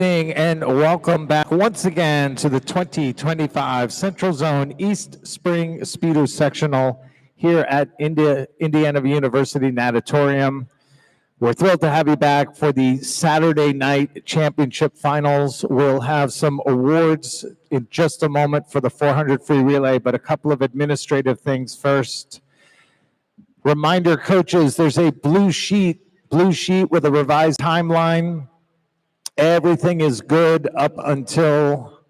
And welcome back once again to the 2025 Central Zone East Spring Speedo Sectional here at Indiana University Natatorium. We're thrilled to have you back for the Saturday night championship finals. We'll have some awards in just a moment for the 400 free relay, but a couple of administrative things first. Reminder, coaches, there's a blue sheet with a revised timeline. Everything is good up until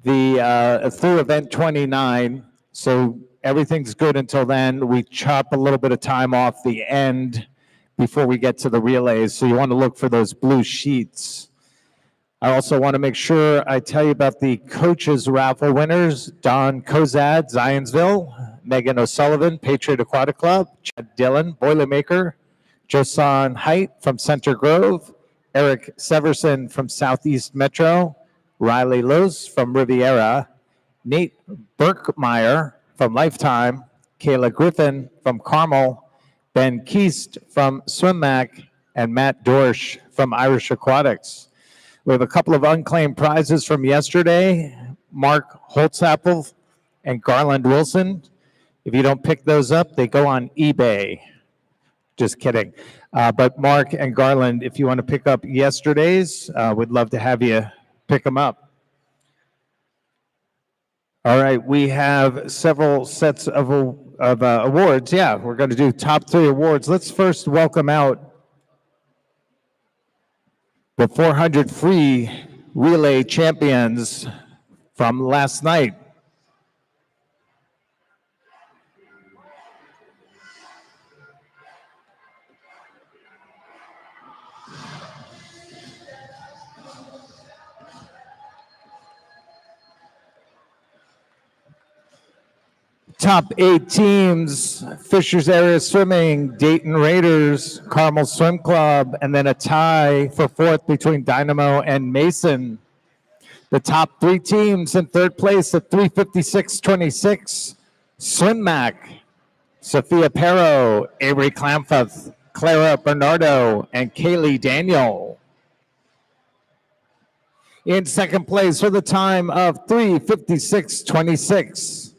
the through event 29. So everything's good until then. We chop a little bit of time off the end before we get to the relays. So you want to look for those blue sheets. I also want to make sure I tell you about the coaches raffle winners. Don Kozad, Zionsville. Megan O'Sullivan, Patriot Aquatic Club. Chad Dillon, Boilermaker. Josan Height from Center Grove. Eric Severson from Southeast Metro, Riley Luz from Riviera, Nate Berkmeyer from Lifetime, Kayla Griffin from Carmel, Ben Keast from SwimMac, and Matt Dorsch from Irish Aquatics. We have a couple of unclaimed prizes from yesterday, Mark Holtzapfel and Garland Wilson. If you don't pick those up, they go on eBay. Just kidding. But Mark and Garland, if you want to pick up yesterday's, we'd love to have you pick them up. All right, we have several sets of awards. Yeah, we're going to do top 3 awards. Let's first welcome out the 400 free relay champions from last night. Top 8 teams, Fishers Area Swimming, Dayton Raiders, Carmel Swim Club, and then a tie for 4th between Dynamo and Mason. The top 3 teams in 3rd place at 356.26, SwimMac, Sophia Perro, Avery Clamfuth, Clara Bernardo, and Kaylee Daniel. In 2nd place with a time of 3:56.26.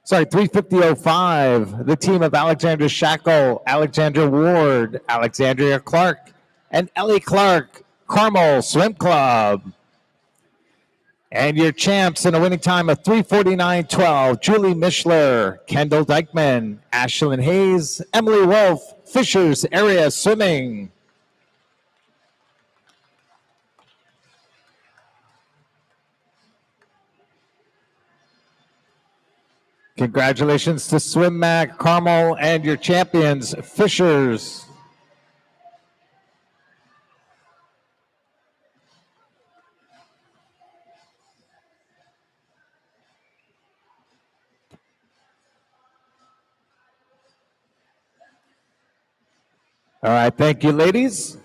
3:50.05, the team of Alexandra Shackle, Alexandra Ward, Alexandria Clark, and Ellie Clark, Carmel Swim Club. And your champs in a winning time of 3:49.12, Julie Mishler, Kendall Dykeman, Ashlyn Hayes, Emily Wolf, Fishers Area Swimming. Congratulations to SwimMac, Carmel, and your champions, Fishers. All right, thank you, ladies.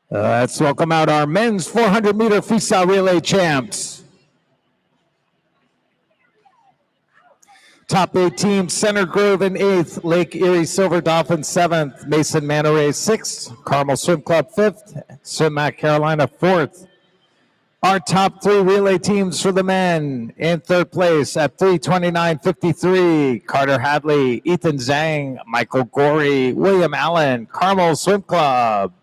Let's welcome out our men's 400-meter freestyle relay champs. Top 8 teams, Center Grove in 8th, Lake Erie Silver Dolphins 7th, Mason Manoray 6th, Carmel Swim Club 5th, SwimMac Carolina 4th. Our top 3 relay teams for the men in 3rd place at 3:29.53, Carter Hadley, Ethan Zhang, Michael Gorey, William Allen, Carmel Swim Club.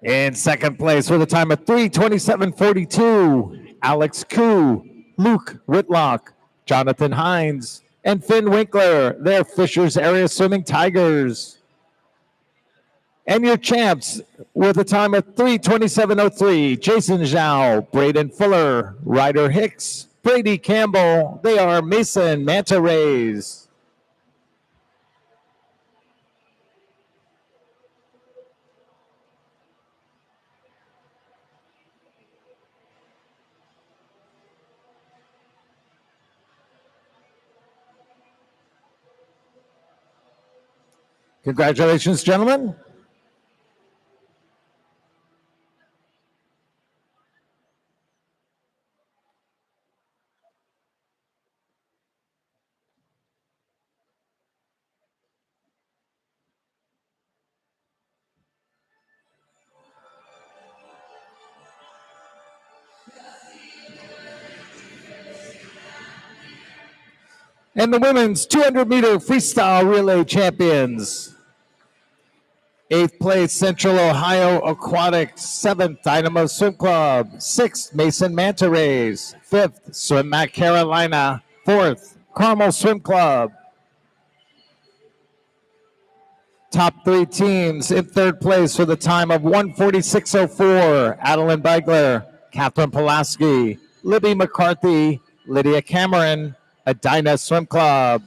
In 2nd place with a time of 3:27.42, Alex Koo, Luke Whitlock, Jonathan Hines, and Finn Winkler. They're Fishers Area Swimming Tigers. And your champs with a time of 3:27.03, Jason Zhao, Braden Fuller, Ryder Hicks, Brady Campbell. They are Mason Manta Rays. Congratulations, gentlemen. And the women's 200-meter freestyle relay champions. 8th place, Central Ohio Aquatics. 7th, Dynamo Swim Club. 6th, Mason Manta Rays. 5th, Swim Mac Carolina. 4th, Carmel Swim Club. Top 3 teams in 3rd place with a time of 1:46.04. Adeline Beigler, Catherine Pulaski, Libby McCarthy, Lydia Cameron, Edina Swim Club.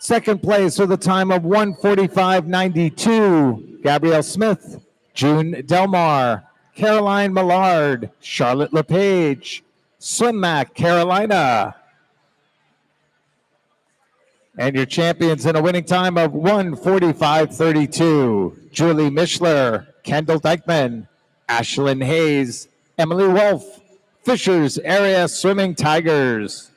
2nd place with a time of 1:45.92. Gabrielle Smith, June Delmar, Caroline Millard, Charlotte LePage, Swim Mac Carolina. And your champions in a winning time of 1:45.32. Julie Mishler, Kendall Dykeman, Ashlyn Hayes, Emily Wolf, Fishers Area Swimming Tigers.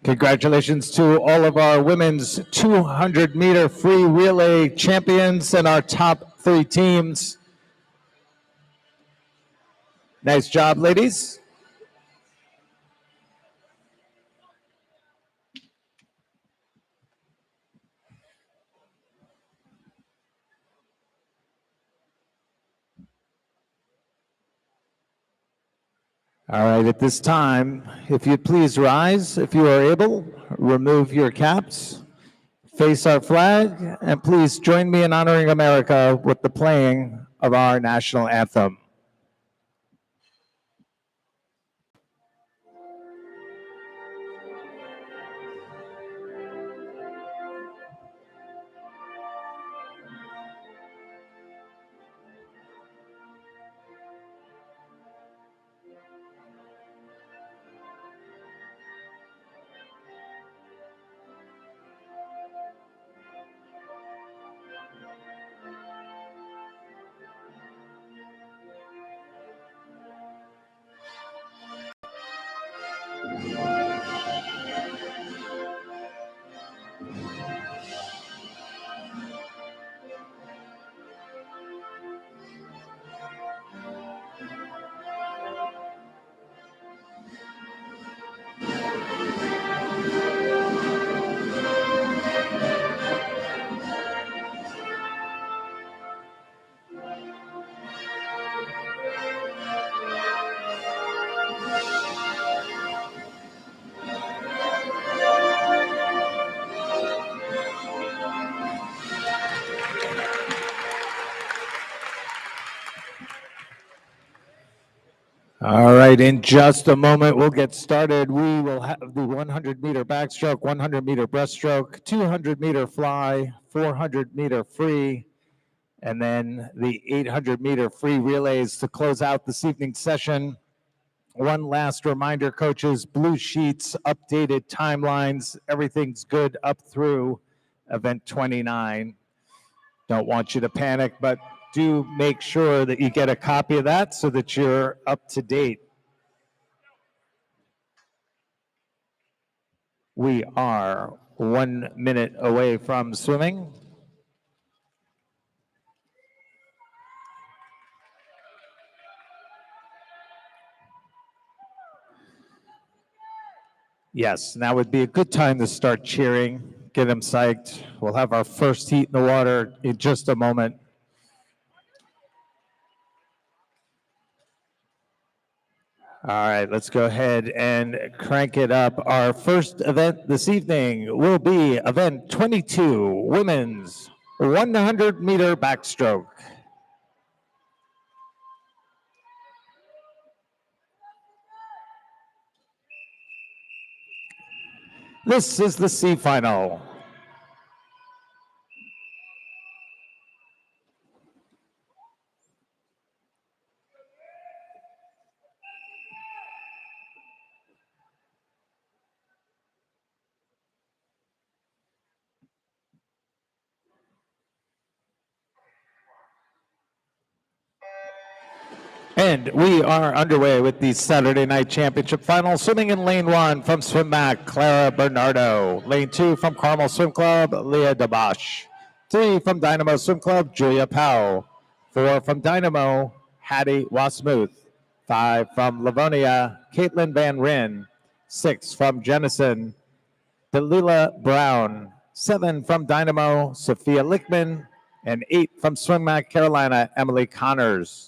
Congratulations to all of our women's 200-meter free relay champions and our top 3 teams. Nice job, ladies. All right, at this time, if you'd please rise, if you are able, remove your caps, face our flag, and please join me in honoring America with the playing of our national anthem. All right, in just a moment, we'll get started. We will have the 100-meter backstroke, 100-meter breaststroke, 200-meter fly, 400-meter free, and then the 800-meter free relays to close out this evening's session. One last reminder, coaches, blue sheets, updated timelines, everything's good up through event 29. Don't want you to panic, but do make sure that you get a copy of that so that you're up to date. We are 1 minute away from swimming. Yes, now would be a good time to start cheering, get them psyched. We'll have our first heat in the water in just a moment. All right, let's go ahead and crank it up. Our first event this evening will be event 22, women's 100-meter backstroke. This is the C final. And we are underway with the Saturday Night Championship final. Swimming in lane 1 from Swim Mac, Clara Bernardo. Lane 2 from Carmel Swim Club, Leah DeBosch. 3 from Dynamo Swim Club, Julia Powell. 4 from Dynamo, Hattie Wasmuth. 5 from Livonia, Caitlin Van Ryn. 6 from Jennison, Delila Brown. 7 from Dynamo, Sophia Lickman. And 8 from Swim Mac, Carolina, Emily Connors.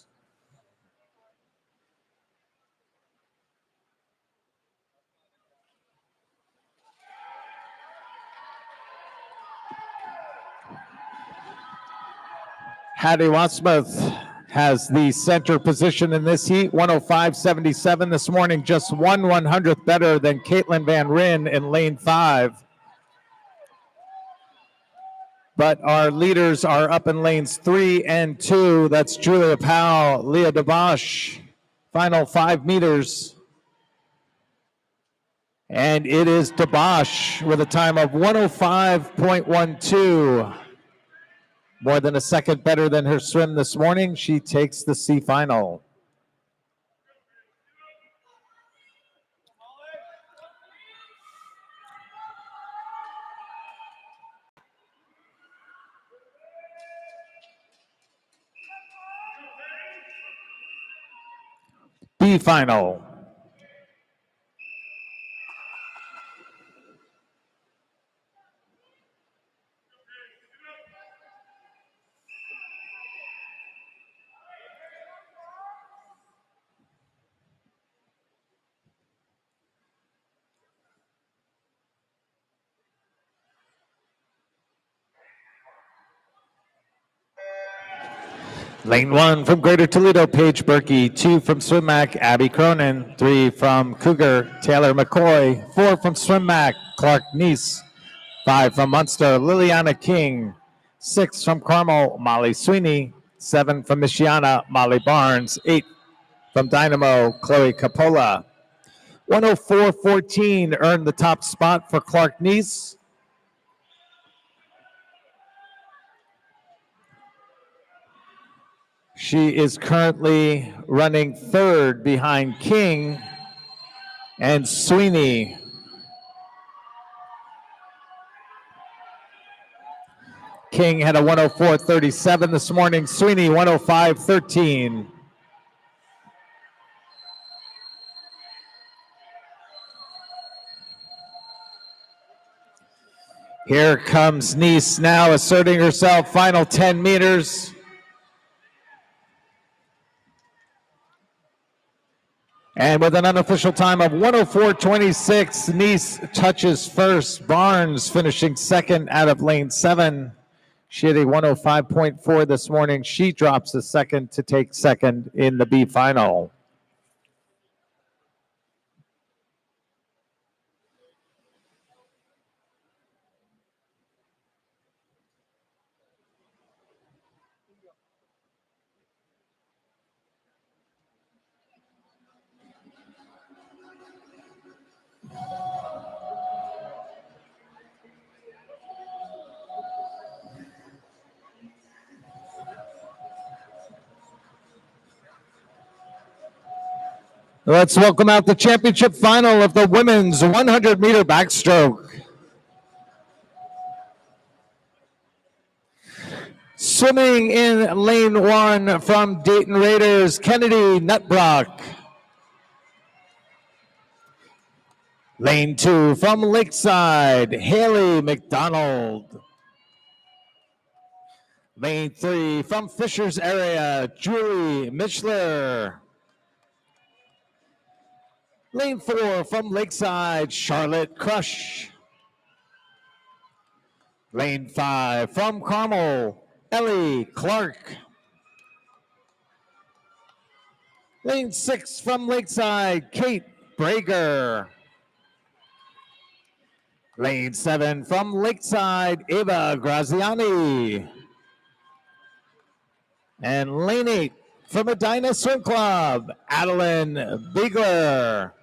Hattie Wasmuth has the center position in this heat, 105.77 this morning, just 1/100th better than Caitlin Van Ryn in lane 5. But our leaders are up in lanes 3 and 2. That's Julia Powell, Leah DeBosch. Final 5 meters. And it is DeBosch with a time of 105.12. More than a second better than her swim this morning. She takes the C final. B final. Lane 1 from Greater Toledo, Paige Berkey. 2 from Swim Mac, Abby Cronin. 3 from Cougar, Taylor McCoy. 4 from Swim Mac, Clark Neese. 5 from Munster, Liliana King. 6 from Carmel, Molly Sweeney. 7 from Michiana, Molly Barnes. 8 from Dynamo, Chloe Capola. 104.14 earned the top spot for Clark Neese. She is currently running third behind King and Sweeney. King had a 104.37 this morning. Sweeney 105.13. Here comes Neese now asserting herself. Final 10 meters. And with an unofficial time of 104.26, Neese touches first. Barnes finishing second out of lane 7. She had a 105.4 this morning. She drops a second to take second in the B final. Let's welcome out the championship final of the women's 100-meter backstroke. Swimming in lane 1 from Dayton Raiders, Kennedy Nutbrock. Lane 2 from Lakeside, Haley McDonald. Lane 3 from Fishers area, Julie Michler. Lane 4 from Lakeside, Charlotte Crush. Lane 5 from Carmel, Ellie Clark. Lane 6 from Lakeside, Kate Brager. Lane 7 from Lakeside, Ava Graziani. And lane 8 from Medina Swim Club, Adeline Bigler.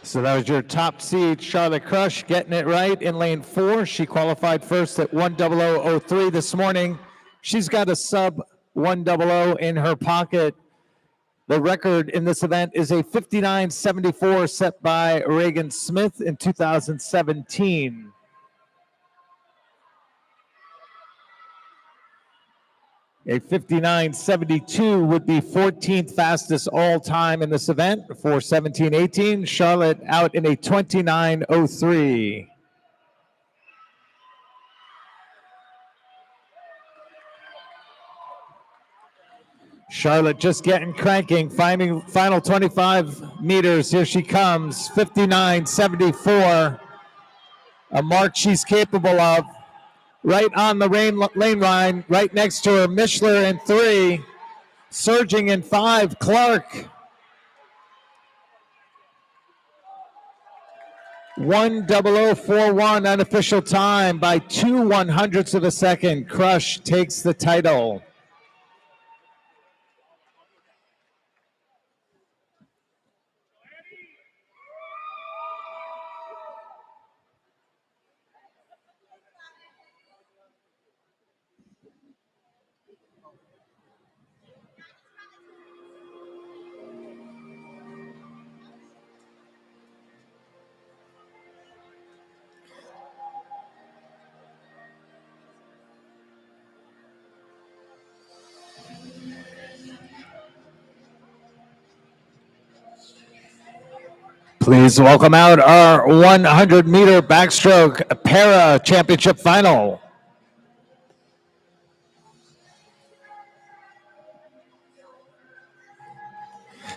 So that was your top seed, Charlotte Crush, getting it right in lane 4. She qualified first at 1:00:03 this morning. She's got a sub 1:00 in her pocket. The record in this event is a 59:74 set by Reagan Smith in 2017. A 59:72 would be 14th fastest all time in this event for 17-18. Charlotte out in a 29:03. Charlotte just getting cranking, final 25 meters. Here she comes, 59:74. A mark she's capable of. Right on the lane line, right next to her, Mishler in 3. Surging in 5, Clark. 1:00:41 unofficial time by 2/100ths of a second. Crush takes the title. Please welcome out our 100-meter backstroke para championship final.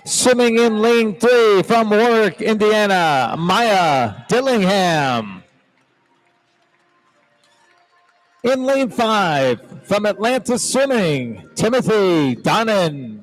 Swimming in lane 3 from Warwick, Indiana, Maya Dillingham. In lane 5 from Atlanta Swimming, Timothy Donnan.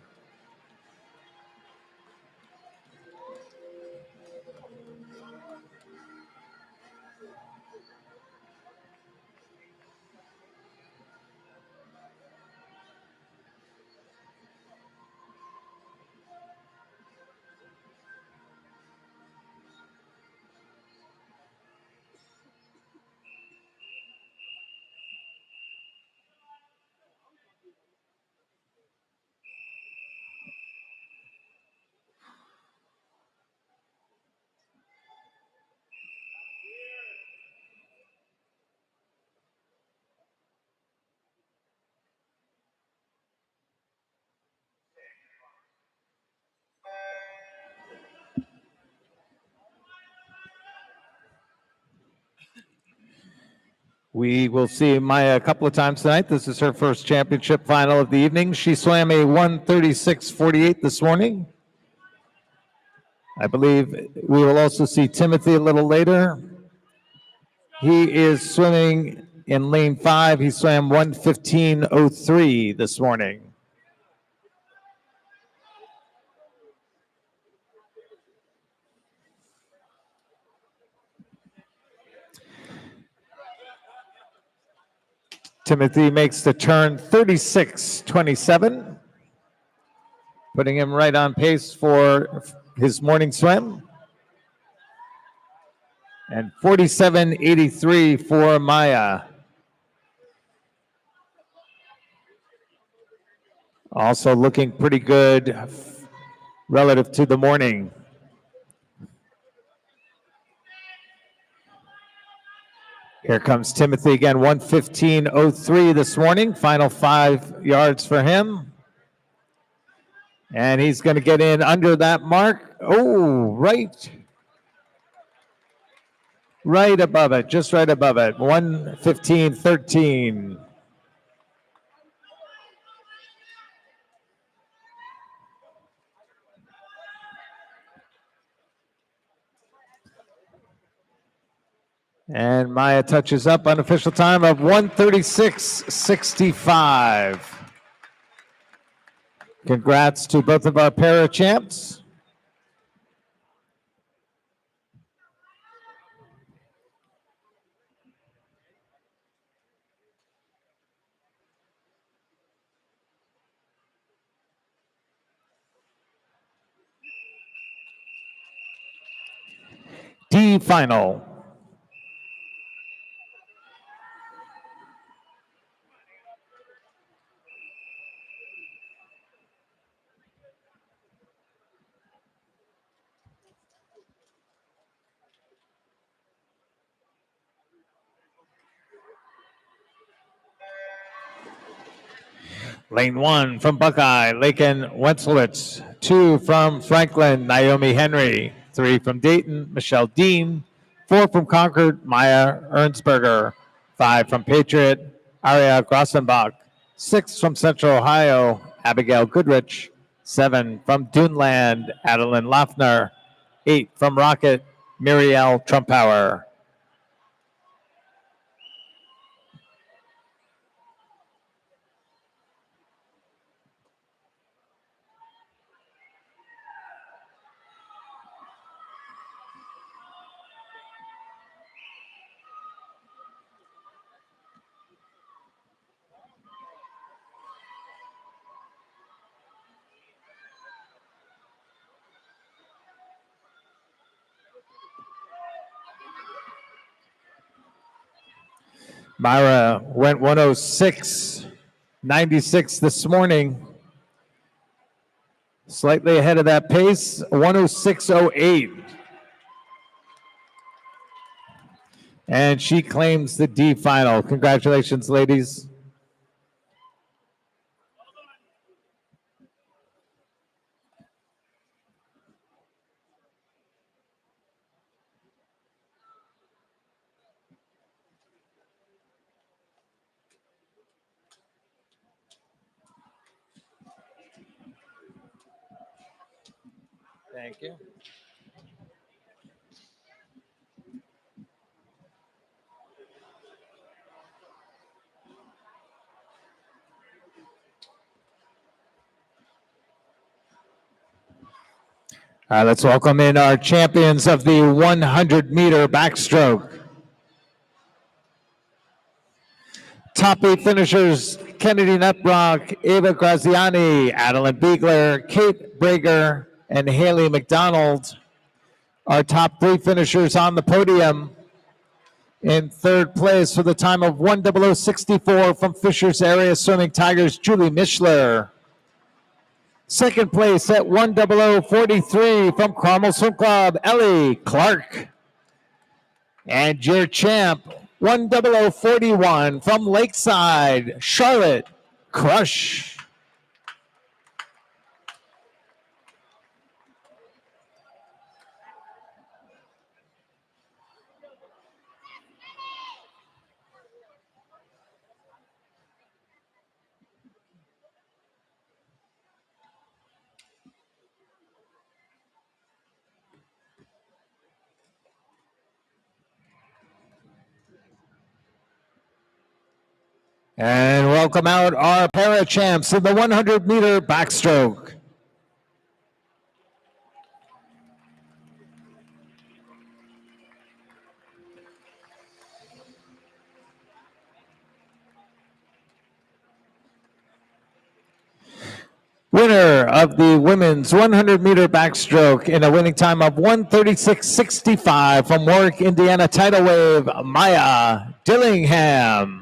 We will see Maya a couple of times tonight. This is her first championship final of the evening. She swam a 1:36:48 this morning. I believe we will also see Timothy a little later. He is swimming in lane 5. He swam 1:15:03 this morning. Timothy makes the turn 36:27, putting him right on pace for his morning swim. And 47:83 for Maya. Also looking pretty good relative to the morning. Here comes Timothy again, 1:15:03 this morning. Final 5 yards for him. And he's going to get in under that mark. Oh, right above it, just right above it. 1:15:13. And Maya touches up, unofficial time of 1:36:65. Congrats to both of our para champs. D final. Lane 1 from Buckeye, Lakin Wenslowitz. 2 from Franklin, Naomi Henry. 3 from Dayton, Michelle Dean. 4 from Concord, Maya Ernstberger. 5 from Patriot, Aria Grossenbach. 6 from Central Ohio, Abigail Goodrich. 7 from Duneland, Adeline Laffner. 8 from Rocket, Muriel Trumpauer. Myra went 106.96 this morning. Slightly ahead of that pace, 106.08. And she claims the D final. Congratulations, ladies. Thank you. All right, let's welcome in our champions of the 100-meter backstroke. Top 8 finishers, Kennedy Netbrock, Ava Graziani, Adeline Biegler, Kate Brager, and Haley McDonald. Our top 3 finishers on the podium. In third place for the time of 1:00:64 from Fishers Area Swimming Tigers, Julie Mischler. Second place at 1:00:43 from Cromwell Swim Club, Ellie Clark. And your champ, 1:00:41 from Lakeside, Charlotte Crush. And welcome out our para champs in the 100-meter backstroke. Winner of the women's 100-meter backstroke in a winning time of 1:36.65 from Warwick, Indiana tidal wave, Maya Dillingham.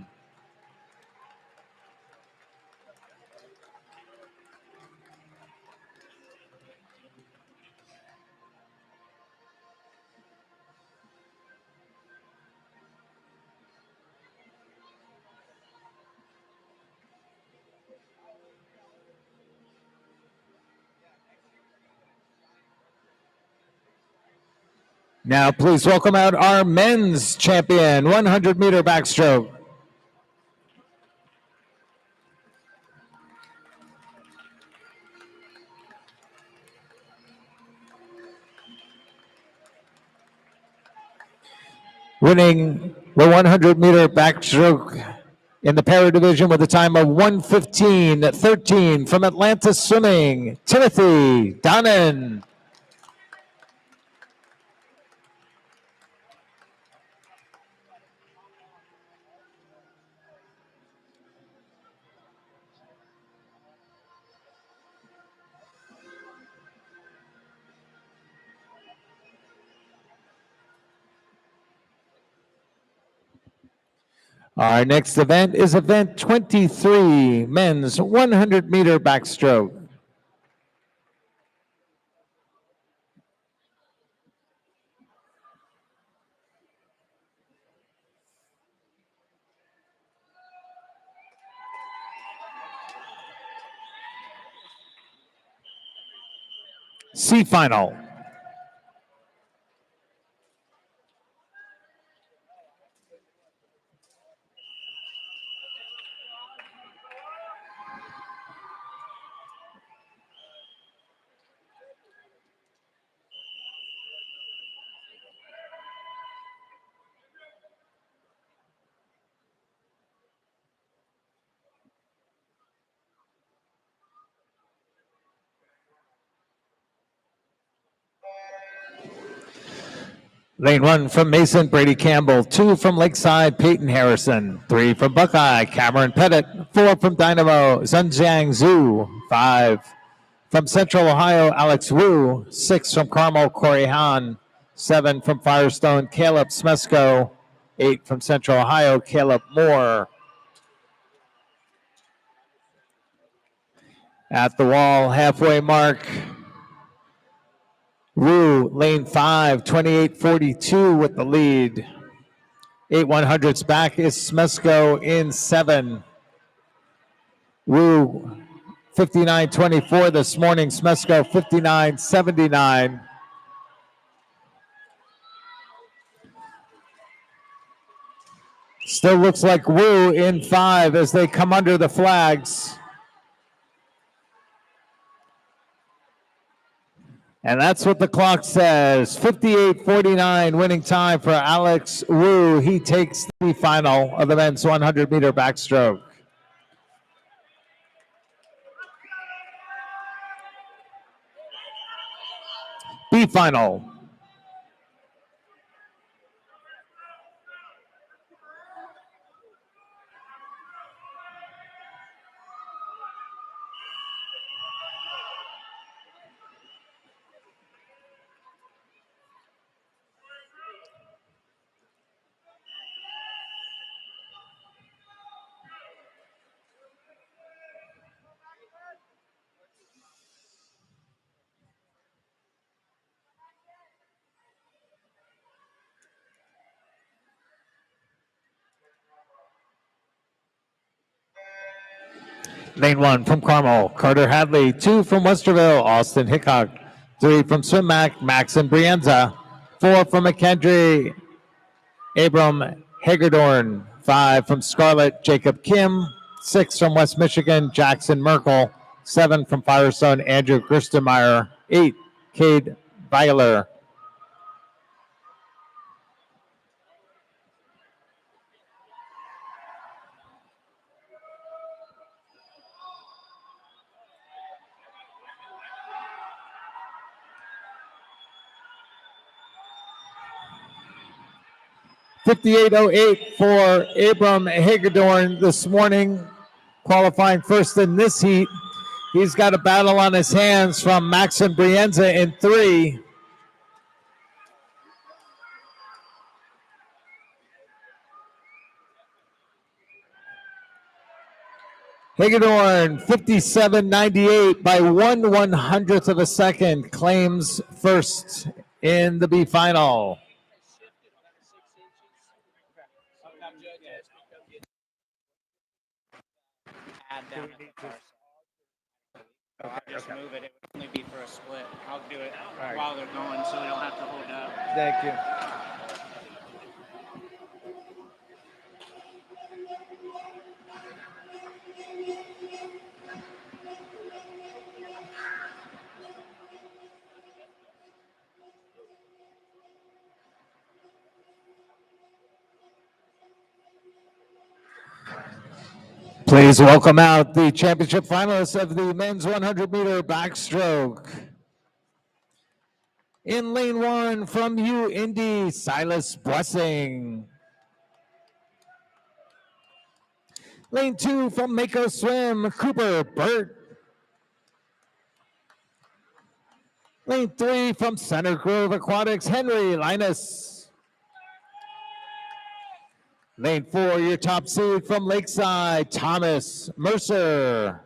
Now, please welcome out our men's champion, 100-meter backstroke. Winning the 100-meter backstroke in the para division with a time of 1:15.13 from Atlanta Swimming, Timothy Donnan. Our next event is event 23, men's 100-meter backstroke. C final. Lane 1 from Mason, Brady Campbell. 2 from Lakeside, Peyton Harrison. 3 from Buckeye, Cameron Pettit. 4 from Dynamo, Zunjiang Zhu. 5 from Central Ohio, Alex Wu. 6 from Carmel, Corey Hahn. 7 from Firestone, Caleb Smesko. 8 from Central Ohio, Caleb Moore. At the wall, halfway mark. Wu, lane 5, 28:42 with the lead. 8 100s back is Smesko in 7. Wu, 59:24 this morning. Smesko, 59:79. Still looks like Wu in 5 as they come under the flags. And that's what the clock says. 58:49 winning time for Alex Wu. He takes the final of the men's 100-meter backstroke. B final. Lane 1 from Carmel, Carter Hadley. 2 from Westerville, Austin Hickok. 3 from Swim Mac, Maxon Brienza. 4 from McKendree, Abram Hagerdorn. 5 from Scarlett, Jacob Kim. 6 from West Michigan, Jackson Merkel. 7 from Firestone, Andrew Gerstenmeyer. 8, Cade Weiler. .58.08 for Abram Hagedorn this morning, qualifying first in this heat. He's got a battle on his hands from Maxon Brienza in 3. Hagedorn, 57.98 by 1/100th of a second, claims first in the B final. I'll just move it. It would only be for a split. I'll do it while they're going so we don't have to hold up. Thank you. Please welcome out the championship finalists of the men's 100-meter backstroke. In lane 1 from UIndy, Silas Blessing. Lane 2 from Mako Swim, Cooper Burt. Lane 3 from Center Grove Aquatics, Henry Linus. Lane 4, your top seed from Lakeside, Thomas Mercer.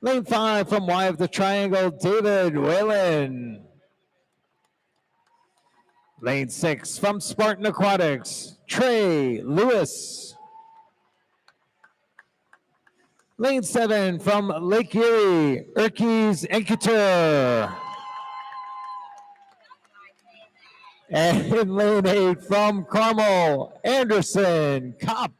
Lane 5 from Y of the Triangle, David Whalen. Lane 6 from Spartan Aquatics, Trey Lewis. Lane 7 from Lake Erie, Erkes Enketer. And in lane 8 from Carmel, Anderson Kopp.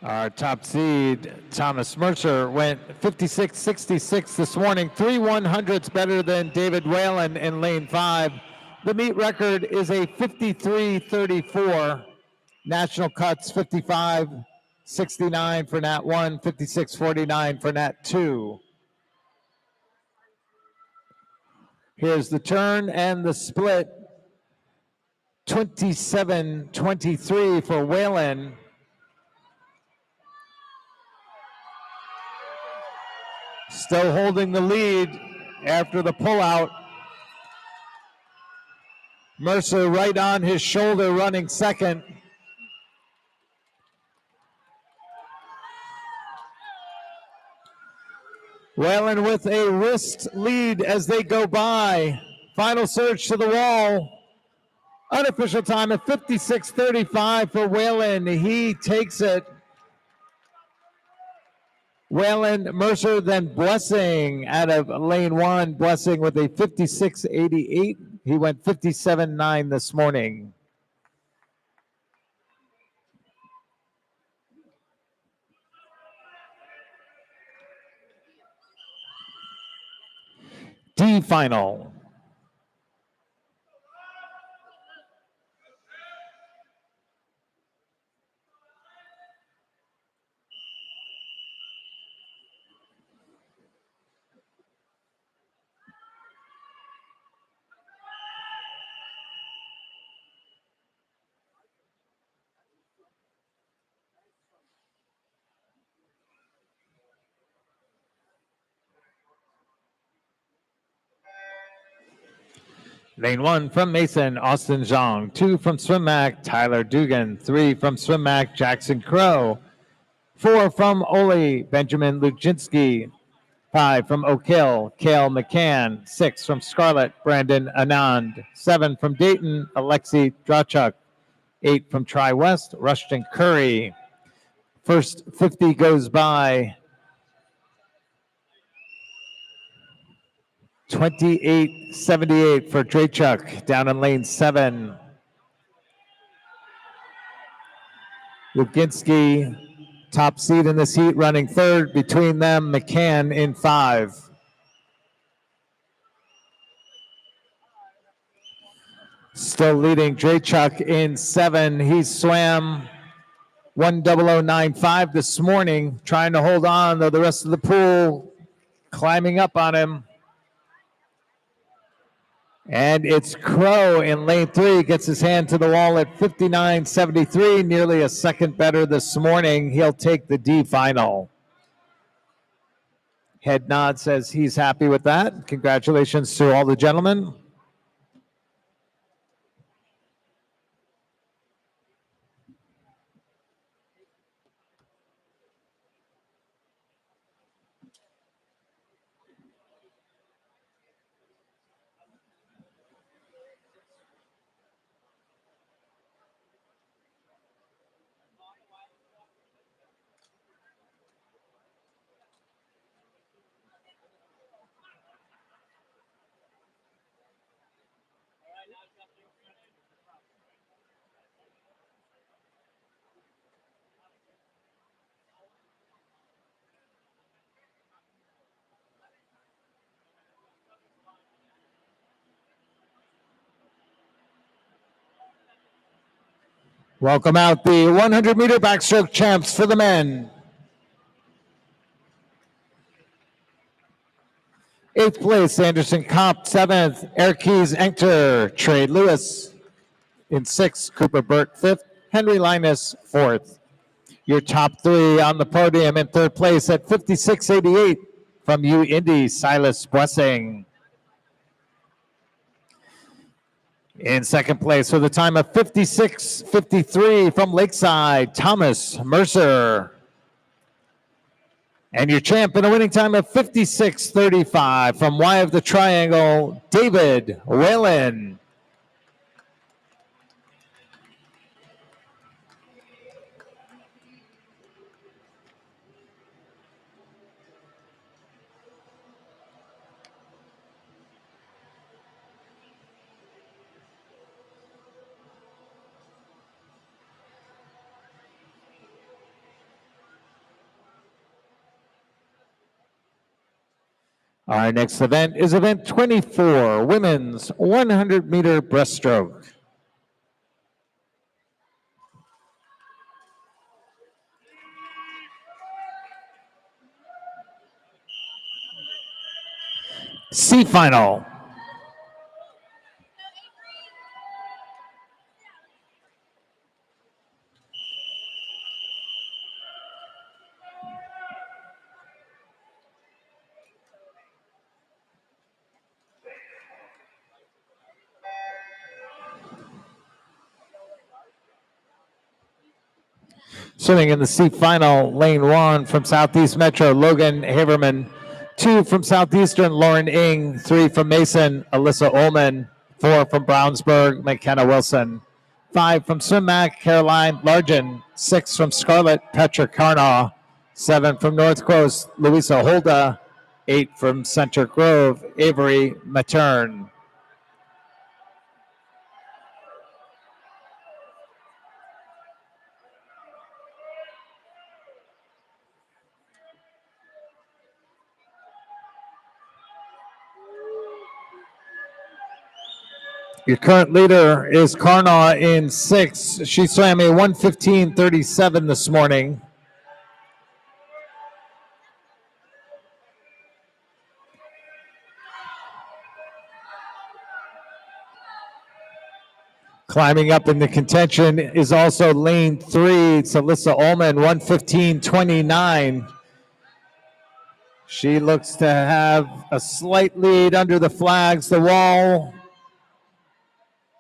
Our top seed, Thomas Mercer, went 56.66 this morning, 3 100ths better than David Whalen in lane 5. The meet record is a 53.34. National cuts 55.69 for Nat 1, 56.49 for Nat 2. Here's the turn and the split. 27.23 for Whalen. Still holding the lead after the pullout. Mercer right on his shoulder running second. Whalen with a wrist lead as they go by. Final surge to the wall. Unofficial time at 56.35 for Whalen. He takes it. Whalen, Mercer, then Blessing out of lane 1. Blessing with a 56.88. He went 57.9 this morning. D final. Lane 1 from Mason, Austin Zhang. 2 from Swimmac, Tyler Dugan. 3 from Swimmac, Jackson Crow. 4 from Ole, Benjamin Lujinski. 5 from Oak Hill, Cale McCann. 6 from Scarlett, Brandon Anand. 7 from Dayton, Alexi Drachuk. 8 from Tri-West, Rushton Curry. First 50 goes by. 28.78 for Drachuk down in lane 7. Luginski, top seed in this heat, running third. Between them, McCann in 5. Still leading Drachuk in 7. He swam 1:00.95 this morning, trying to hold on, though the rest of the pool climbing up on him. And it's Crow in lane 3, gets his hand to the wall at 59.73, nearly a second better this morning. He'll take the D final. Head nod says he's happy with that. Congratulations to all the gentlemen. Welcome out the 100-meter backstroke champs for the men. 8th place, Anderson Kopp. 7th, Erkes Enter. Trey Lewis. In 6th, Cooper Burke. 5th, Henry Linus. 4th. Your top 3 on the podium. In 3rd place at 56.88 from Indy, Silas Blessing. In 2nd place with a time of 56.53 from Lakeside, Thomas Mercer. And your champ in a winning time of 56.35 from Y of the Triangle, David Whalen. Our next event is event 24, women's 100-meter breaststroke. C final. Swimming in the C final, lane 1 from Southeast Metro, Logan Haverman. 2 from Southeastern, Lauren Ing. 3 from Mason, Alyssa Ullman. 4 from Brownsburg, McKenna Wilson. 5 from Swimmac, Caroline Largen. 6 from Scarlet, Petra Carnaw. 7 from North Coast, Louisa Holda. 8 from Center Grove, Avery Matern. Your current leader is Carnaw in 6. She swam a 1:15:37 this morning. Climbing up in the contention is also lane 3. It's Alyssa Ullman, 1:15:29. She looks to have a slight lead under the flags, the wall.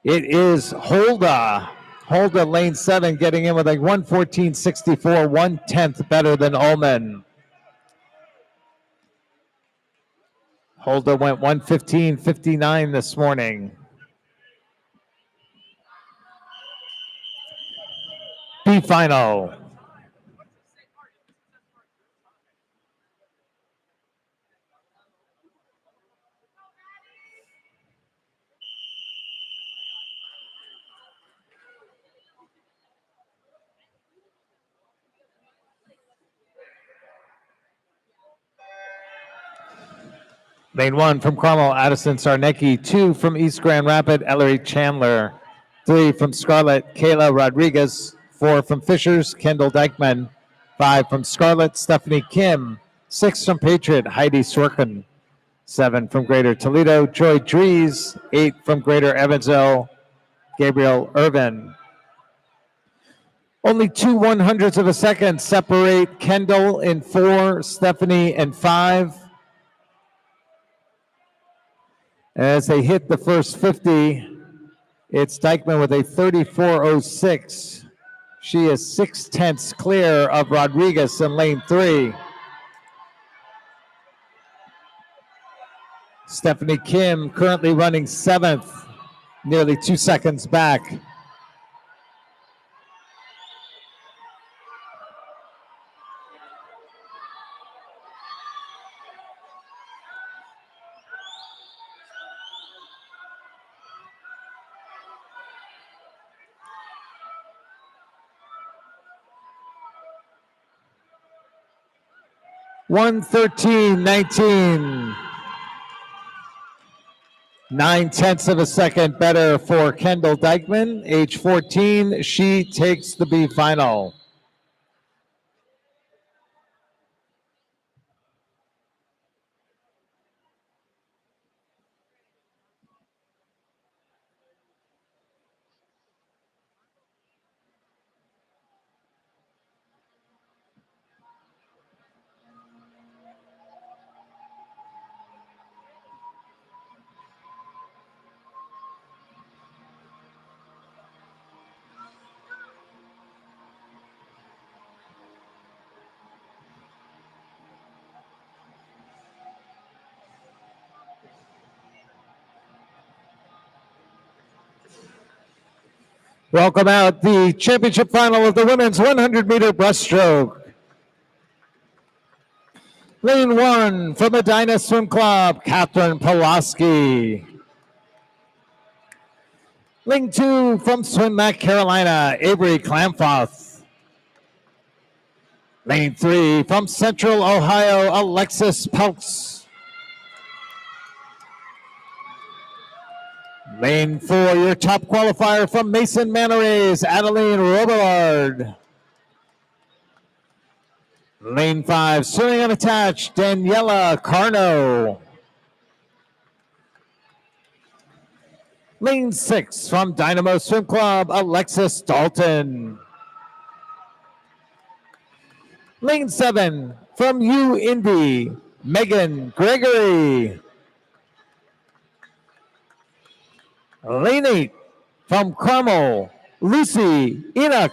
It is Holda. Holda, lane 7, getting in with a 1:14:64, 1/10 better than Ullman. Holda went 1:15:59 this morning. B final. Lane 1 from Carmel, Addison Sarnecki. 2 from East Grand Rapid, Ellery Chandler. 3 from Scarlet, Kayla Rodriguez. 4 from Fishers, Kendall Dykeman. 5 from Scarlet, Stephanie Kim. 6 from Patriot, Heidi Swerken. 7 from Greater Toledo, Joy Dries. 8 from Greater Evansville, Gabriel Irvin. Only 2 100ths of a second separate Kendall in 4, Stephanie in 5. As they hit the first 50, it's Dykeman with a 34.06. She is 0.6 clear of Rodriguez in lane 3. Stephanie Kim currently running 7th, nearly 2 seconds back. (1:13:19). 9/10 of a second better for Kendall Dykeman, age 14. She takes the B final. Welcome out the championship final of the women's 100-meter breaststroke. Lane 1 from Medina Swim Club, Catherine Pulaski. Lane 2 from Swim Mac Carolina, Avery Clamfoth. Lane 3 from Central Ohio, Alexis Peltz. Lane 4, your top qualifier from Mason Manor Rays, Adeline Robillard. Lane 5, swimming unattached, Daniela Carno. Lane 6, from Dynamo Swim Club, Alexis Dalton. Lane 7, from U Indy, Megan Gregory. Lane 8, from Carmel, Lucy Enoch.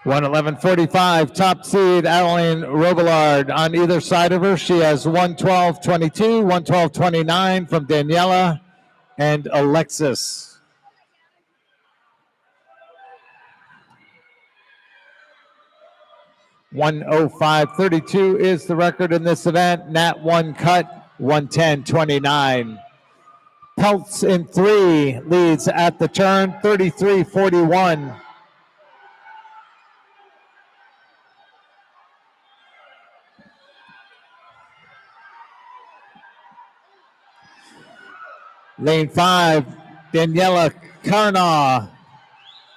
(1:11:45), top seed Adeline Robillard. On either side of her, she has 1:12:22, 1:12:29 from Daniela and Alexis. (1:05:32) is the record in this event. Nat 1 cut, 1:10:29. Peltz in 3 leads at the turn, 33:41. Lane 5, Daniela Carna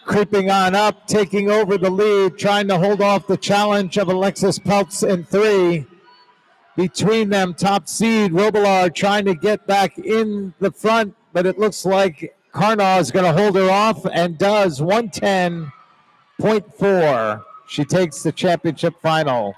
creeping on up, taking over the lead, trying to hold off the challenge of Alexis Peltz in 3. Between them, top seed Robillard trying to get back in the front, but it looks like Carna is going to hold her off and does. 1:10.4. She takes the championship final.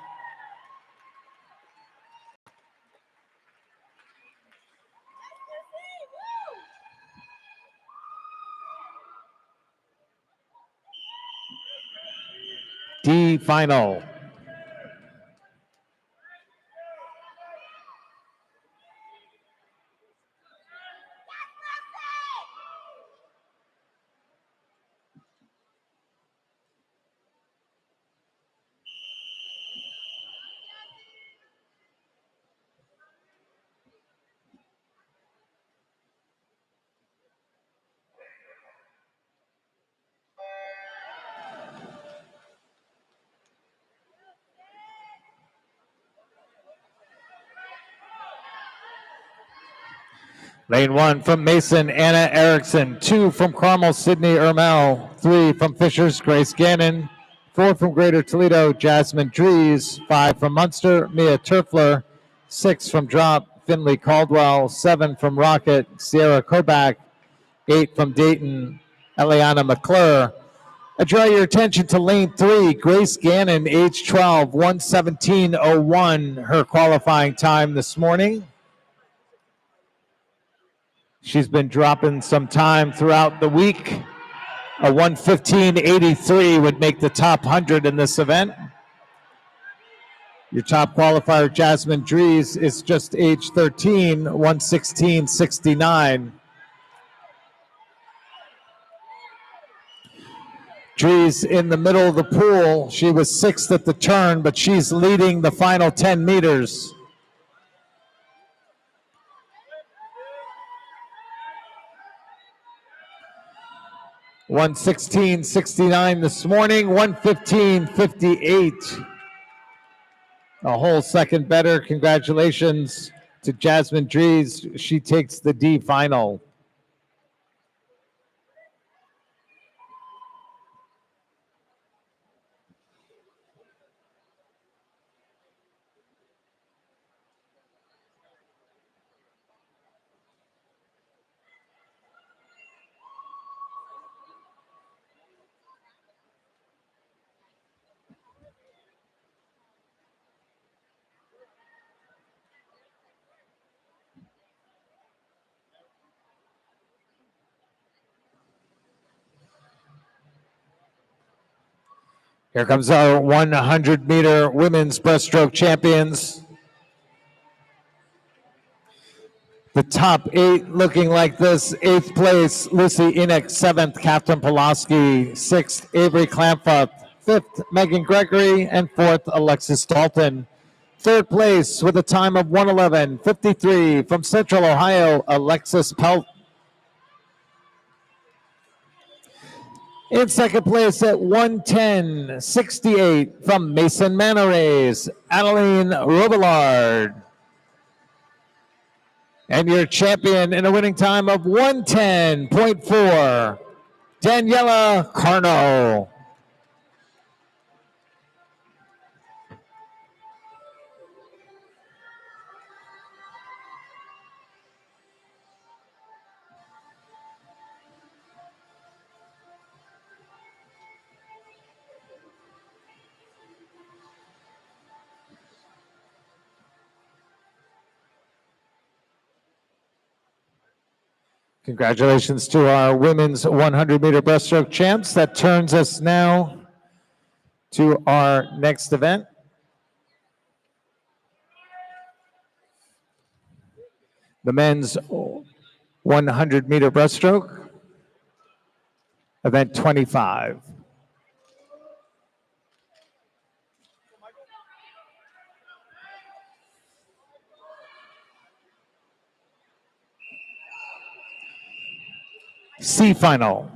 D final. Lane 1 from Mason, Anna Erickson. 2 from Carmel, Sydney Ermel. 3 from Fishers, Grace Gannon. 4 from Greater Toledo, Jasmine Dries. 5 from Munster, Mia Turfler. 6 from Drop, Finley Caldwell. 7 from Rocket, Sierra Kobach. 8 from Dayton, Eliana McClure. I draw your attention to lane 3, Grace Gannon, age 12, 1:17:01, her qualifying time this morning. She's been dropping some time throughout the week. A 1:15:83 would make the top 100 in this event. Your top qualifier, Jasmine Dries, is just age 13, 1:16:69. Dries in the middle of the pool. She was 6th at the turn, but she's leading the final 10 meters. (1:16:69) this morning, 1:15:58. A whole second better. Congratulations to Jasmine Dries. She takes the D final. Here comes our 100-meter women's breaststroke champions. The top 8 looking like this. 8th place, Lucy Enoch. 7th, Catherine Pulaski. 6th, Avery Clamfuth. 5th, Megan Gregory. And 4th, Alexis Dalton. 3rd place with a time of 1:11:53 from Central Ohio, Alexis Pelt. In 2nd place at 1:10:68 from Mason Manorays, Adeline Robillard. And your champion in a winning time of 1:10.4, Daniela Carno. Congratulations to our women's 100-meter breaststroke champs. That turns us now to our next event. The men's 100-meter breaststroke, event 25. C final.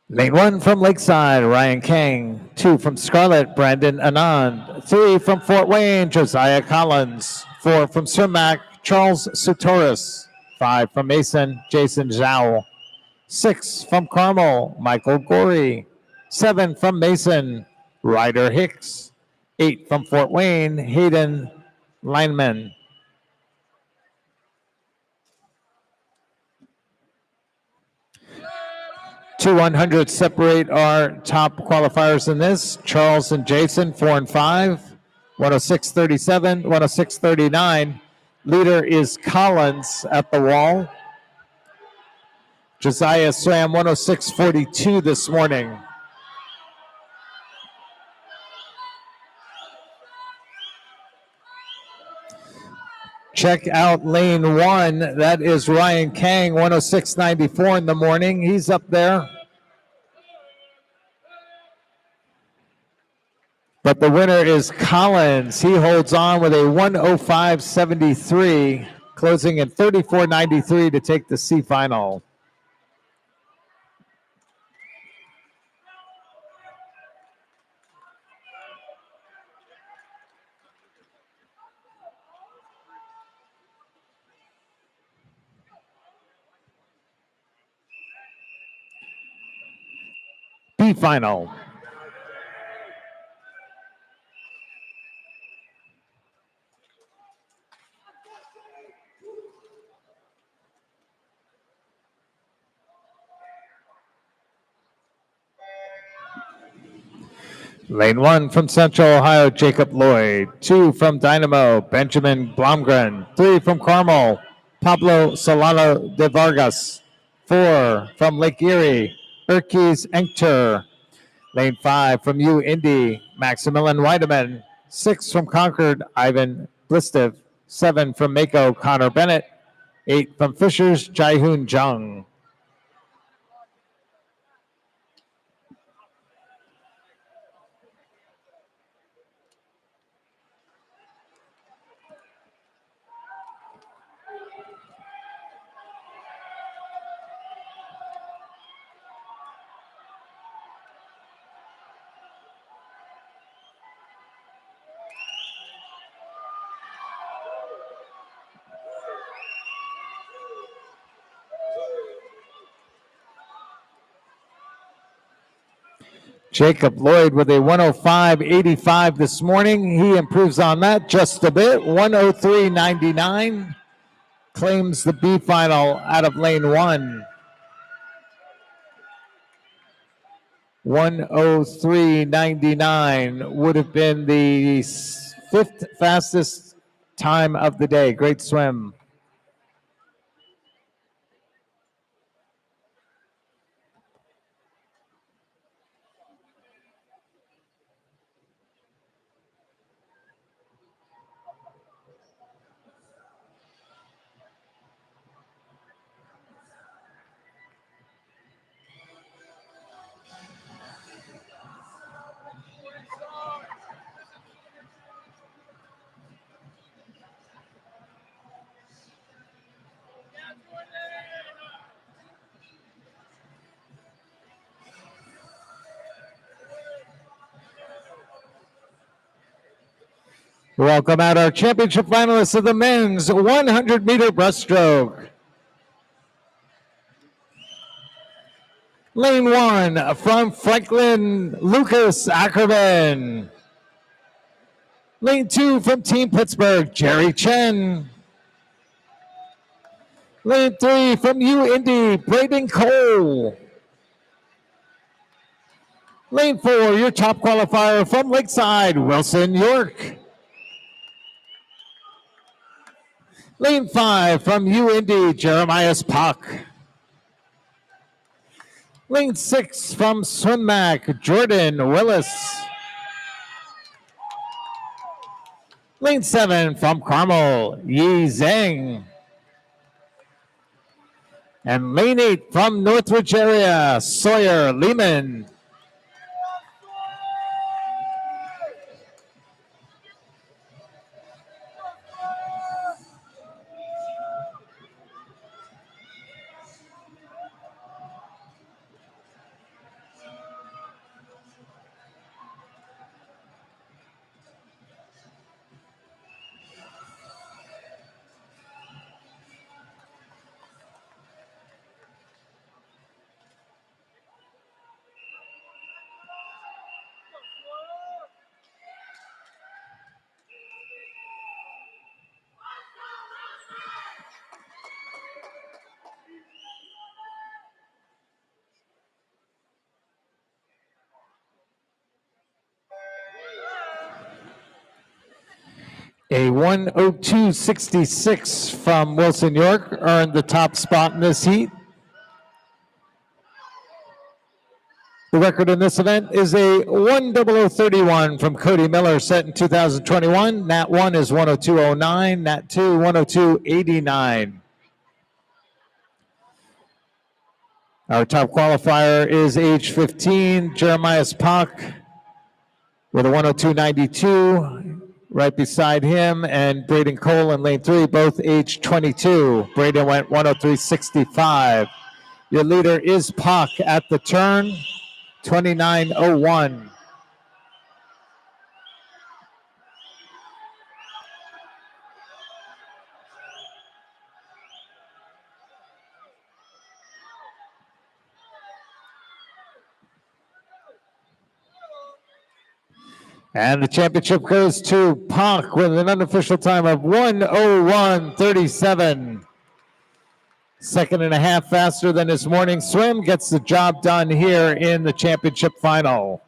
Lane 1 from Lakeside, Ryan Kang. 2 from Scarlett, Brandon Anand. 3 from Fort Wayne, Josiah Collins. 4 from Cermak, Charles Sutoris. 5 from Mason, Jason Zhao. 6 from Carmel, Michael Gorey. 7 from Mason, Ryder Hicks. 8 from Fort Wayne, Hayden Lineman. 200 separate our top qualifiers in this. Charles and Jason, 4 and 5. 106.37, 106.39. Leader is Collins at the wall. Josiah swam 106.42 this morning. Check out lane 1. That is Ryan Kang, 106.94 in the morning. He's up there. But the winner is Collins. He holds on with a 105.73, closing at 34.93 to take the C final. B final. Lane 1 from Central Ohio, Jacob Lloyd. 2 from Dynamo, Benjamin Blomgren. 3 from Carmel, Pablo Solano de Vargas. 4 from Lake Erie, Urquiz Engter. Lane 5 from U Indy, Maximilian Weideman. 6 from Concord, Ivan Blistev. 7 from Mako, Connor Bennett. 8 from Fishers, Jaihoon Jung. Jacob Lloyd with a 105.85 this morning. He improves on that just a bit. 103.99. Claims the B final out of lane 1. 103.99 would have been the 5th fastest time of the day. Great swim. Welcome out our championship finalists of the men's 100-meter breaststroke. Lane 1 from Franklin, Lucas Ackerman. Lane 2 from Team Pittsburgh, Jerry Chen. Lane 3 from U Indy, Braden Cole. Lane 4, your top qualifier from Lakeside, Wilson York. Lane 5 from U Indy, Jeremiah Spock. Lane 6 from Swimmac, Jordan Willis. Lane 7 from Carmel, Yi Zhang. And lane 8 from Northridge area, Sawyer Lehman. A 102.66 from Wilson York earned the top spot in this heat. The record in this event is a 100.31 from Cody Miller, set in 2021. Nat 1 is 102.09, Nat 2 102.89. Our top qualifier is age 15, Jeremiah Spock with a 102.92. Right beside him, and Braden Cole in lane 3, both age 22. Braden went 103.65. Your leader is Pock at the turn, 29.01. And the championship goes to Pak with an unofficial time of 1:01:37. Second and a half faster than his morning swim. Gets the job done here in the championship final.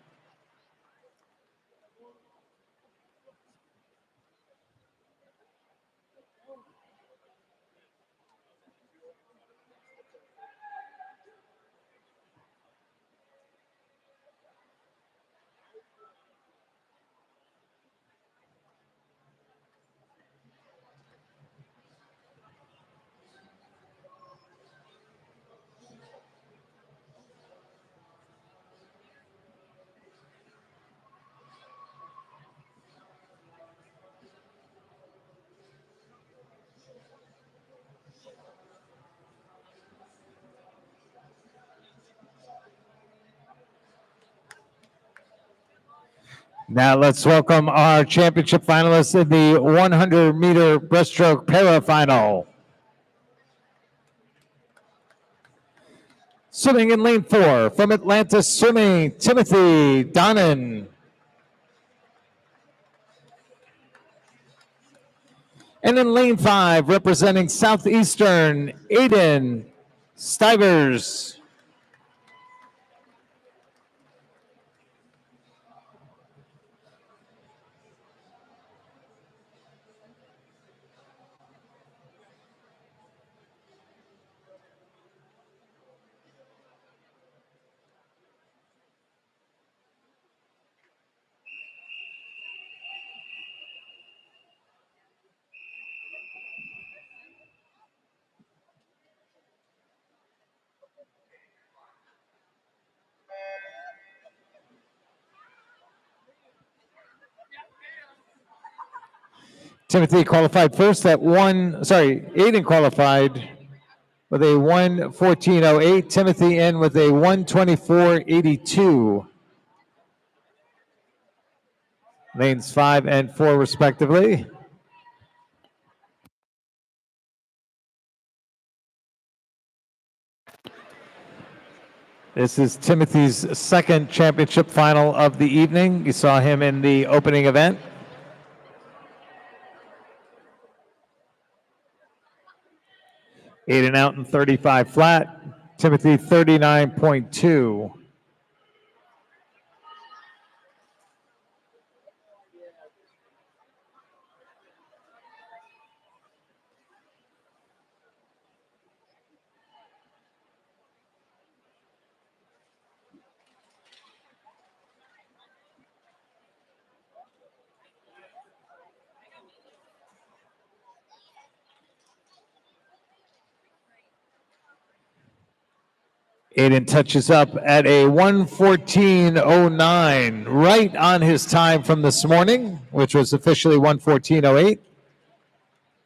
Now let's welcome our championship finalists in the 100-meter breaststroke para final. Swimming in lane 4 from Atlanta Swimming, Timothy Donnan. And in lane 5, representing Southeastern, Aiden Stivers. Timothy qualified first at Aiden qualified with a 1:14:08. Timothy in with a 1:24:82. Lanes 5 and 4 respectively. This is Timothy's second championship final of the evening. You saw him in the opening event. Aiden out in 35 flat. Timothy 39.2. Aiden touches up at a 1:14:09, right on his time from this morning, which was officially 1:14:08.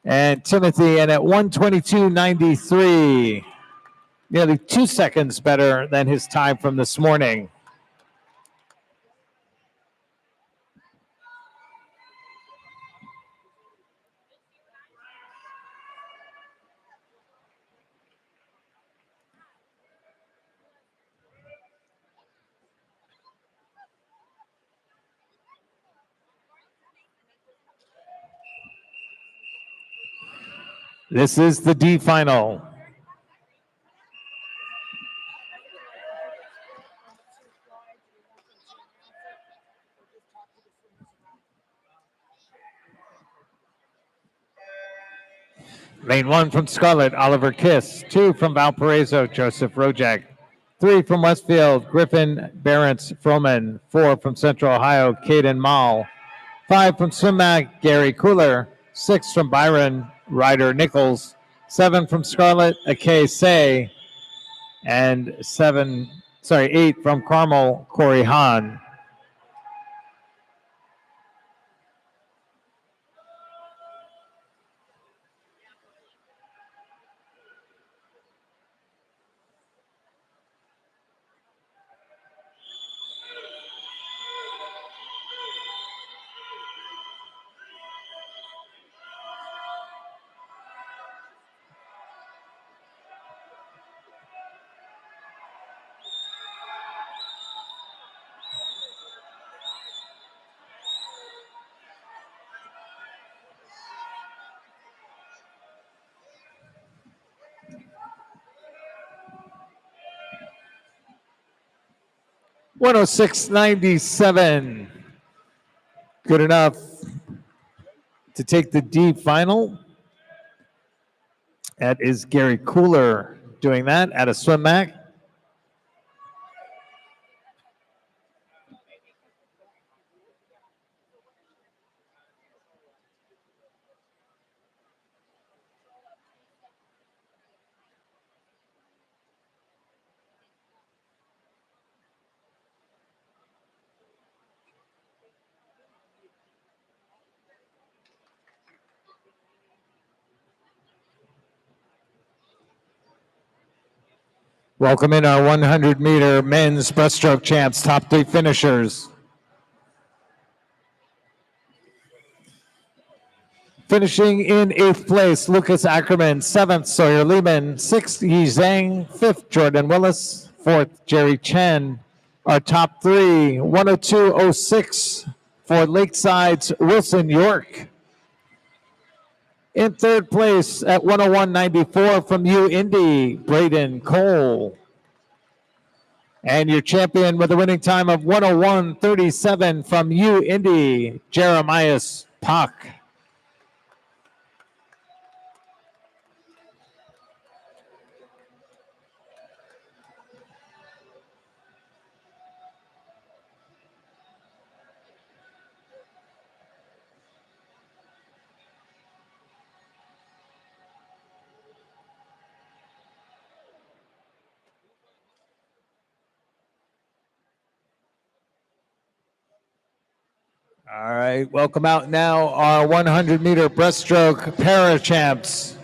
And Timothy in at 1:22:93, nearly 2 seconds better than his time from this morning. This is the D final. Lane 1 from Scarlet, Oliver Kiss. 2 from Valparaiso, Joseph Rojak. 3 from Westfield, Griffin Barents Froman. 4 from Central Ohio, Caden Mall. 5 from Sumac, Gary Cooler. 6 from Byron, Ryder Nichols. 7 from Scarlet, Akay Say. And 8 from Carmel, Corey Hahn. 106.97. Good enough to take the D final. That is Gary Cooler doing that at a swim mac. Welcome in our 100-meter men's breaststroke champs, top three finishers. Finishing in 8th place, Lucas Ackerman. 7th, Sawyer Lehman. 6th, Yi Zhang. 5th, Jordan Willis. 4th, Jerry Chen. Our top three, 102.06 for Lakeside's Wilson York. In 3rd place at 101.94 from Indy, Braden Cole. And your champion with a winning time of 101.37 from Indy, Jeremias Pak. All right, welcome out now our 100-meter breaststroke para champs.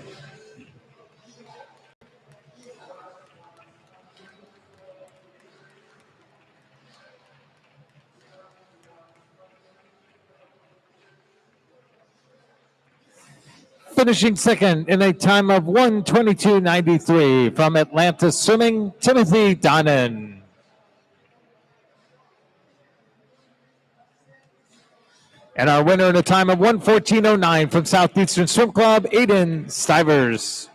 Finishing second in a time of 1:22.93 from Atlanta Swimming, Timothy Donnan. And our winner in a time of 1:14.09 from Southeastern Swim Club, Aiden Stivers.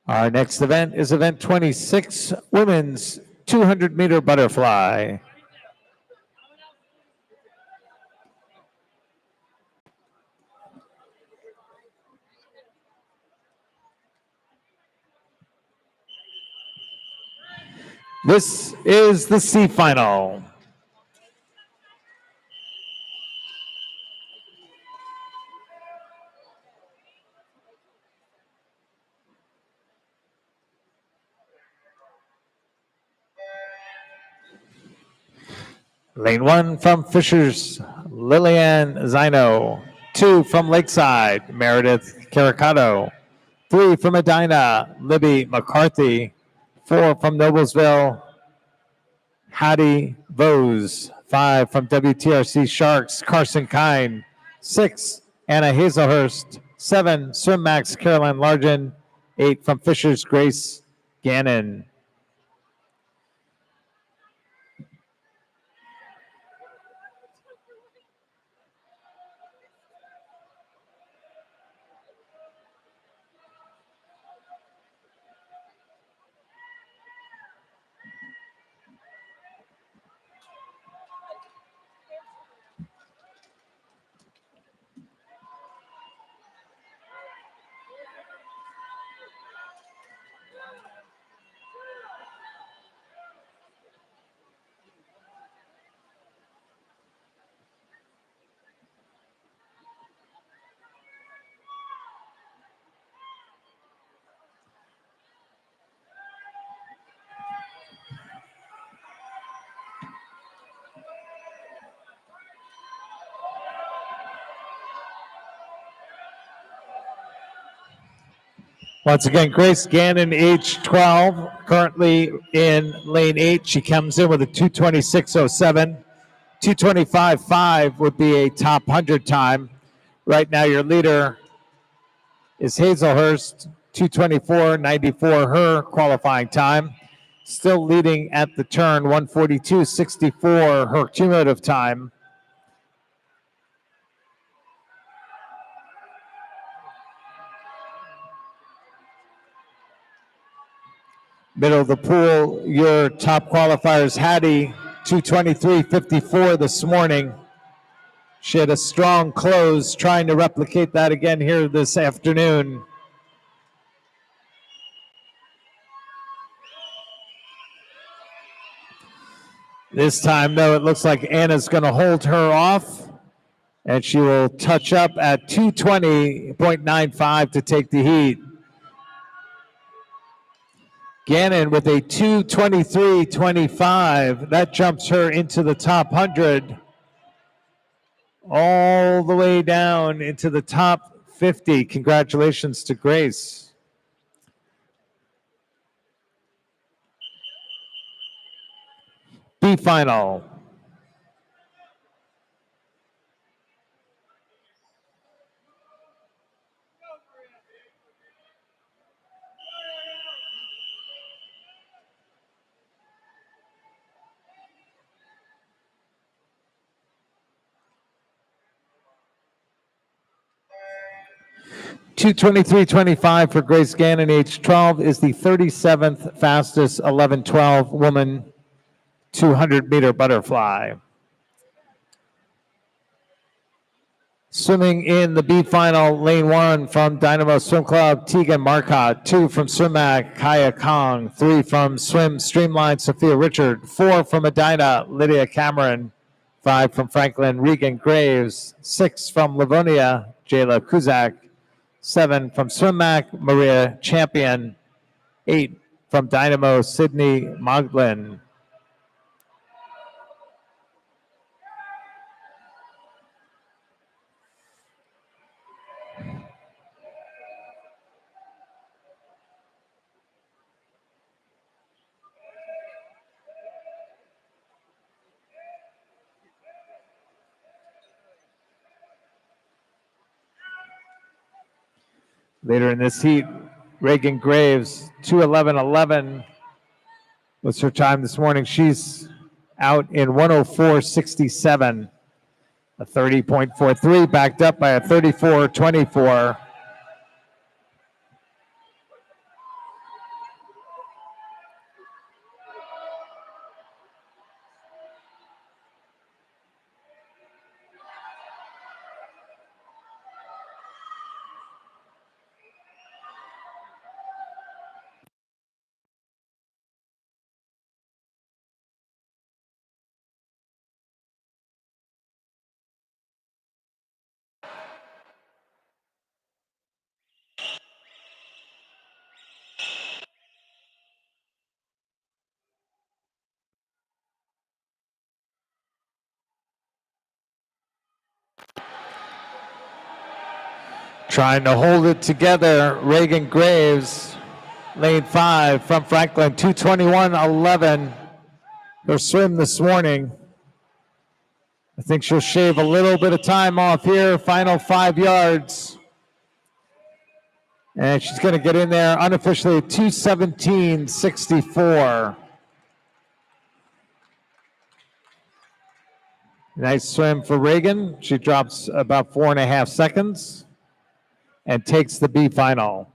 Our next event is event 26, women's 200-meter butterfly. This is the C final. Lane 1 from Fishers, Lillian Zino. 2 from Lakeside, Meredith Caricato. 3 from Edina, Libby McCarthy. 4 from Noblesville, Hattie Vose. 5 from WTRC Sharks, Carson Kine. 6, Anna Hazelhurst. 7, Swim Max, Caroline Largen. 8 from Fishers, Grace Gannon. Once again, Grace Gannon, age 12, currently in lane 8. She comes in with a 2:26.07. 2:25.5 would be a top 100 time. Right now, your leader is Hazelhurst, 2:24.94, her qualifying time. Still leading at the turn, 1:42.64 her cumulative time. Middle of the pool, your top qualifiers, Hattie, 2:23.54 this morning. She had a strong close, trying to replicate that again here this afternoon. This time, though, it looks like Anna's going to hold her off, and she will touch up at 2:20.95 to take the heat. Gannon with a 2:23.25. That jumps her into the top 100, all the way down into the top 50. Congratulations to Grace. B final. $2:23.25 for Grace Gannon, age 12, is the 37th fastest 11:12 woman 200-meter butterfly. Swimming in the B final, lane 1 from Dynamo Swim Club, Tegan Marcotte. 2 from Swimac, Kaya Kong. 3 from Swim Streamline, Sophia Richard. 4 from Edina, Lydia Cameron. 5 from Franklin, Regan Graves. 6 from Livonia, Jayla Kuzak. 7 from Swimac, Maria Champion. 8 from Dynamo, Sydney Moglin. Later in this heat, Reagan Graves, 2:11.11 was her time this morning. She's out in 1:04.67, a 30.43, backed up by a 34.24. Trying to hold it together, Reagan Graves, lane 5 from Franklin, 2:21.11. Her swim this morning. I think she'll shave a little bit of time off here, final 5 yards. And she's going to get in there unofficially at 2:17.64. Nice swim for Reagan. She drops about 4.5 seconds and takes the B final.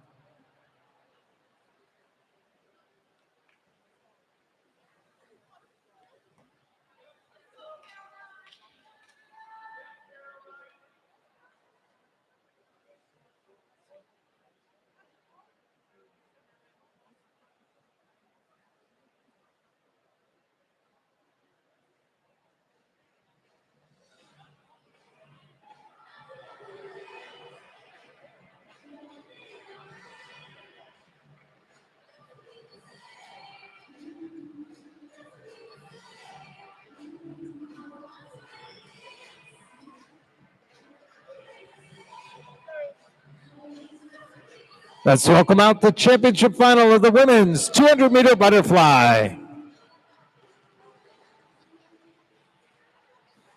Let's welcome out the championship final of the women's 200-meter butterfly.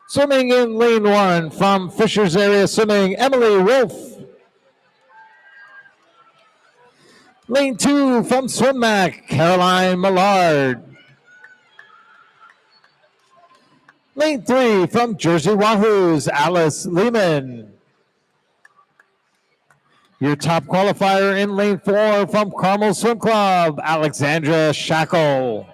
Swimming in lane 1 from Fishers area, swimming Emily Wolf. Lane 2 from Swim-Mac, Caroline Millard. Lane 3 from Jersey Wahoos, Alice Lehman. Your top qualifier in lane 4 from Carmel Swim Club, Alexandra Shackle.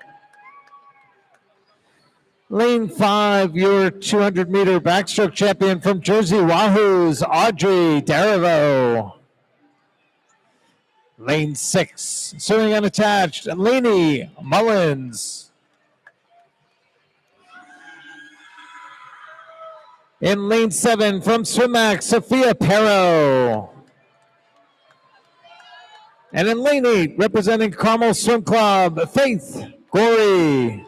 Lane 5, your 200-meter backstroke champion from Jersey Wahoos, Audrey Derivo. Lane 6, swimming unattached, Lainey Mullins. In lane 7 from Swim-Mac, Sophia Perro. And in lane 8, representing Carmel Swim Club, Faith Gorey.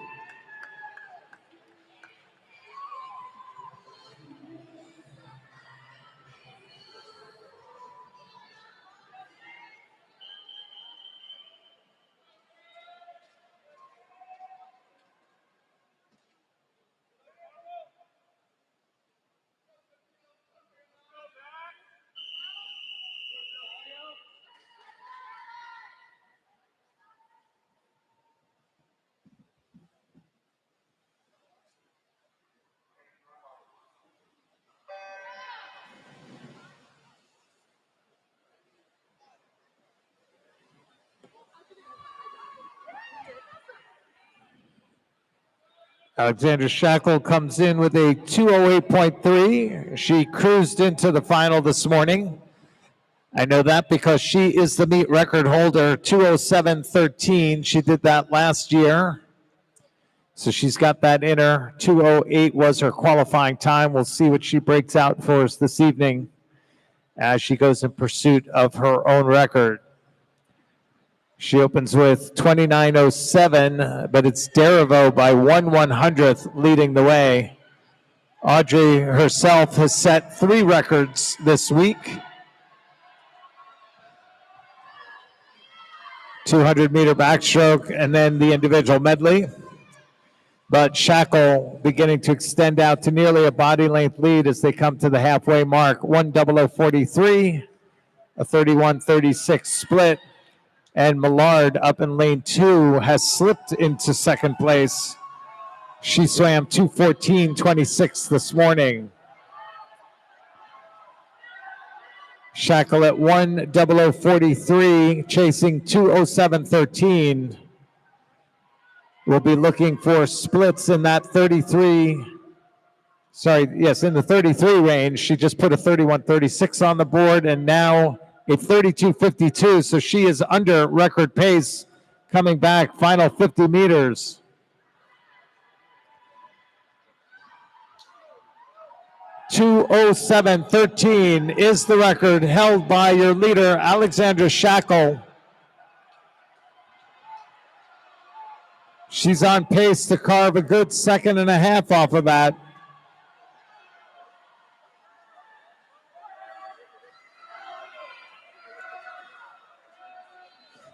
Alexandra Shackle comes in with a 208.3. She cruised into the final this morning. I know that because she is the meet record holder, 207.13. She did that last year. So she's got that in her. 208 was her qualifying time. We'll see what she breaks out for us this evening as she goes in pursuit of her own record. She opens with 29.07, but it's Derivo by 1/100th leading the way. Audrey herself has set 3 records this week. 200-meter backstroke and then the individual medley. But Shackle beginning to extend out to nearly a body length lead as they come to the halfway mark. 1:00:43, a 31:36 split. And Millard up in lane 2 has slipped into second place. She swam 2:14.26 this morning. Shackle at 1:00:43, chasing 2:07.13. We'll be looking for splits in that 33. In the 33 range. She just put a 31:36 on the board, and now a 32:52, so she is under record pace coming back, final 50 meters. (2:07.13) is the record held by your leader, Alexandra Shackle. She's on pace to carve a good 2.5 off of that.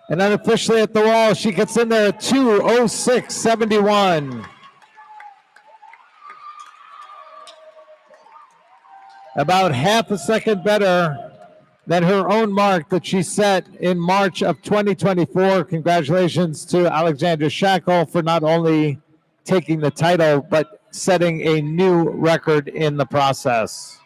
And unofficially at the wall, she gets in there at 2:06.71. About half a second better than her own mark that she set in March of 2024. Congratulations to Alexandra Shackle for not only taking the title, but setting a new record in the process.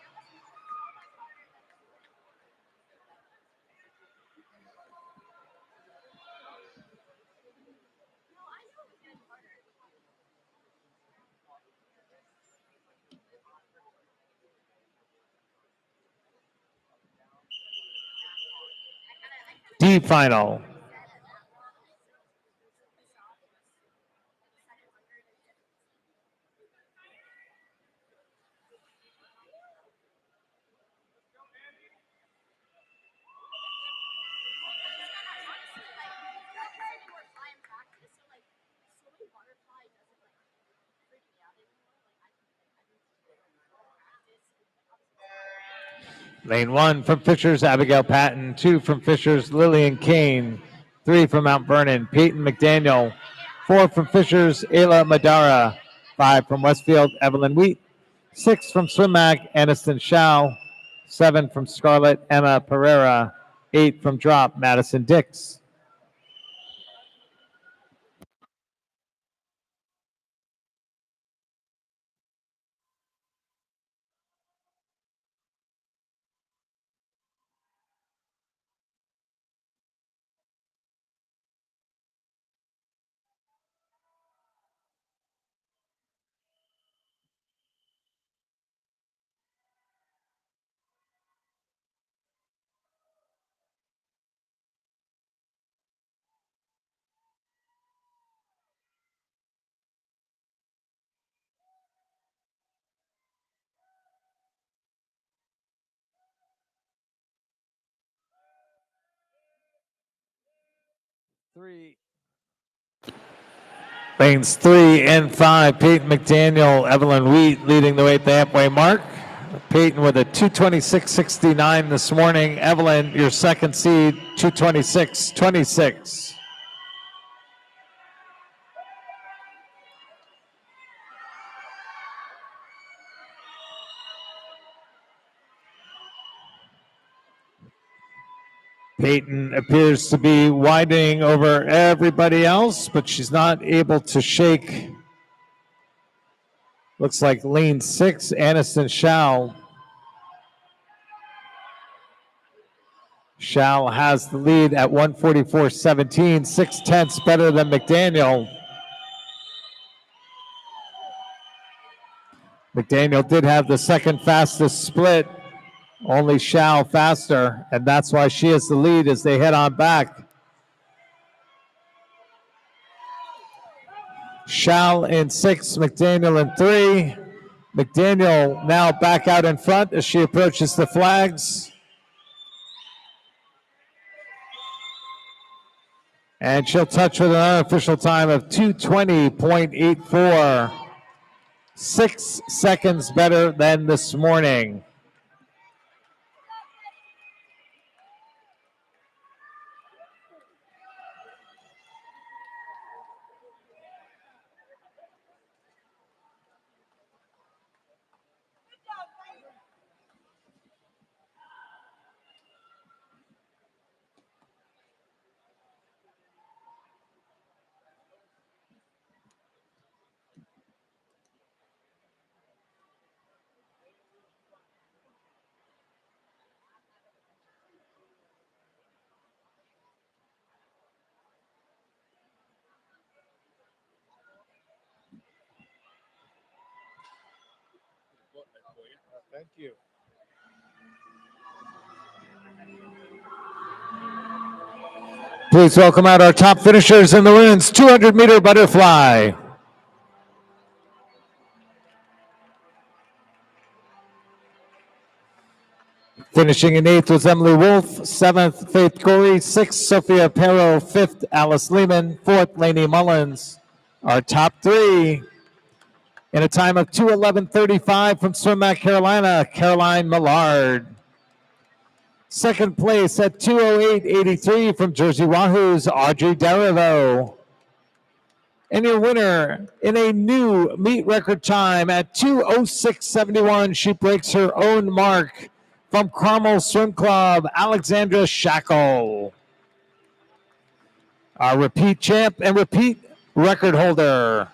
D final. Lane 1 from Fishers, Abigail Patton. 2 from Fishers, Lillian Kane. 3 from Mount Vernon, Peyton McDaniel. 4 from Fishers, Ayla Madara. 5 from Westfield, Evelyn Wheat. 6 from Swim-Mac, Aniston Shao. 7 from Scarlet, Emma Pereira. 8 from Drop, Madison Dix. Lanes 3 and 5, Peyton McDaniel, Evelyn Wheat leading the way at the halfway mark. Peyton with a 2:26.69 this morning. Evelyn, your second seed, 2:26.26. Peyton appears to be widening over everybody else, but she's not able to shake. Looks like lane 6, Aniston Schall. Schall has the lead at 1:44.17, 6/10 better than McDaniel. McDaniel did have the second fastest split, only Schall faster, and that's why she has the lead as they head on back. Schall in 6, McDaniel in 3. McDaniel now back out in front as she approaches the flags. And she'll touch with an unofficial time of 2:20.84. 6 seconds better than this morning. Thank you. Please welcome out our top finishers in the women's 200-meter butterfly. Finishing in 8th was Emily Wolf, 7th Faith Corey, 6th Sophia Perro, 5th Alice Lehman, 4th Lainey Mullins. Our top 3 in a time of 2:11.35 from Swim Carolina, Caroline Millard. Second place at 2:08.83 from Jersey Wahoo's Audrey Derivo. And your winner in a new meet record time at 2:06.71, she breaks her own mark from Carmel Swim Club, Alexandra Shackle. Our repeat champ and repeat record holder.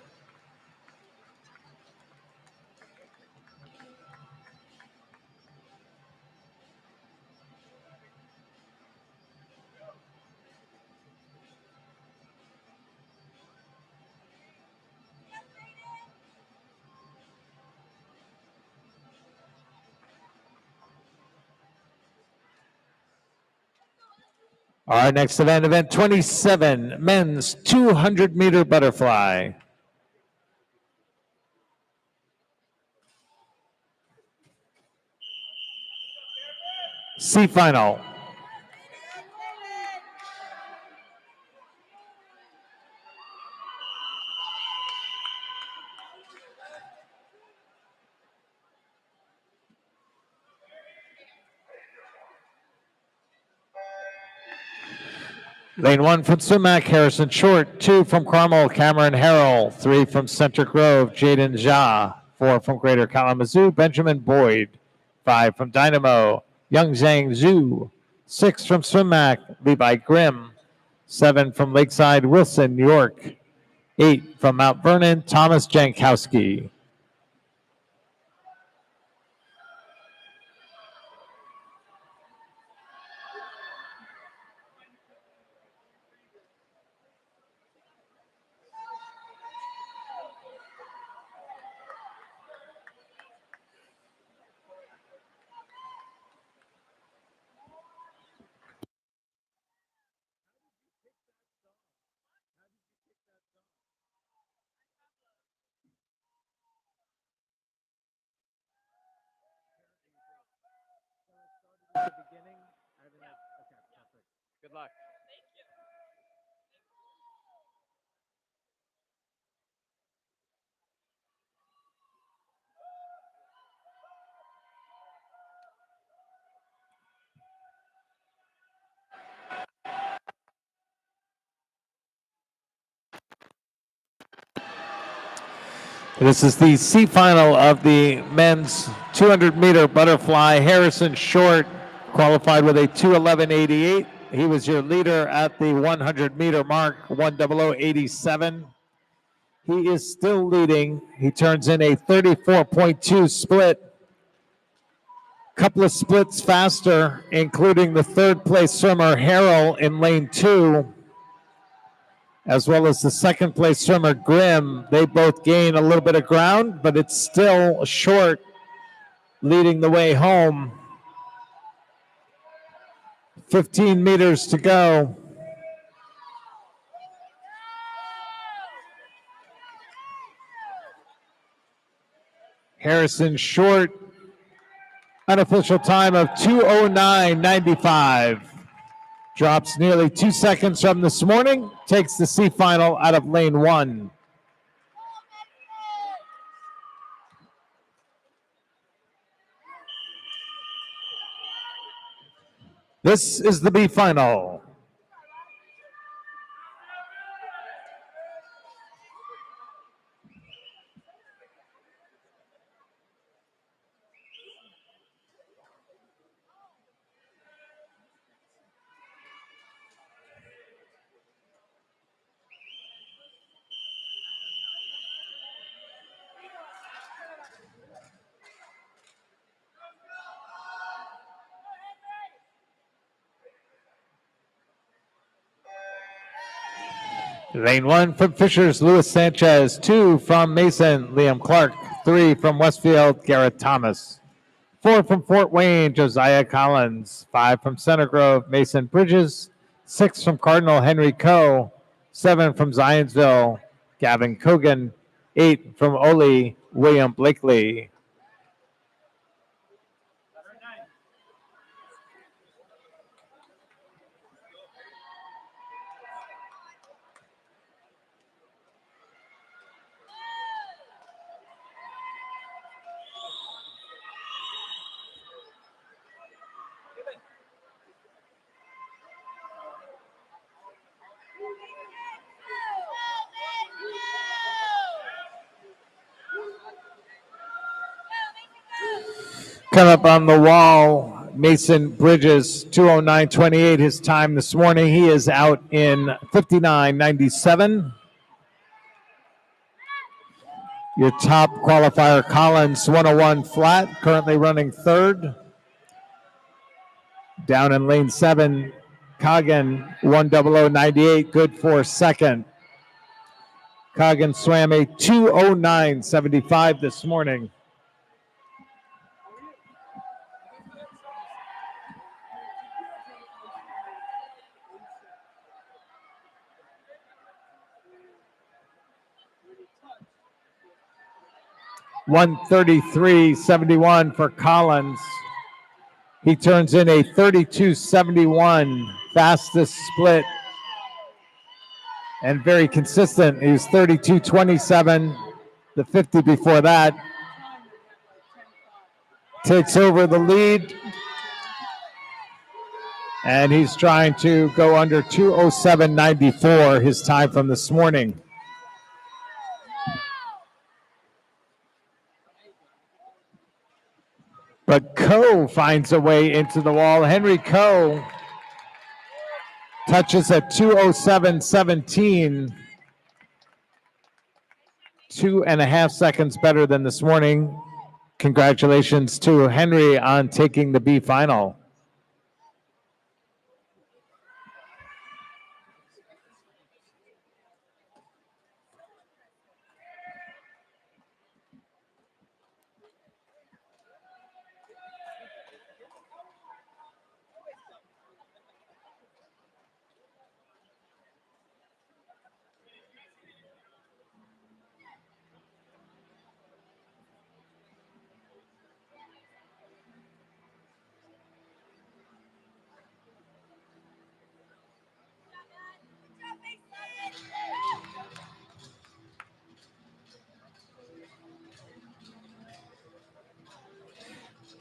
Our next event 27, men's 200-meter butterfly. C final. Lane 1 from Sumac, Harrison Short. 2 from Carmel, Cameron Harrell. 3 from Center Grove, Jaden Jha. 4 from Greater Kalamazoo, Benjamin Boyd. 5 from Dynamo, Young Zhang Zhu. 6 from Sumac, Levi Grimm. 7 from Lakeside, Wilson York. 8 from Mount Vernon, Thomas Jankowski. Good luck. This is the C final of the men's 200-meter butterfly. Harrison Short qualified with a 2:11.88. He was your leader at the 100-meter mark, 1:00.87. He is still leading. He turns in a 34.2 split. Couple of splits faster, including the third place swimmer Harrell in lane 2, as well as the second place swimmer Grimm. They both gain a little bit of ground, but it's still Short leading the way home. 15 meters to go. Harrison Short, unofficial time of 2:09.95. Drops nearly 2 seconds from this morning, takes the C final out of lane 1. This is the B final. Lane 1 from Fishers, Luis Sanchez. 2 from Mason, Liam Clark. 3 from Westfield, Garrett Thomas. 4 from Fort Wayne, Josiah Collins. 5 from Center Grove, Mason Bridges. 6 from Cardinal, Henry Coe. 7 from Zionsville, Gavin Cogan. 8 from Ole, William Blakely. Come up on the wall, Mason Bridges, 2:09.28, his time this morning. He is out in 59.97. Your top qualifier, Collins, 101 flat, currently running third. Down in lane 7, Coggin, 1:00.98, good for second. Coggin swam a 2:09.75 this morning. $1:33.71 for Collins. He turns in a 32.71, fastest split and very consistent. He was 32.27, the 50 before that. Takes over the lead, and he's trying to go under 2:07.94, his time from this morning. But Coe finds a way into the wall. Henry Coe touches at 2:07.17. 2.5 seconds better than this morning. Congratulations to Henry on taking the B final.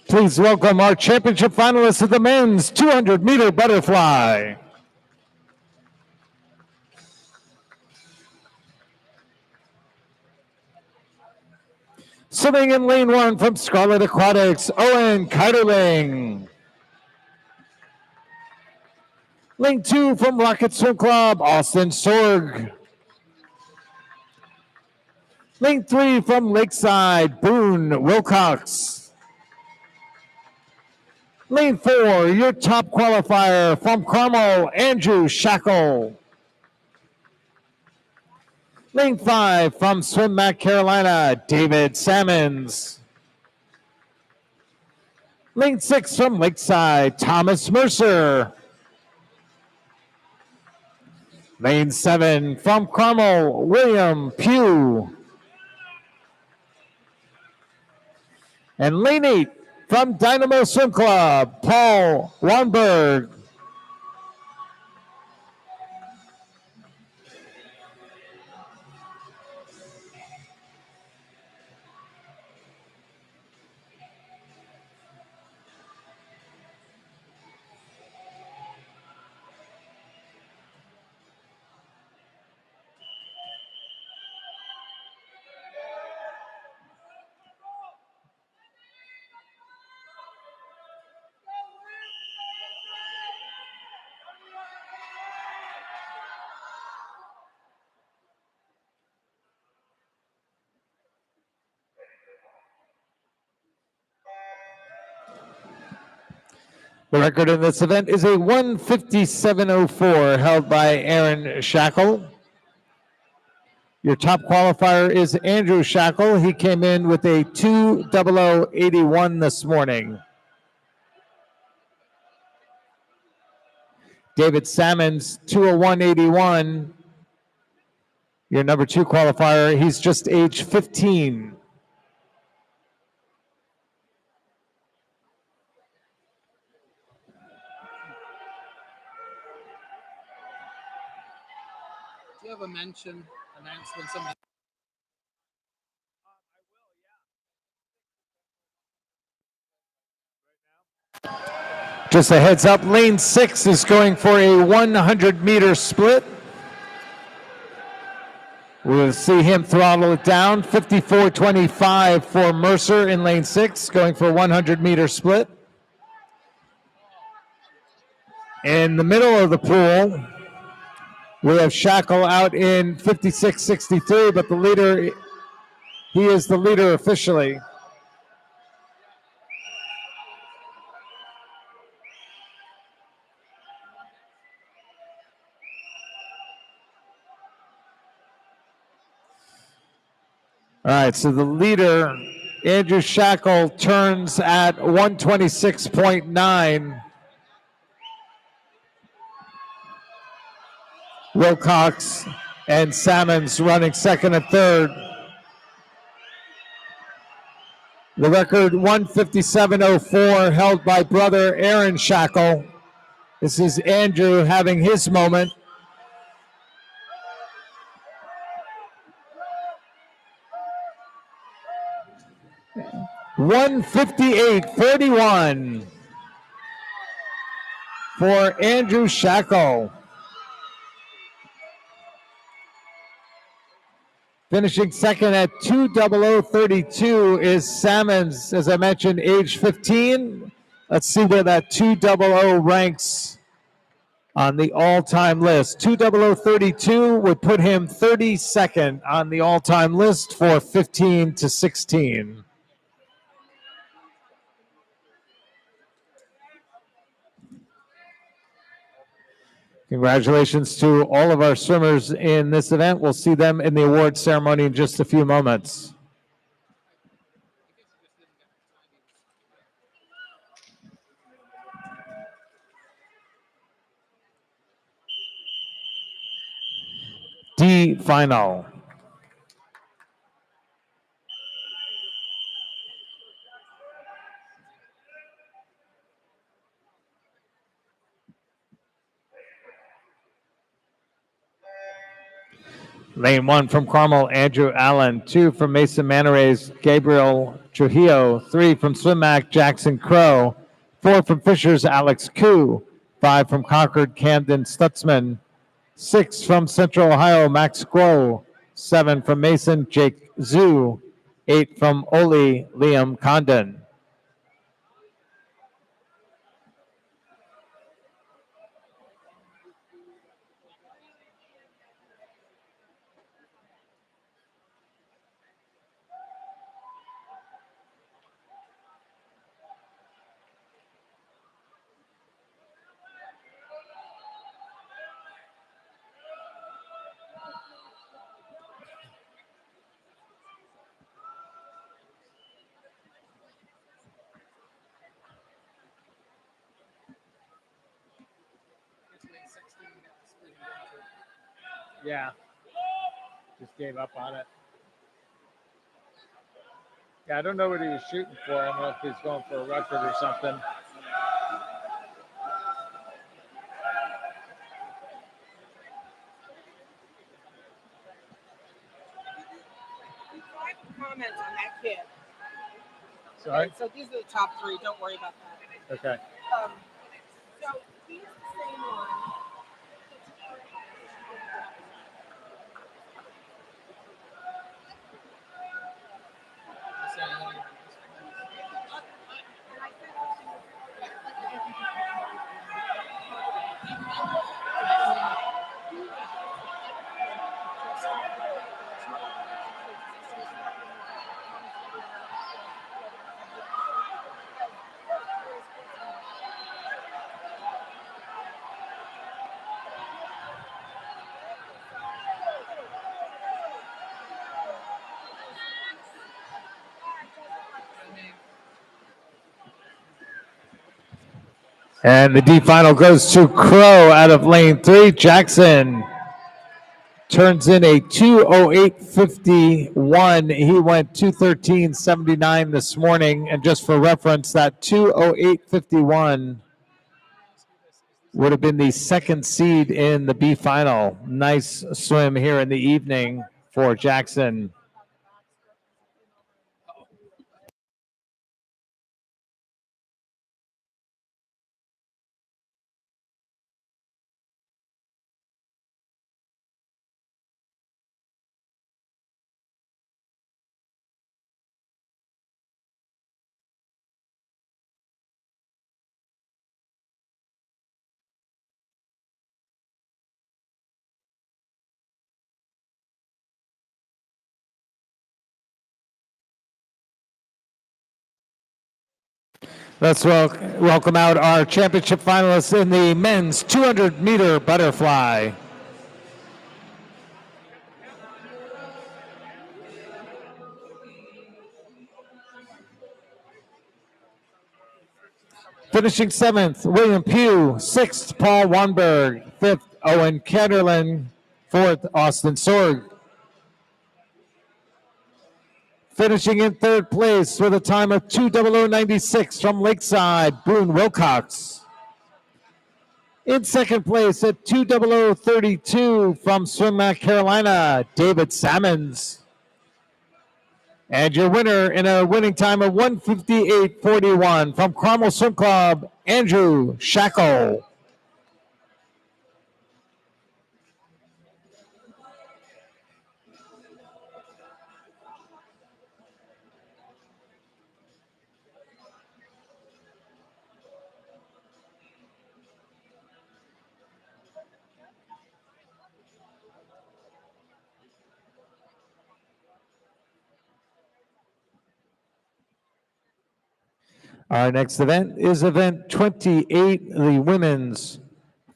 Please welcome our championship finalists of the men's 200-meter butterfly. Swimming in lane 1 from Scarlet Aquatics, Owen Keiderling. Lane 2 from Rocket Swim Club, Austin Sorg. Lane 3 from Lakeside, Boone Wilcox. Lane 4, your top qualifier from Carmel, Andrew Shackle. Lane 5 from Swim Mac Carolina, David Salmons. Lane 6 from Lakeside, Thomas Mercer. Lane 7 from Carmel, William Pugh. And lane 8 from Dynamo Swim Club, Paul Wanberg. The record in this event is a 1:57.04 held by Aaron Shackle. Your top qualifier is Andrew Shackle. He came in with a 2:00.81 this morning. David Salmons, 2:01.81. Your number 2 qualifier, he's just age 15. Do you have a announcement somebody? Just a heads up, lane 6 is going for a 100-meter split. We'll see him throttle it down. 54.25 for Mercer in lane 6, going for a 100-meter split. In the middle of the pool, we have Shackle out in 56.63, but the leader, he is the leader officially. All right, so the leader, Andrew Shackle, turns at 126.9. Wilcox and Salmons running second and third. The record 1:57.04 held by brother Aaron Shackle. This is Andrew having his moment. $158.41 for Andrew Shackle. Finishing second at 2:00.32 is Salmons, as I mentioned, age 15. Let's see where that 2:00 ranks on the all-time list. 2:00.32 would put him 32nd on the all-time list for 15-16. Congratulations to all of our swimmers in this event. We'll see them in the award ceremony in just a few moments. D final. Lane 1 from Carmel, Andrew Allen. 2 from Mason Manarays, Gabriel Trujillo. 3 from Swim Mac, Jackson Crow. 4 from Fishers, Alex Koo. 5 from Concord, Camden Stutzman. 6 from Central Ohio, Max Groh. 7 from Mason, Jake Zhu. 8 from Oli Liam Condon. Yeah. Just gave up on it. Yeah, I don't know what he was shooting for. I don't know if he's going for a record or something. Comments on that kid. Sorry? So these are the top 3. Don't worry about that. Okay. So he's the same one. And the D final goes to Crow out of lane 3. Jackson turns in a 2:08.51. He went 2:13.79 this morning. And just for reference, that 2:08.51 would have been the second seed in the B final. Nice swim here in the evening for Jackson. Let's welcome out our championship finalists in the men's 200-meter butterfly. Finishing 7th, William Pugh. 6th, Paul Wanberg. 5th, Owen Ketterlin. 4th, Austin Sorg. Finishing in 3rd place with a time of 2:00.96 from Lakeside, Boone Wilcox. In 2nd place at 2:00.32 from Swim Mac Carolina, David Sammons. And your winner in a winning time of 1:58.41 from Cromwell Swim Club, Andrew Shackle. Our next event is event 28, the women's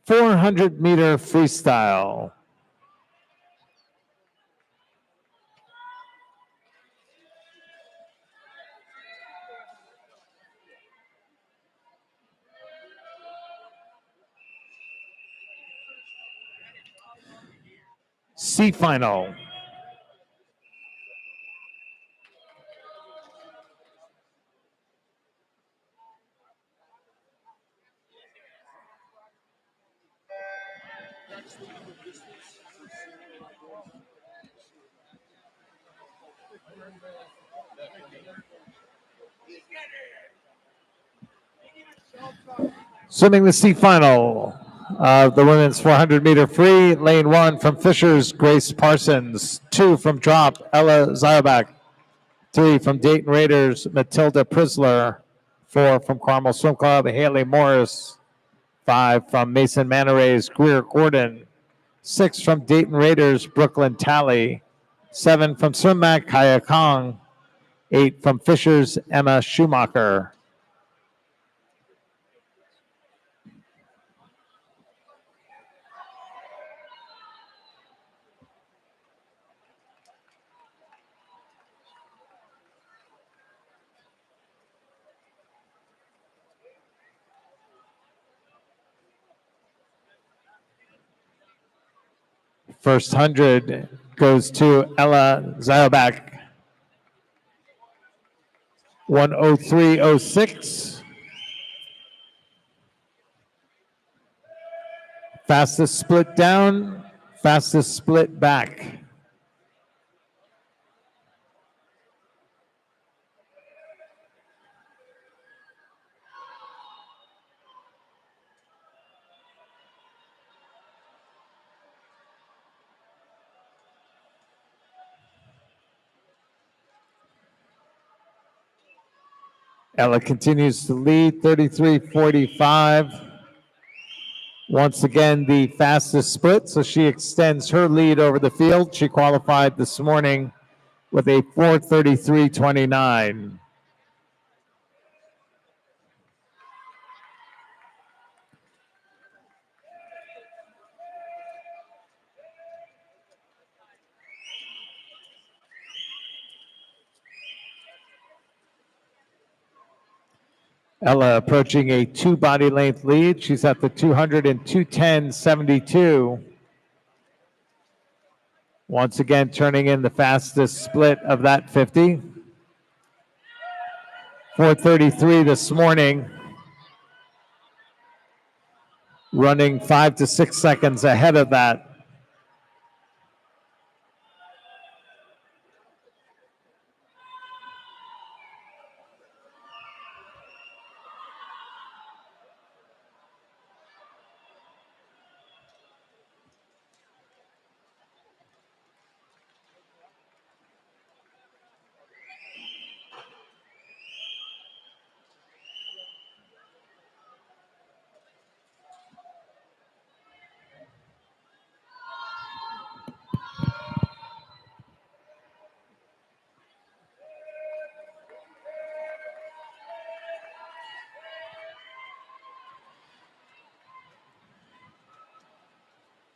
400-meter freestyle. C final. Swimming the C final of the women's 400-meter free, lane 1 from Fishers, Grace Parsons. 2 from Drop, Ella Zayabak. 3 from Dayton Raiders, Matilda Prisler. 4 from Carmel Swim Club, Haley Morris. 5 from Mason Manarays, Greer Gordon. 6 from Dayton Raiders, Brooklyn Talley. 7 from Swimmac, Kaya Kong. 8 from Fishers, Emma Schumacher. First 100 goes to Ella Zylbach. 1:03.06. Fastest split down, fastest split back. Ella continues to lead, 33.45. Once again, the fastest split, so she extends her lead over the field. She qualified this morning with a 4:33.29. Ella approaching a 2 body length lead. She's at the 200 and 210.72. Once again, turning in the fastest split of that 50. 4:33 this morning. Running 5 to 6 seconds ahead of that.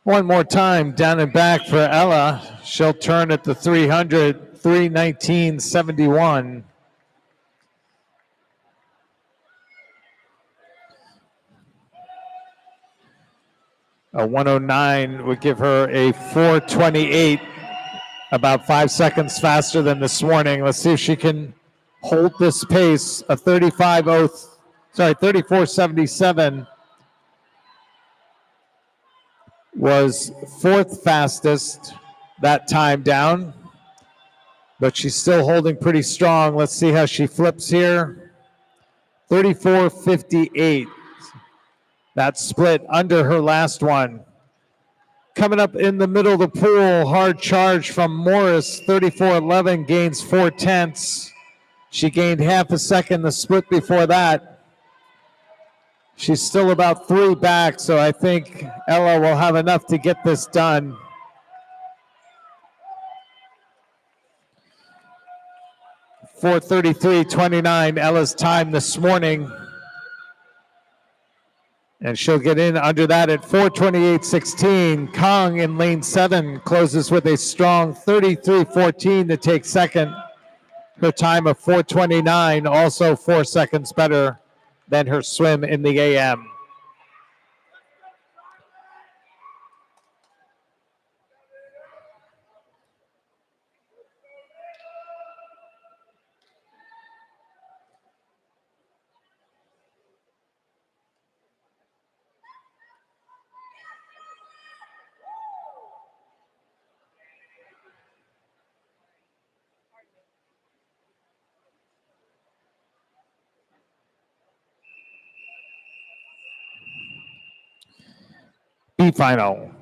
One more time, down and back for Ella. She'll turn at the 300, 3:19.71. A 109 would give her a 4:28, about 5 seconds faster than this morning. Let's see if she can hold this pace. A 34:77 was 4th fastest that time down, but she's still holding pretty strong. Let's see how she flips here. 34:58. That split under her last one. Coming up in the middle of the pool, hard charge from Morris, 34:11, gains 4/10. She gained half a second the split before that. She's still about 3 back, so I think Ella will have enough to get this done. .433.29, Ella's time this morning. And she'll get in under that at 4:28.16. Kong in lane 7 closes with a strong 33.14 to take second. Her time of 4:29, also 4 seconds better than her swim in the AM. B final.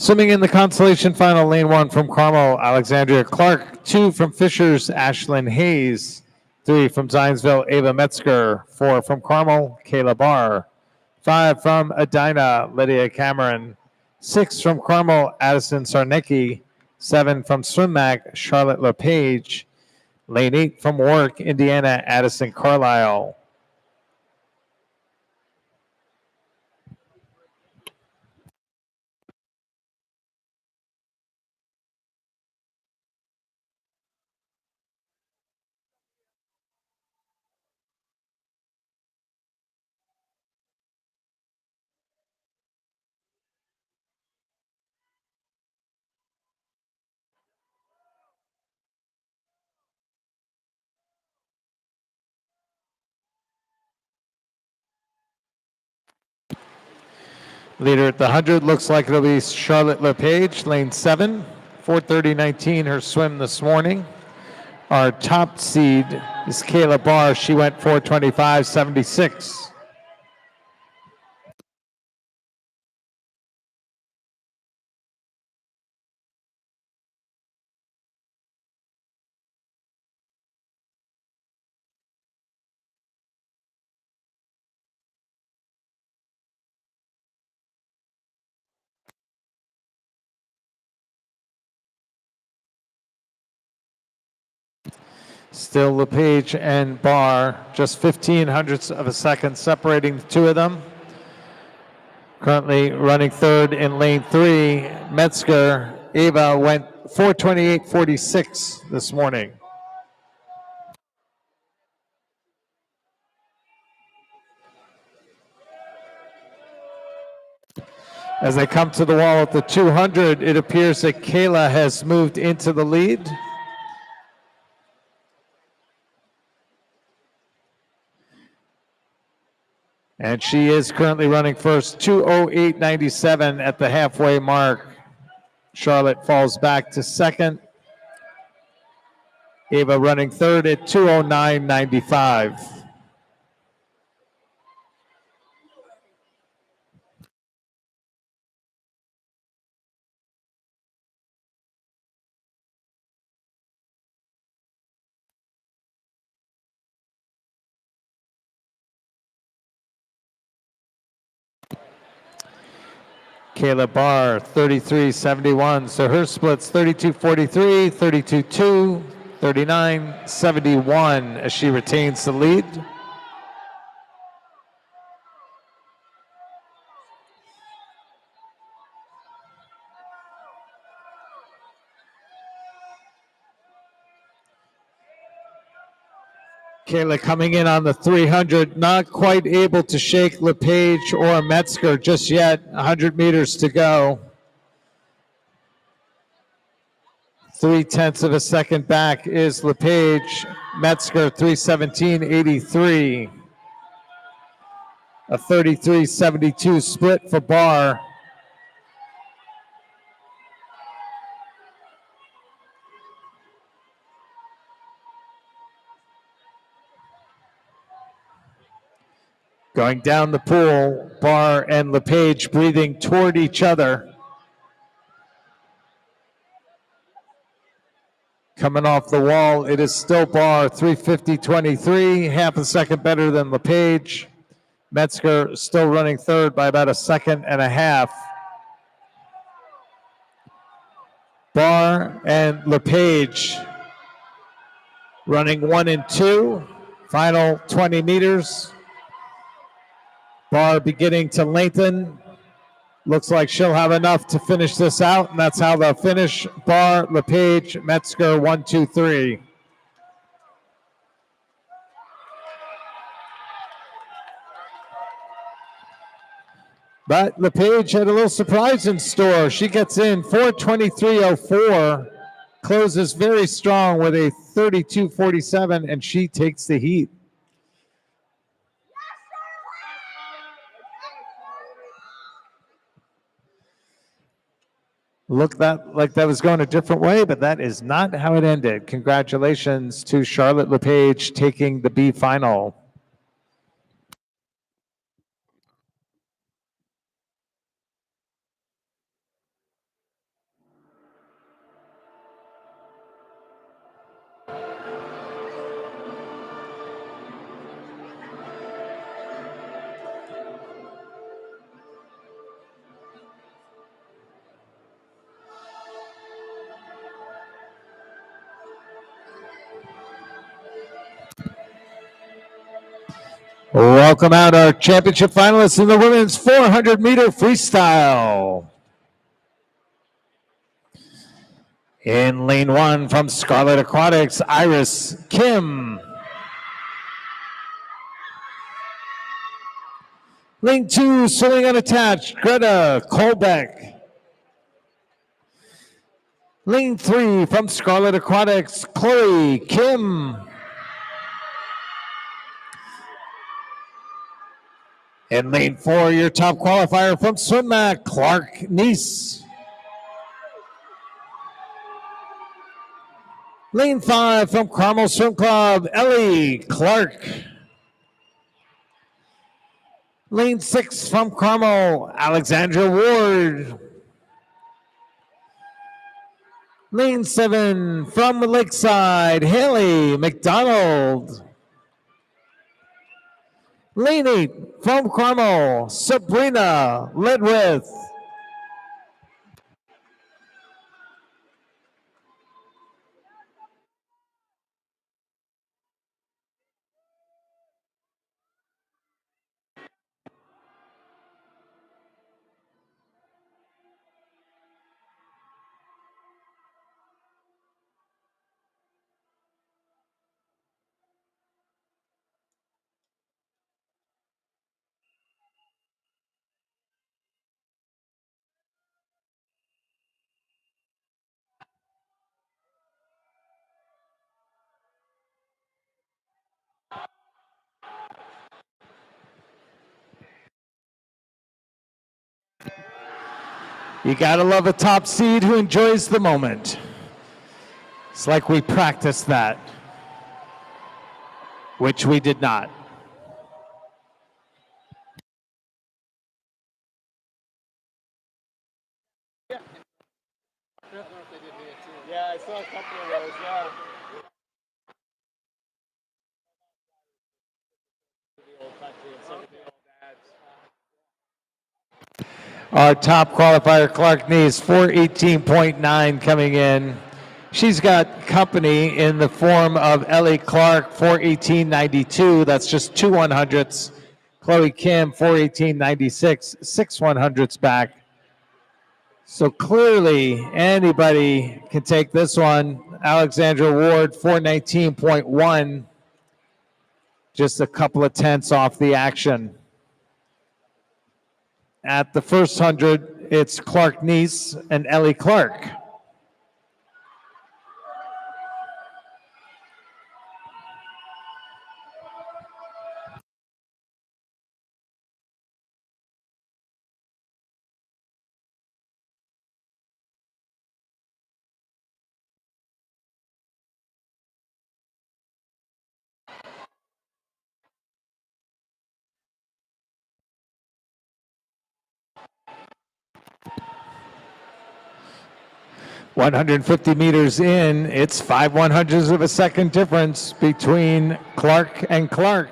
Swimming in the consolation final, lane 1 from Carmel, Alexandria Clark. 2 from Fishers, Ashlyn Hayes. 3 from Zionsville, Ava Metzger. 4 from Carmel, Kayla Barr. 5 from Edina, Lydia Cameron. 6 from Carmel, Addison Sarnecki. 7 from Swimmac, Charlotte LePage. Lane 8 from Warwick, Indiana, Addison Carlisle. Leader at the 100 looks like it'll be Charlotte LePage, lane 7, 4:30.19 her swim this morning. Our top seed is Kayla Barr. She went 4:25.76. Still LePage and Barr, just 15 hundredths of a second separating the two of them. Currently running third in lane 3, Metzger. Ava went 4:28.46 this morning. As they come to the wall at the 200, it appears that Kayla has moved into the lead. And she is currently running first, 2:08.97 at the halfway mark. Charlotte falls back to second. Ava running third at 2:09.95. Kayla Barr, 33.71. So her split's 32.43, 32.2, 39.71 as she retains the lead. Kayla coming in on the 300, not quite able to shake LePage or Metzger just yet. 100 meters to go. 0.3 of a second back is LePage. Metzger 3:17.83. A 33.72 split for Barr. Going down the pool, Barr and LePage breathing toward each other. Coming off the wall, it is still Barr, 3:50.23, half a second better than LePage. Metzger still running third by about a second and a half. Barr and LePage running 1 and 2, final 20 meters. Barr beginning to lengthen. Looks like she'll have enough to finish this out, and that's how they'll finish. Barr, LePage, Metzger, 1, 2, 3. But LePage had a little surprise in store. She gets in 4:23.04, closes very strong with a 32.47, and she takes the heat. Looked like that was going a different way, but that is not how it ended. Congratulations to Charlotte LePage taking the B final. Welcome out our championship finalists in the women's 400-meter freestyle. In lane 1 from Scarlet Aquatics, Iris Kim. Lane 2, swimming unattached, Greta Kolbeck. Lane 3 from Scarlet Aquatics, Chloe Kim. In lane 4, your top qualifier from SwimMac, Clark Neese. Lane 5 from Carmel Swim Club, Ellie Clark. Lane 6 from Carmel, Alexandra Ward. Lane 7 from Lakeside, Haley McDonald. Lane 8 from Carmel, Sabrina Ledwith. You gotta love a top seed who enjoys the moment. It's like we practiced that, which we did not. Yeah, I saw a couple of those, yeah. Our top qualifier, Clark Neese, 418.9 coming in. She's got company in the form of Ellie Clark, 418.92. That's just 2 100ths. Chloe Kim, 418.96, 6 100ths back. So clearly anybody can take this one. Alexandra Ward, 419.1. Just a couple of tenths off the action. At the first 100, it's Clark Neese and Ellie Clark. .150 meters in, it's 5 100ths of a second difference between Clark and Clark.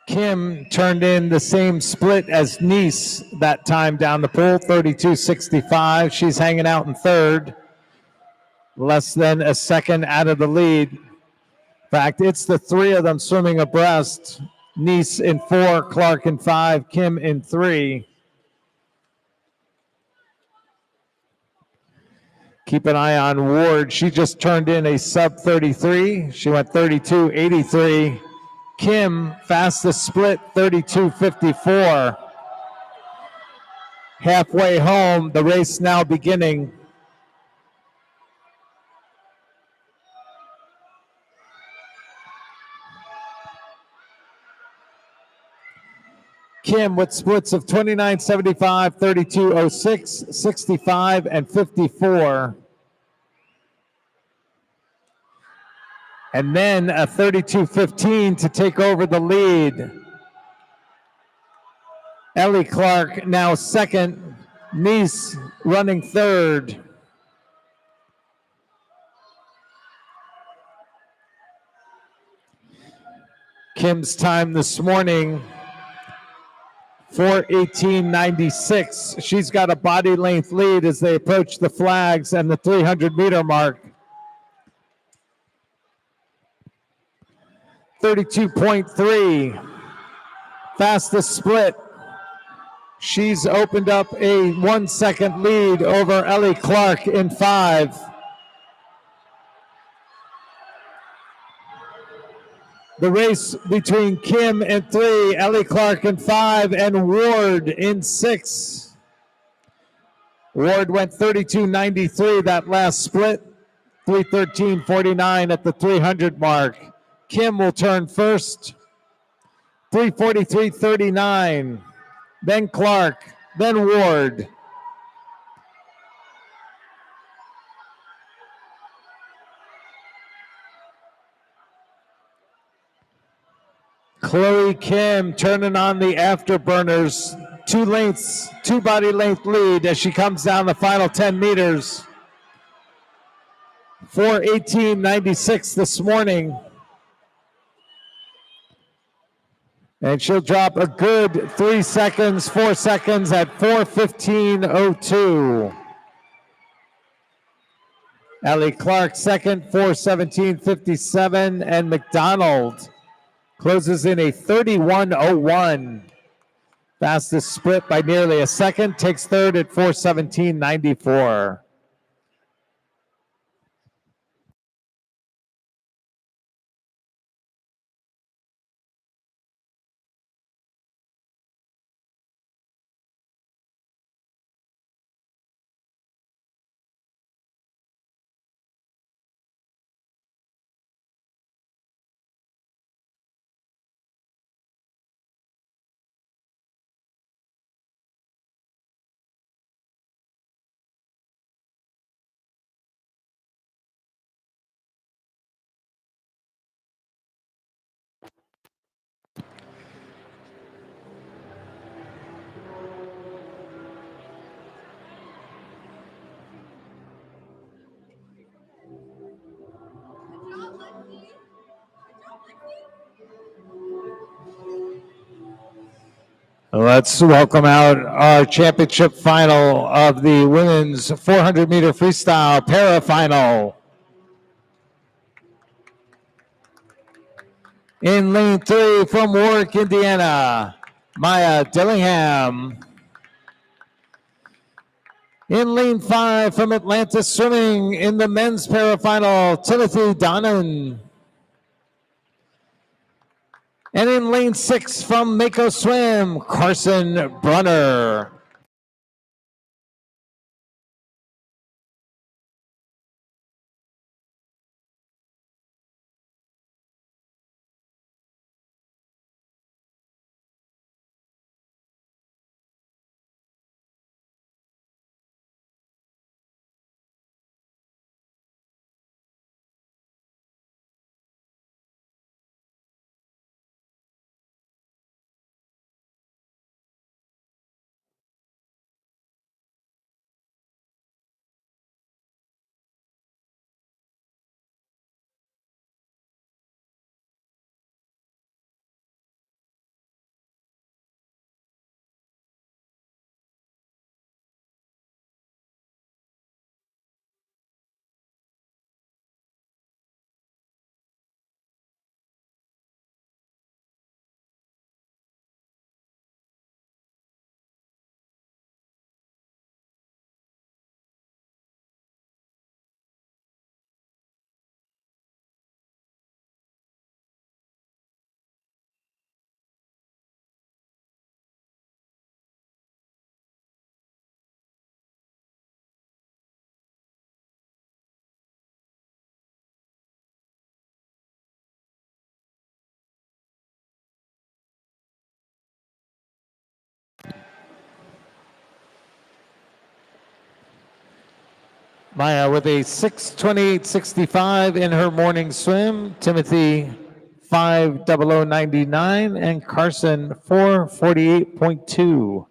Kim turned in the same split as Neese that time down the pool, 32.65. She's hanging out in third, less than a second out of the lead. In fact, it's the three of them swimming abreast. Neese in 4, Clark in 5, Kim in 3. Keep an eye on Ward. She just turned in a sub 33. She went 32.83. Kim, fastest split, 32.54. Halfway home, the race now beginning. Kim with splits of 29.75, 32.06, 65, and 54. And then a 32.15 to take over the lead. Ellie Clark now second, Neese running third. Kim's time this morning, 4:18.96. She's got a body length lead as they approach the flags and the 300-meter mark. 32.3. Fastest split. She's opened up a 1 second lead over Ellie Clark in 5. The race between Kim in 3, Ellie Clark in 5, and Ward in 6. Ward went 32.93 that last split, 3:13.49 at the 300 mark. Kim will turn first, 3:43.39. Then Clark, then Ward. Chloe Kim turning on the afterburners. 2 lengths, 2 body length lead as she comes down the final 10 meters. 4:18.96 this morning. And she'll drop a good 3 seconds, 4 seconds at 4:15.02. Ellie Clark second, 4:17.57, and McDonald closes in a 31.01. Fastest split by nearly a second, takes third at 4:17.94. Let's welcome out our championship final of the women's 400 meter freestyle para final. In lane 3 from Warwick, Indiana, Maya Dillingham. In lane 5 from Atlanta Swimming in the men's para final, Timothy Donnan. And in lane 6 from Mako Swim, Carson Brunner. Maya with a 6:28.65 in her morning swim. Timothy 5:00.99 and Carson 4:48.2.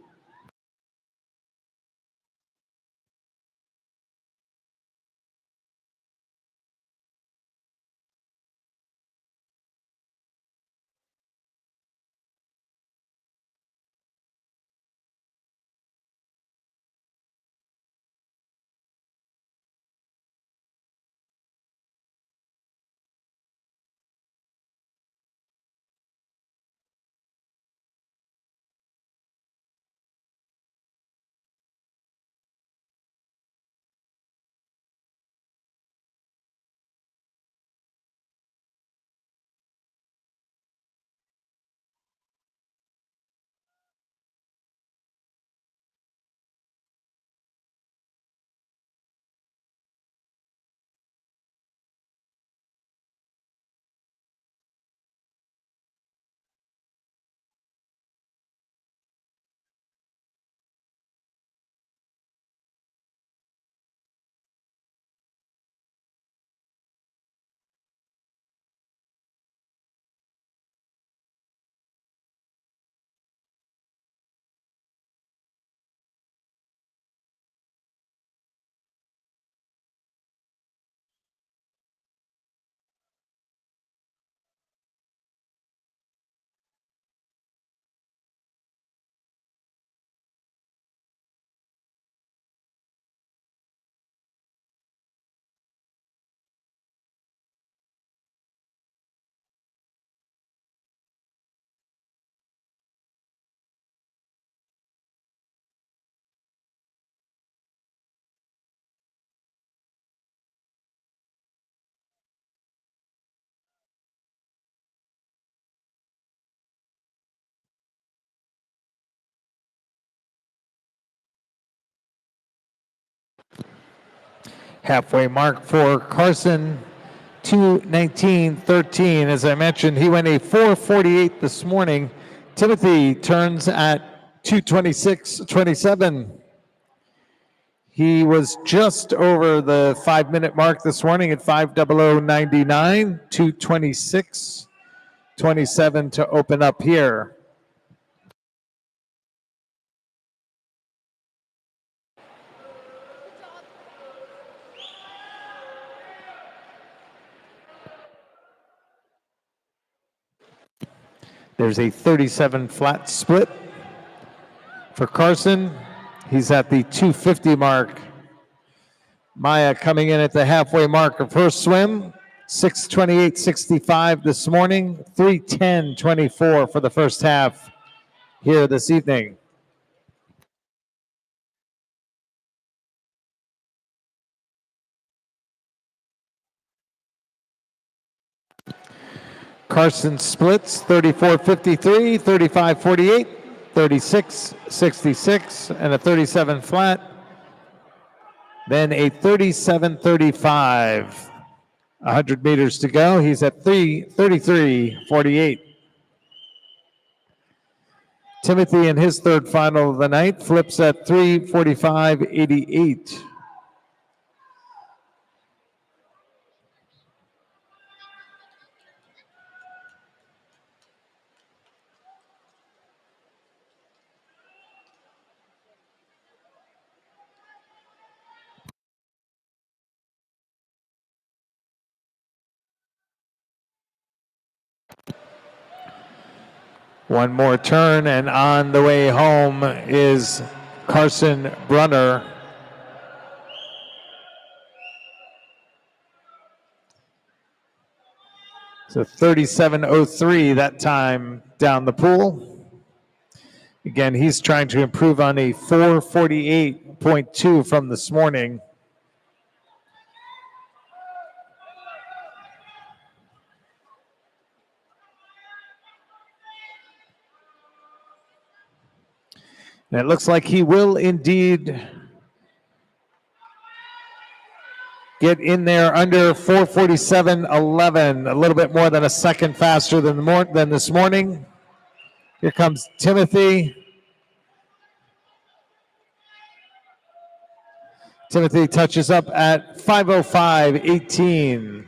Halfway mark for Carson, 2:19.13. As I mentioned, he went a 4:48 this morning. Timothy turns at 2:26.27. He was just over the 5-minute mark this morning at 5:00:99, 2:26.27 to open up here. There's a 37 flat split for Carson. He's at the 2:50 mark. Maya coming in at the halfway mark of her swim, 6:28.65 this morning, 3:10.24 for the first half here this evening. Carson splits 34.53, 35.48, 36.66, and a 37 flat. Then a 37.35. 100 meters to go. He's at 33.48. Timothy in his third final of the night flips at 3:45.88. One more turn, and on the way home is Carson Brunner. So 37.03 that time down the pool. Again, he's trying to improve on a 4:48.2 from this morning. And it looks like he will indeed get in there under 4:47.11, a little bit more than a second faster than this morning. Here comes Timothy. Timothy touches up at 5:05.18.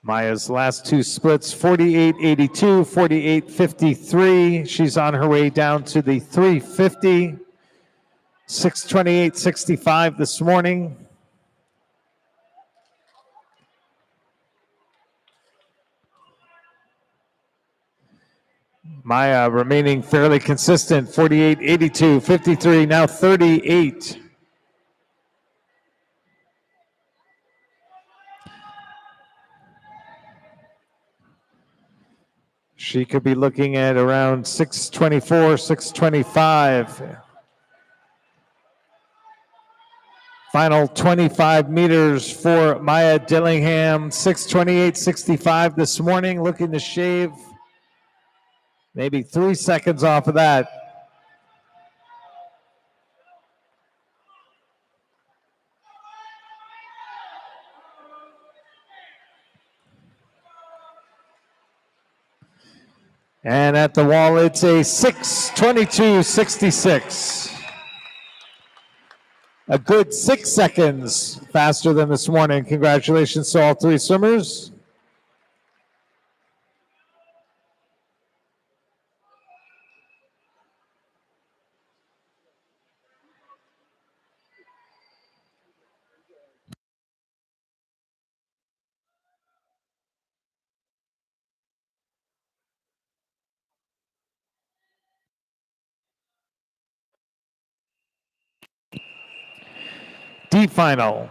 Maya's last two splits, 48.82, 48.53. She's on her way down to the 3:50, 6:28.65 this morning. Maya remaining fairly consistent, 48.82, 53, now 38. She could be looking at around 6:24, 6:25. Final 25 meters for Maya Dillingham, 6:28.65 this morning, looking to shave maybe 3 seconds off of that. And at the wall, it's a 6:22.66. A good 6 seconds faster than this morning. Congratulations to all three swimmers. D final.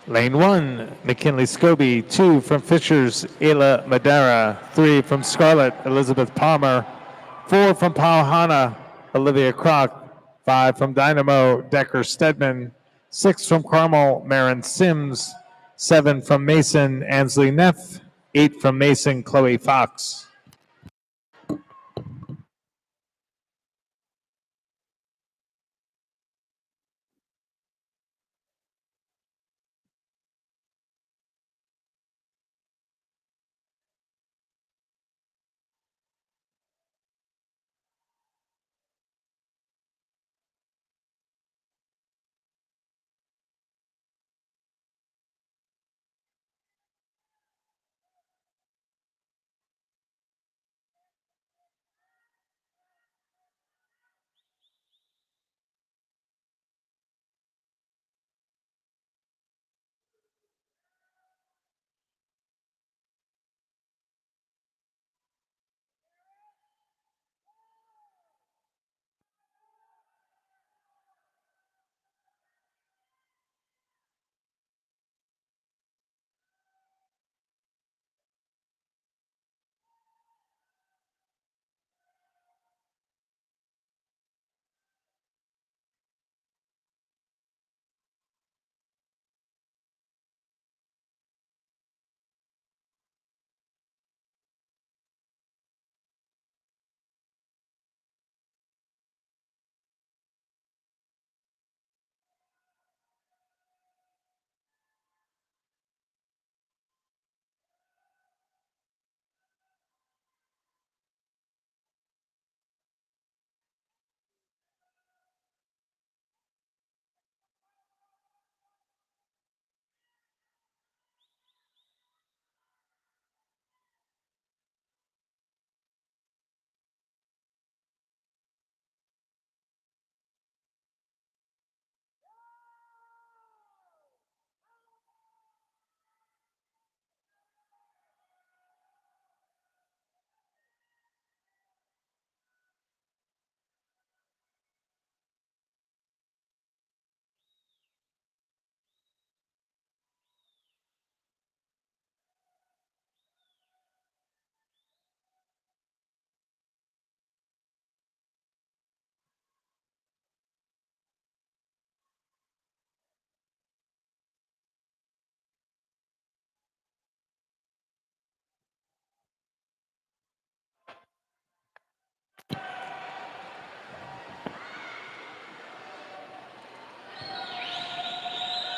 Lane 1, McKinley Scobie. 2 from Fishers, Ayla Madera. 3 from Scarlett, Elizabeth Palmer. 4 from Pauhana, Olivia Kroc. 5 from Dynamo, Decker Stedman. 6 from Carmel, Marin Sims. 7 from Mason, Ansley Neff. 8 from Mason, Chloe Fox.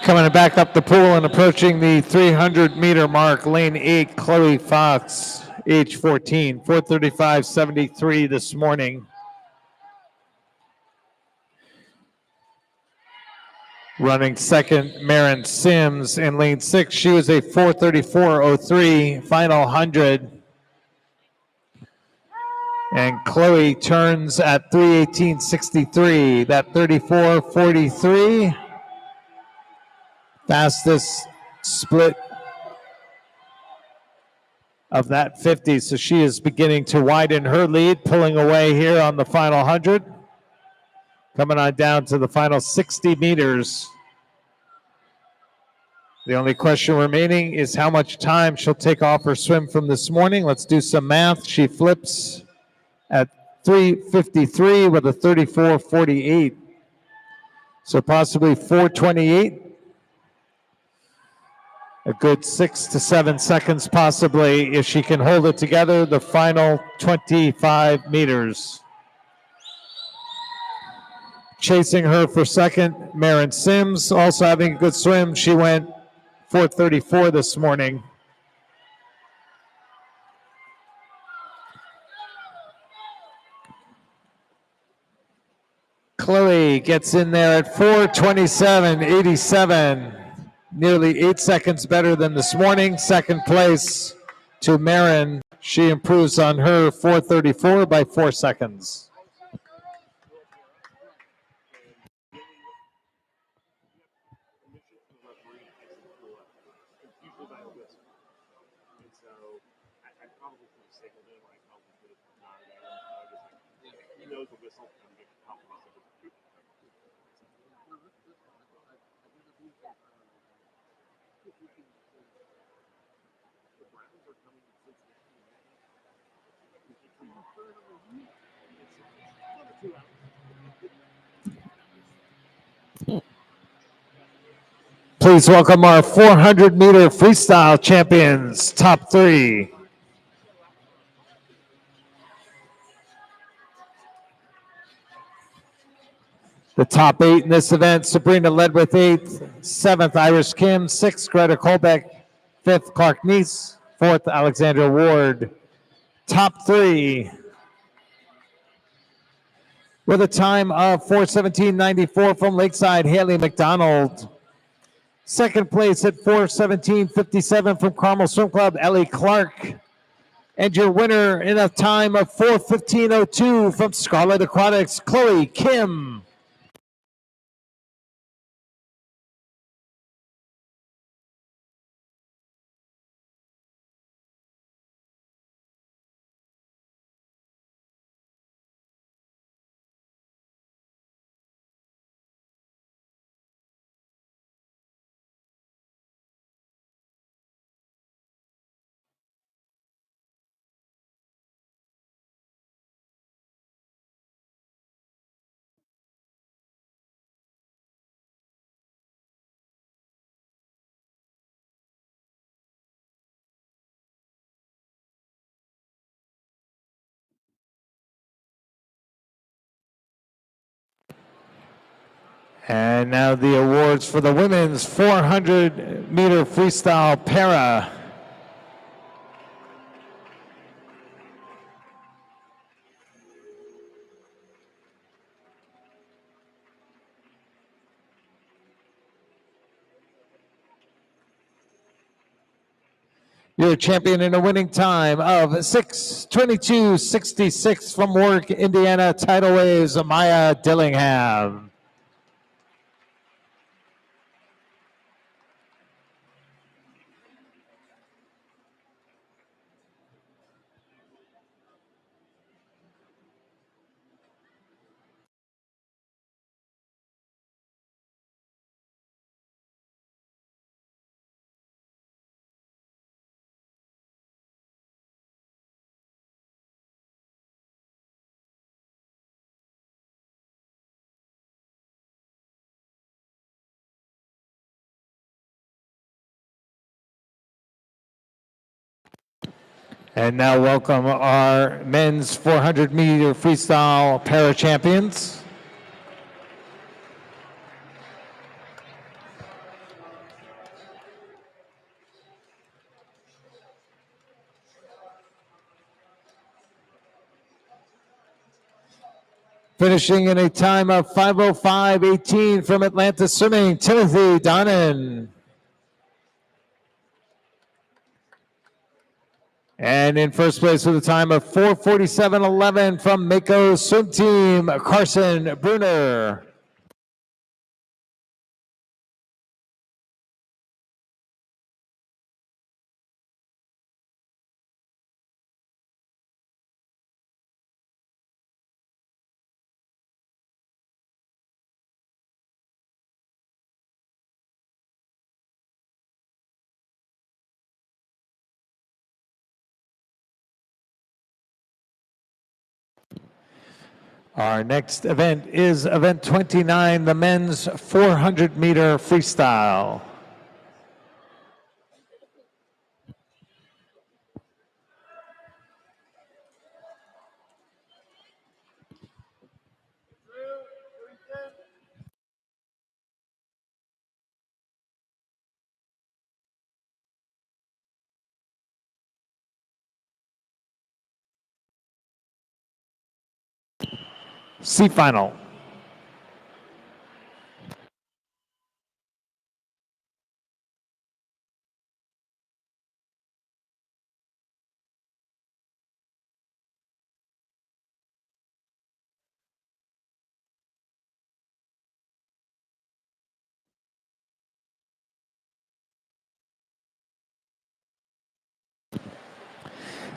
Coming back up the pool and approaching the 300-meter mark, lane 8, Chloe Fox, age 14, 4:35.73 this morning. Running second, Marin Sims in lane 6. She was a 4:34.03 final 100. And Chloe turns at 3:18.63. That 34.43. Fastest split of that 50. So she is beginning to widen her lead, pulling away here on the final 100. Coming on down to the final 60 meters. The only question remaining is how much time she'll take off her swim from this morning. Let's do some math. She flips at 3:53 with a 34.48. So possibly 4:28. A good 6 to 7 seconds possibly if she can hold it together the final 25 meters. Chasing her for second, Marin Sims, also having a good swim. She went 4:34 this morning. Chloe gets in there at 4:27.87. Nearly 8 seconds better than this morning. Second place to Marin. She improves on her 4:34 by 4 seconds. Please welcome our 400-meter freestyle champions, top three. The top 8 in this event: Sabrina led with 8th, 7th Irish Kim, 6th Greta Kolbeck, 5th Clark Neese, 4th Alexandra Ward. Top 3 with a time of 4:17.94 from Lakeside, Haley McDonald. Second place at 4:17.57 from Carmel Swim Club, Ellie Clark. And your winner in a time of 4:15.02 from Scarlet Aquatics, Chloe Kim. And now the awards for the women's 400-meter freestyle para. Your champion in a winning time of 6:22.66 from Warwick, Indiana, tidal waves, Maya Dillingham. And now welcome our men's 400-meter freestyle para champions. Finishing in a time of 5:05.18 from Atlanta Swimming, Timothy Donnan. And in first place with a time of 4:47.11 from Mako Swim Team, Carson Bruner. Our next event is event 29, the men's 400-meter freestyle. C final.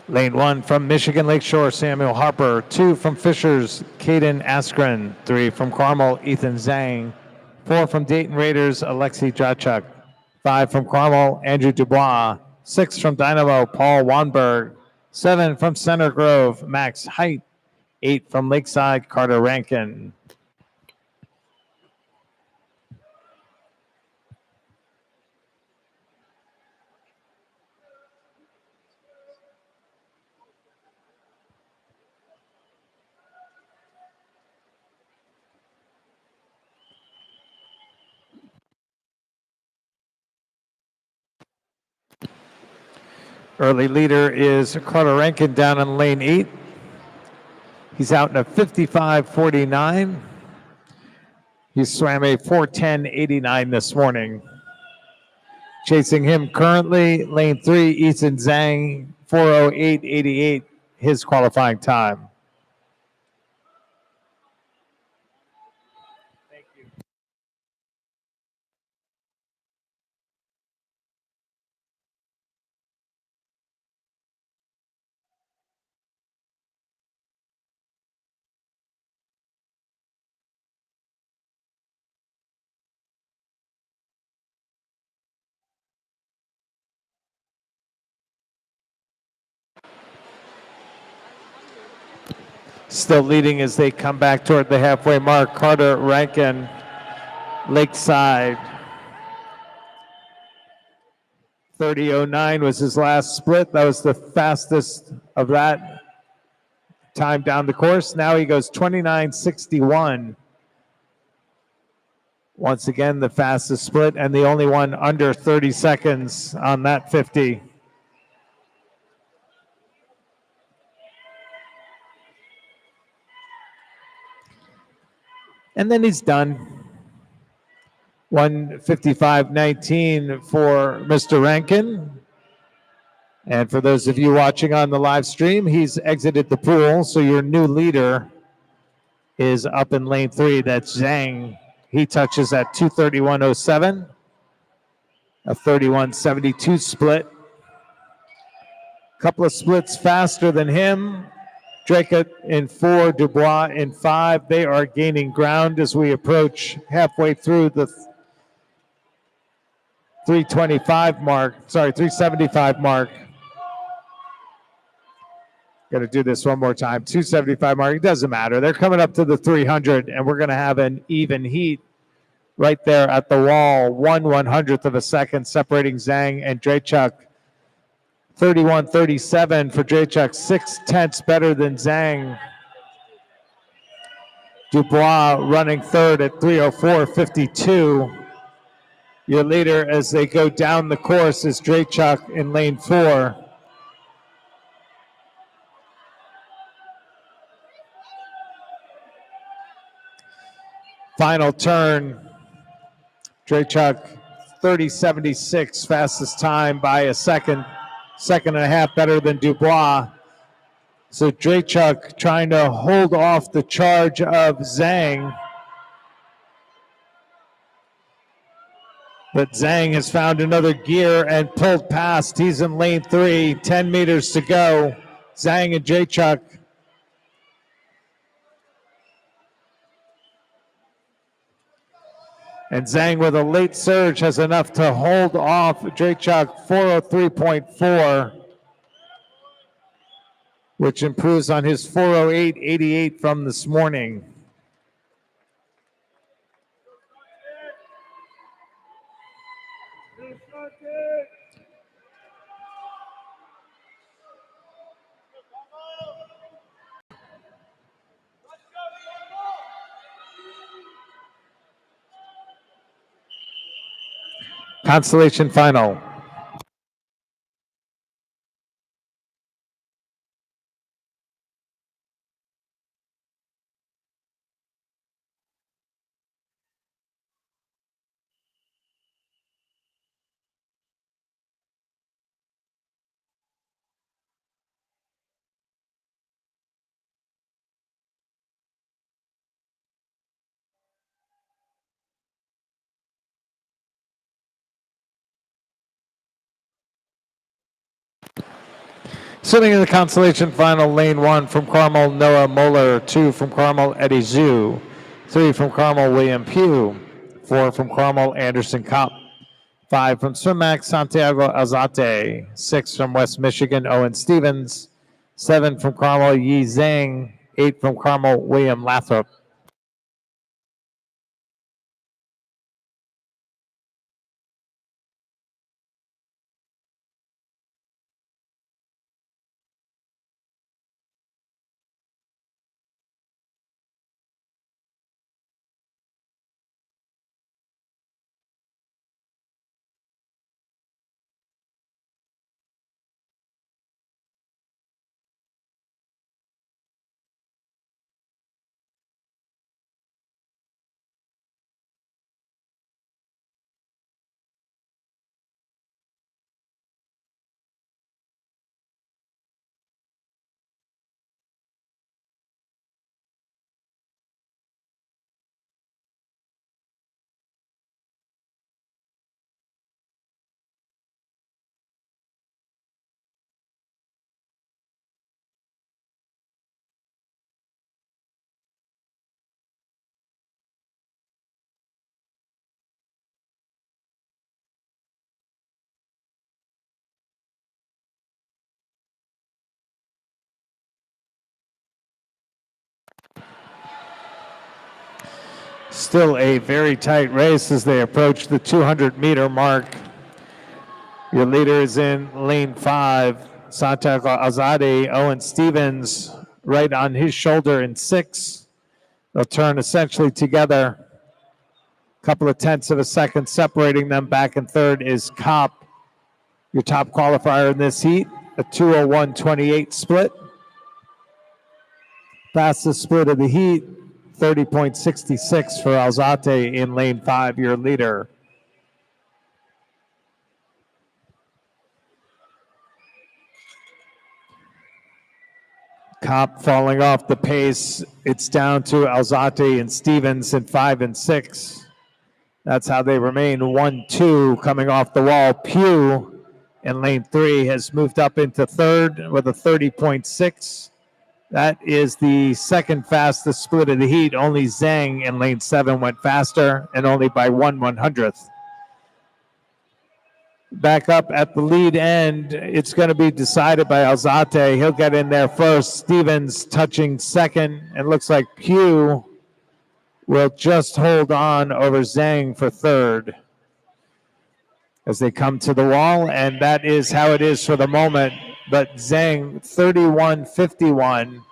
Lane 1 from Michigan Lakeshore, Samuel Harper. 2 from Fishers, Caden Askren. 3 from Carmel, Ethan Zhang. 4 from Dayton Raiders, Alexi Drachuk. 5 from Carmel, Andrew Dubois. 6 from Dynamo, Paul Wanberg. 7 from Center Grove, Max Height. 8 from Lakeside, Carter Rankin. Early leader is Carter Rankin down in lane 8. He's out in a 55.49. He swam a 4:10.89 this morning. Chasing him currently, lane 3, Ethan Zhang, 4:08.88, his qualifying time. Still leading as they come back toward the halfway mark. Carter Rankin, Lakeside. 30:09 was his last split. That was the fastest of that time down the course. Now he goes 29:61. Once again, the fastest split and the only one under 30 seconds on that 50. And then he's done. 1:55.19 for Mr. Rankin. And for those of you watching on the live stream, he's exited the pool. So your new leader is up in lane 3. That's Zhang. He touches at 2:31.07. A 31.72 split. Couple of splits faster than him. Drake in 4, Dubois in 5. They are gaining ground as we approach halfway through the 375 mark. Got to do this one more time. 275 mark. It doesn't matter. They're coming up to the 300, and we're going to have an even heat right there at the wall. 1/100th of a second separating Zhang and Drachuk. 31.37 for Drachuk, 0.6 better than Zhang. Dubois running third at 3:04.52. Your leader as they go down the course is Drachuk in lane 4. Final turn, Drachuk 30.76, fastest time by a second and a half better than Dubois. So Drachuk trying to hold off the charge of Zhang. But Zhang has found another gear and pulled past. He's in lane 3, 10 meters to go. Zhang and Drachuk. And Zhang with a late surge has enough to hold off Drachuk 4:03.4, which improves on his 4:08.88 from this morning. Constellation final. Sitting in the consolation final, lane 1 from Carmel, Noah Moeller. 2 from Carmel, Eddie Zhu. 3 from Carmel, William Pugh. 4 from Carmel, Anderson Kopp. 5 from Sumac, Santiago Alzate. 6 from West Michigan, Owen Stevens. 7 from Carmel, Yi Zhang. 8 from Carmel, William Lathrop. Still a very tight race as they approach the 200-meter mark. Your leader is in lane 5, Santiago Alzate. Owen Stevens right on his shoulder in 6. They'll turn essentially together. A couple of tenths of a second separating them. Back in third is Kopp, your top qualifier in this heat, a 2:01.28 split. Fastest split of the heat, 30.66 for Alzate in lane 5, your leader. Kopp falling off the pace. It's down to Alzate and Stevens in 5 and 6. That's how they remain 1-2 coming off the wall. Pugh in lane 3 has moved up into third with a 30.6. That is the second fastest split of the heat. Only Zhang in lane 7 went faster, and only by 1/100th. Back up at the lead end, it's going to be decided by Alzate. He'll get in there first. Stevens touching second, and looks like Pugh will just hold on over Zhang for third as they come to the wall, and that is how it is for the moment. But Zhang, 31.51.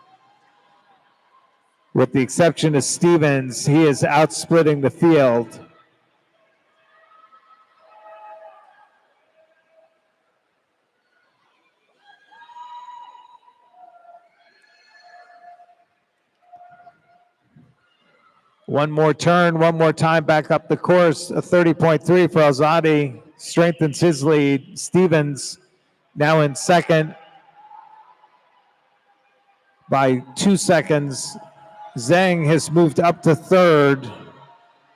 With the exception of Stevens, he is outsplitting the field. One more turn, one more time back up the course. A 30.3 for Alzate strengthens his lead. Stevens now in second by 2 seconds. Zhang has moved up to third.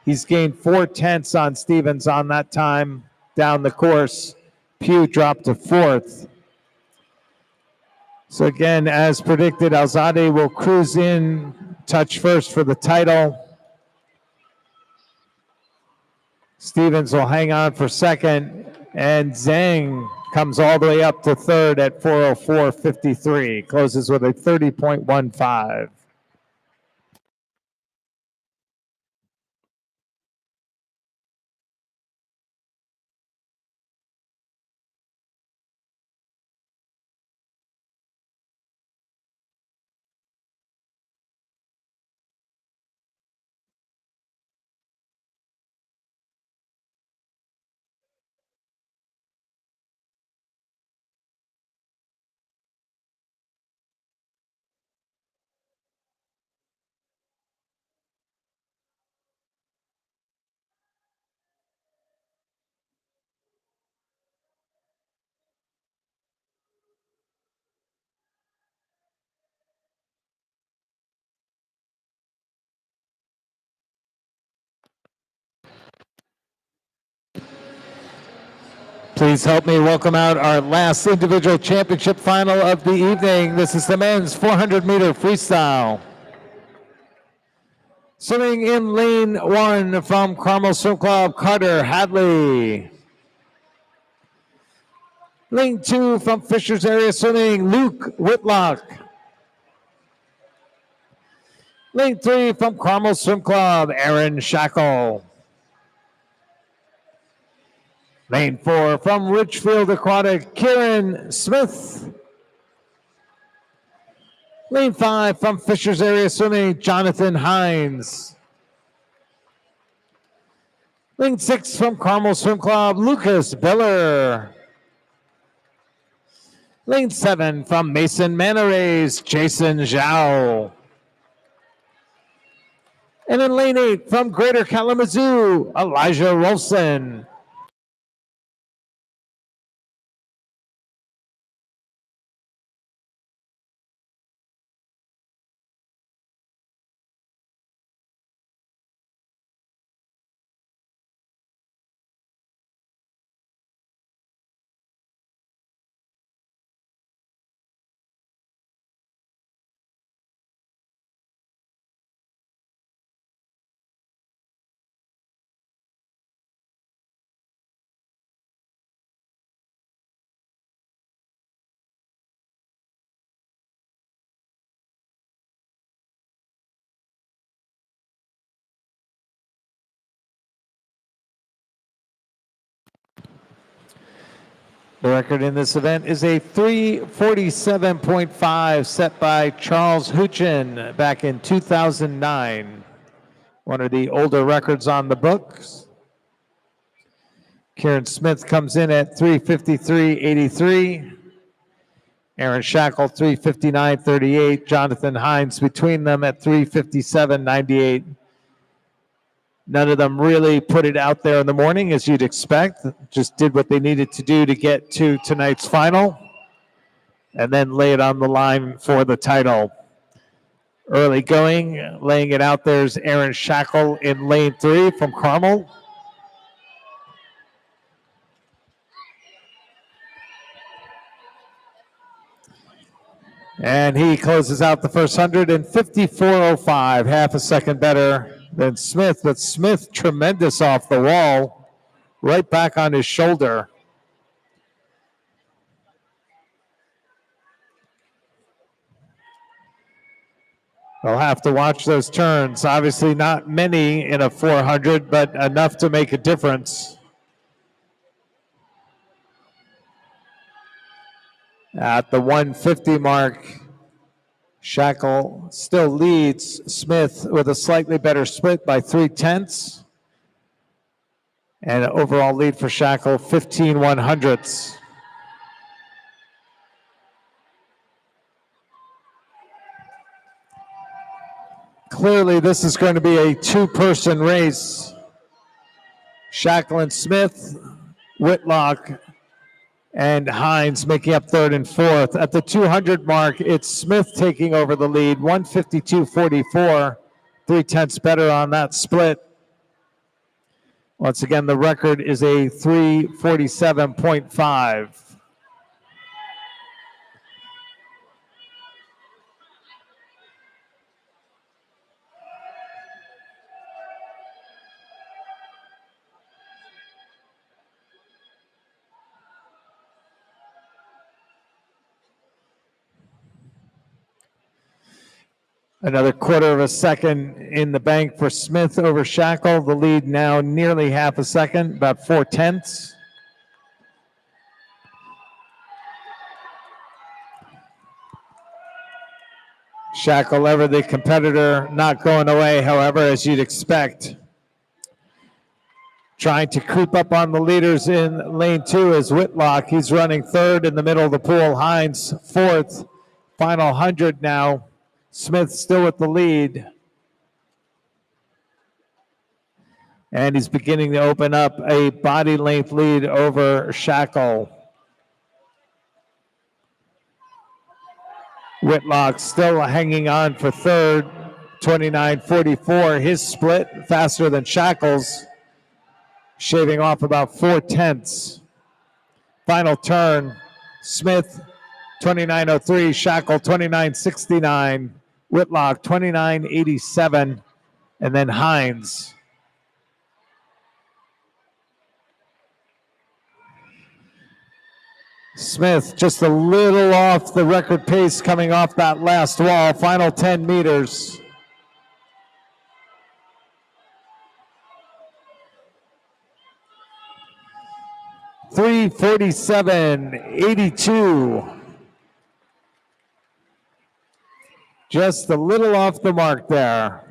He's gained 4 tenths on Stevens on that time down the course. Pugh dropped to fourth. So again, as predicted, Alzate will cruise in, touch first for the title. Stevens will hang on for second, and Zhang comes all the way up to third at 4:04.53, closes with a 30.15. Please help me welcome out our last individual championship final of the evening. This is the men's 400-meter freestyle. Swimming in lane 1 from Carmel Swim Club, Carter Hadley. Lane 2 from Fisher's Area Swimming, Luke Whitlock. Lane 3 from Carmel Swim Club, Aaron Shackle. Lane 4 from Richfield Aquatic, Kieran Smith. Lane 5 from Fisher's Area Swimming, Jonathan Hines. Lane 6 from Carmel Swim Club, Lucas Biller. Lane 7 from Mason Manorays, Jason Zhao. And in lane 8 from Greater Kalamazoo, Elijah Rolson. The record in this event is a 3:47.5 set by Charles Huchin back in 2009. One of the older records on the books. Kieran Smith comes in at 3:53.83. Aaron Shackle 3:59.38. Jonathan Hines between them at 3:57.98. None of them really put it out there in the morning, as you'd expect. Just did what they needed to do to get to tonight's final and then lay it on the line for the title. Early going, laying it out there is Aaron Shackle in lane 3 from Carmel. And he closes out the first 100 in 54.05, half a second better than Smith, but Smith tremendous off the wall, right back on his shoulder. They'll have to watch those turns. Obviously not many in a 400, but enough to make a difference. At the 150 mark, Shackle still leads Smith with a slightly better split by 0.3. And an overall lead for Shackle, 15/100ths. Clearly, this is going to be a two-person race. Shackle and Smith, Whitlock, and Hines making up third and fourth. At the 200 mark, it's Smith taking over the lead, 152.44, 0.3 better on that split. Once again, the record is a 3:47.5. Another quarter of a second in the bank for Smith over Shackle. The lead now nearly half a second, about 0.4. Shackle, ever the competitor, not going away, however, as you'd expect. Trying to creep up on the leaders in lane 2 is Whitlock. He's running third in the middle of the pool. Hines fourth. Final 100 now. Smith still with the lead. And he's beginning to open up a body length lead over Shackle. Whitlock still hanging on for third, 29.44. His split faster than Shackle's, shaving off about 0.4. Final turn, Smith 29.03, Shackle 29.69, Whitlock 29.87, and then Hines. Smith just a little off the record pace coming off that last wall. Final 10 meters. .347.82. Just a little off the mark there.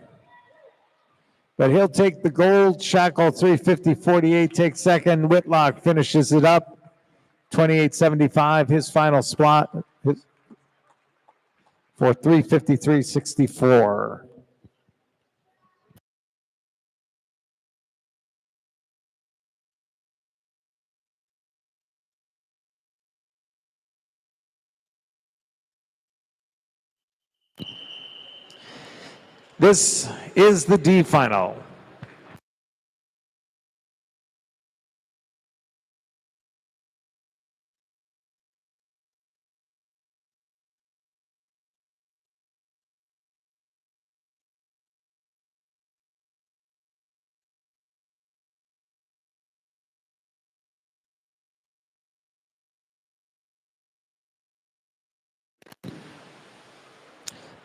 But he'll take the gold. Shackle 350.48 takes second. Whitlock finishes it up. 28.75, his final spot for 353.64. This is the D final.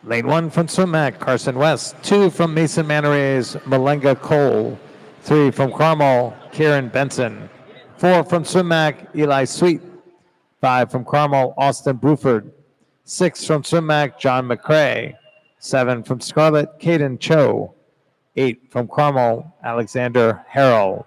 Lane 1 from Swimac, Carson West. 2 from Mason Manarays, Malenga Cole. 3 from Carmel, Kieran Benson. 4 from Swimac, Eli Sweet. 5 from Carmel, Austin Bruford. 6 from Swimac, John McCrae. 7 from Scarlet, Caden Cho. 8 from Carmel, Alexander Harrell.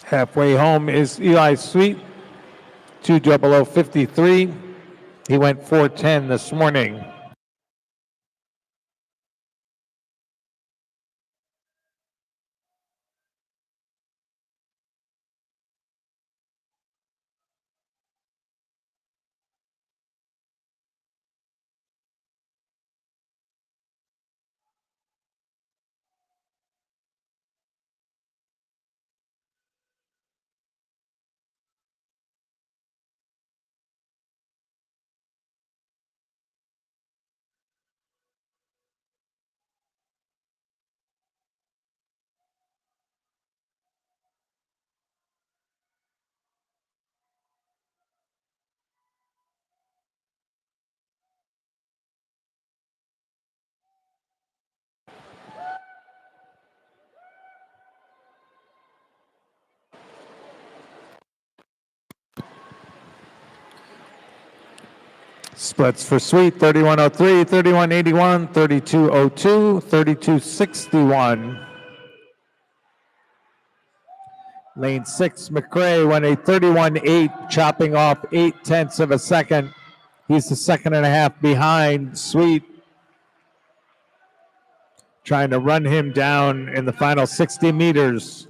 Halfway home is Eli Sweet, 2:00:53. He went 4:10 this morning. Splits for Sweet, 31:03, 31:81, 32:02, 32:61. Lane 6, McCrae went a 31:8, chopping off 0.8 of a second. He's a second and a half behind Sweet. Trying to run him down in the final 60 meters.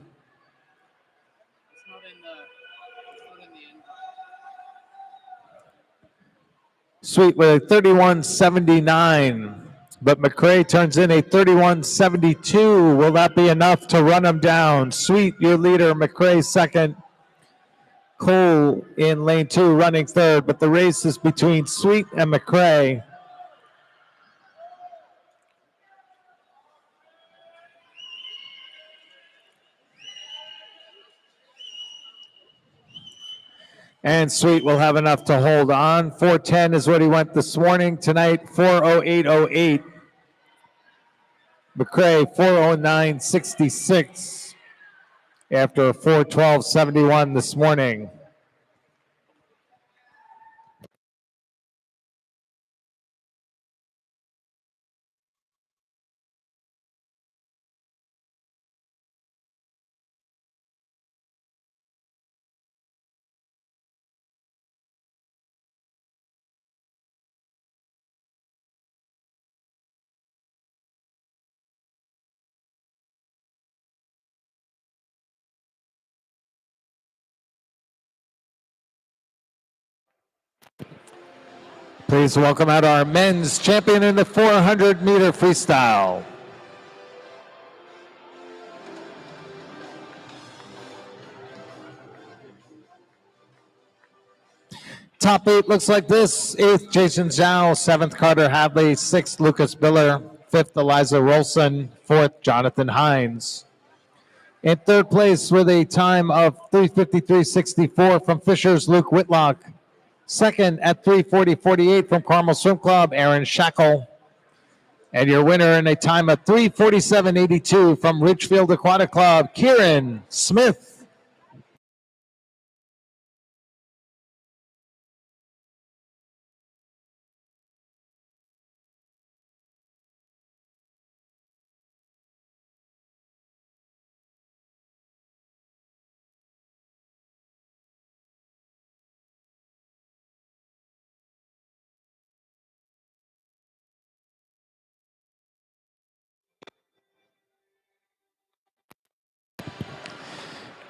Sweet with a 31:79. but McCrae turns in a 31.72. Will that be enough to run him down? Sweet, your leader, McCrae second. Cole in lane 2 running third, but the race is between Sweet and McCrae. And Sweet will have enough to hold on. 4:10 is what he went this morning. Tonight, 4:08.08. McCrae, 4:09.66 after 4:12.71 this morning. Please welcome out our men's champion in the 400-meter freestyle. Top 8 looks like this. 8th, Jason Zhao. 7th, Carter Hadley. 6th, Lucas Biller. 5th, Eliza Rolson. 4th, Jonathan Hines. In 3rd place with a time of 3:53.64 from Fisher's Luke Whitlock. 2nd at 3:40.48 from Carmel Swim Club, Aaron Shackle. And your winner in a time of 3:47.82 from Ridgefield Aquatic Club, Kieran Smith.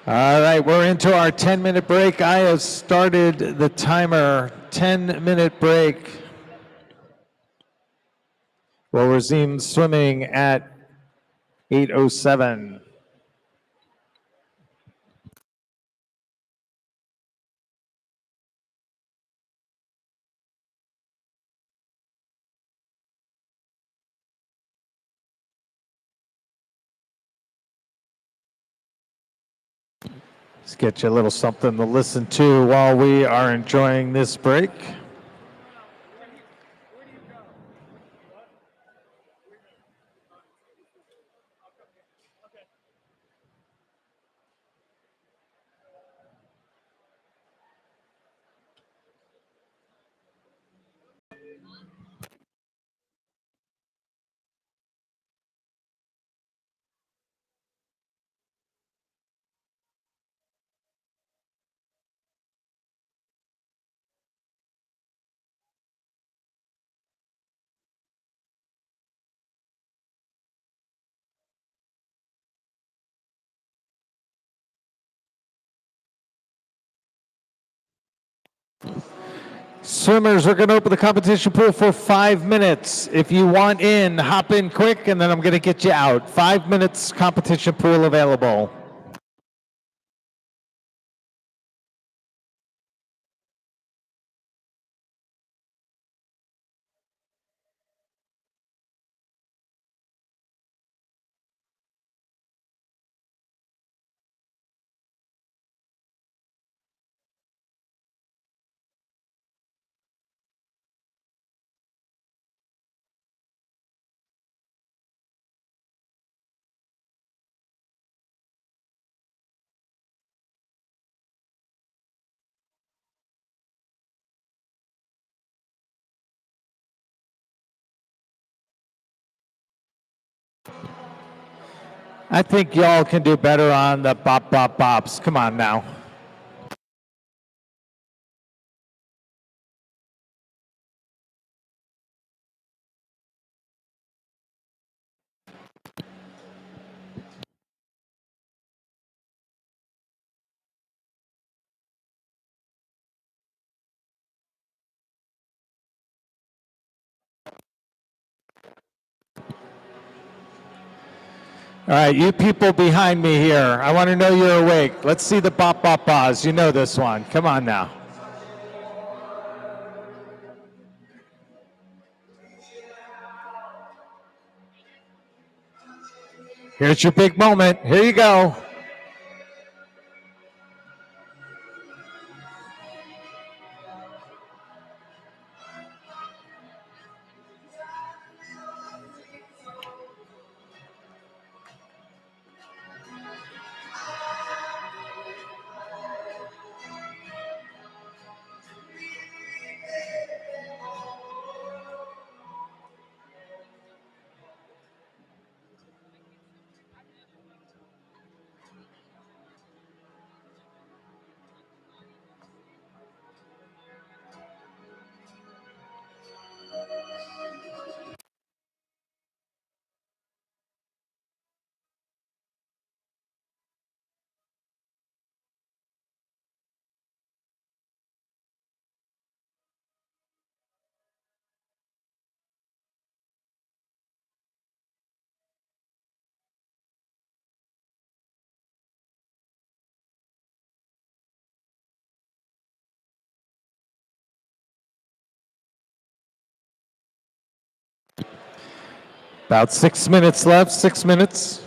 All right, we're into our 10-minute break. I have started the timer. 10-minute break. We'll resume swimming at 8:07. Let's get you a little something to listen to while we are enjoying this break. Swimmers are going to open the competition pool for 5 minutes. If you want in, hop in quick, and then I'm going to get you out. 5 minutes competition pool available. I think y'all can do better on the bop, bop, bops. Come on now. All right, you people behind me here, I want to know you're awake. Let's see the bop bop bahs. You know this one. Come on now. Here's your big moment. Here you go. About 6 minutes left, 6 minutes.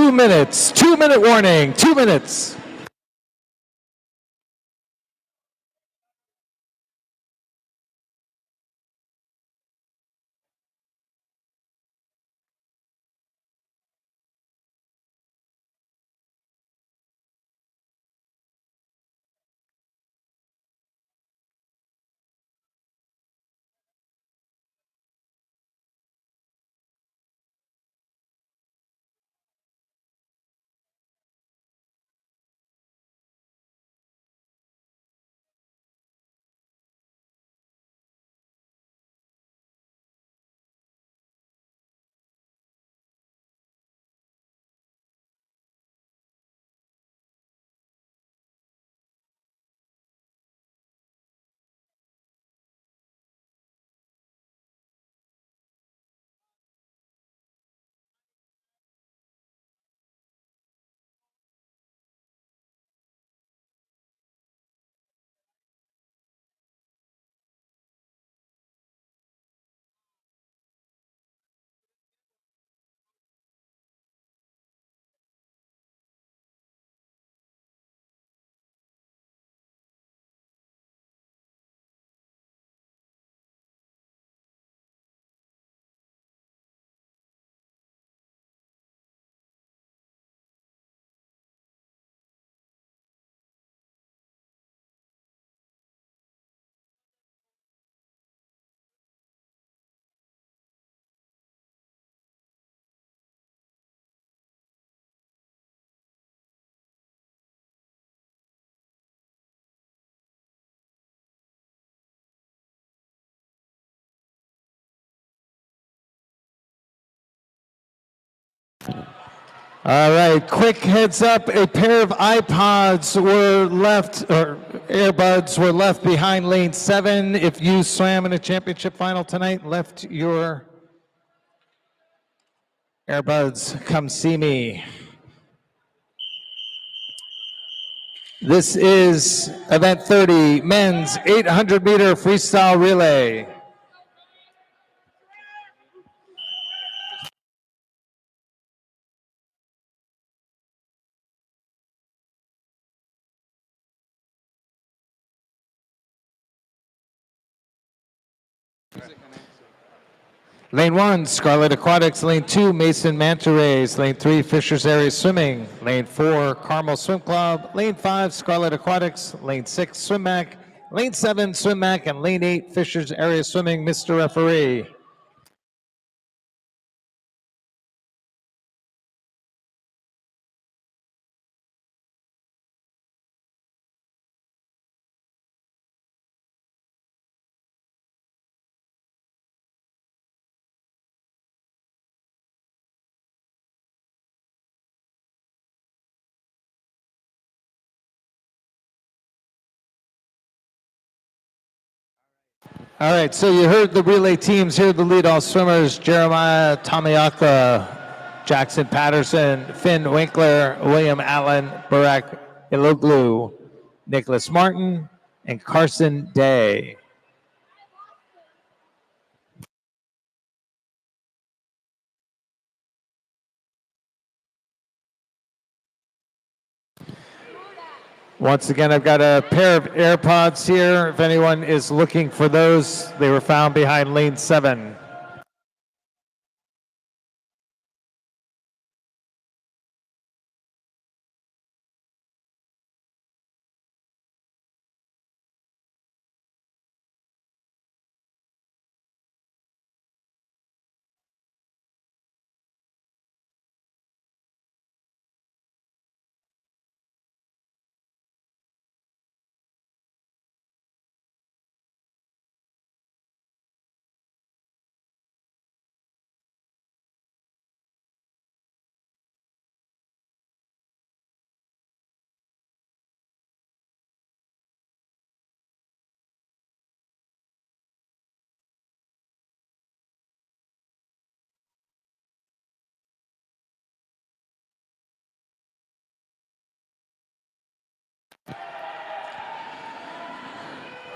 2 minutes. 2-minute warning. 2 minutes. All right, quick heads up. A pair of iPods were left, or earbuds were left behind lane 7. If you swam in a championship final tonight, left your earbuds, come see me. This is event 30, men's 800-meter freestyle relay. Lane 1, Scarlet Aquatics. Lane 2, Mason Manta Rays. Lane 3, Fisher's Area Swimming. Lane 4, Carmel Swim Club. Lane 5, Scarlet Aquatics. Lane 6, Swim Mac. Lane 7, Swim Mac. And Lane 8, Fisher's Area Swimming. Mr. Referee. All right, so you heard the relay teams. Here are the lead-all swimmers: Jeremiah Tamiaka, Jackson Patterson, Finn Winkler, William Allen, Barak Iloglu, Nicholas Martin, and Carson Day. Once again, I've got a pair of AirPods here. If anyone is looking for those, they were found behind lane 7.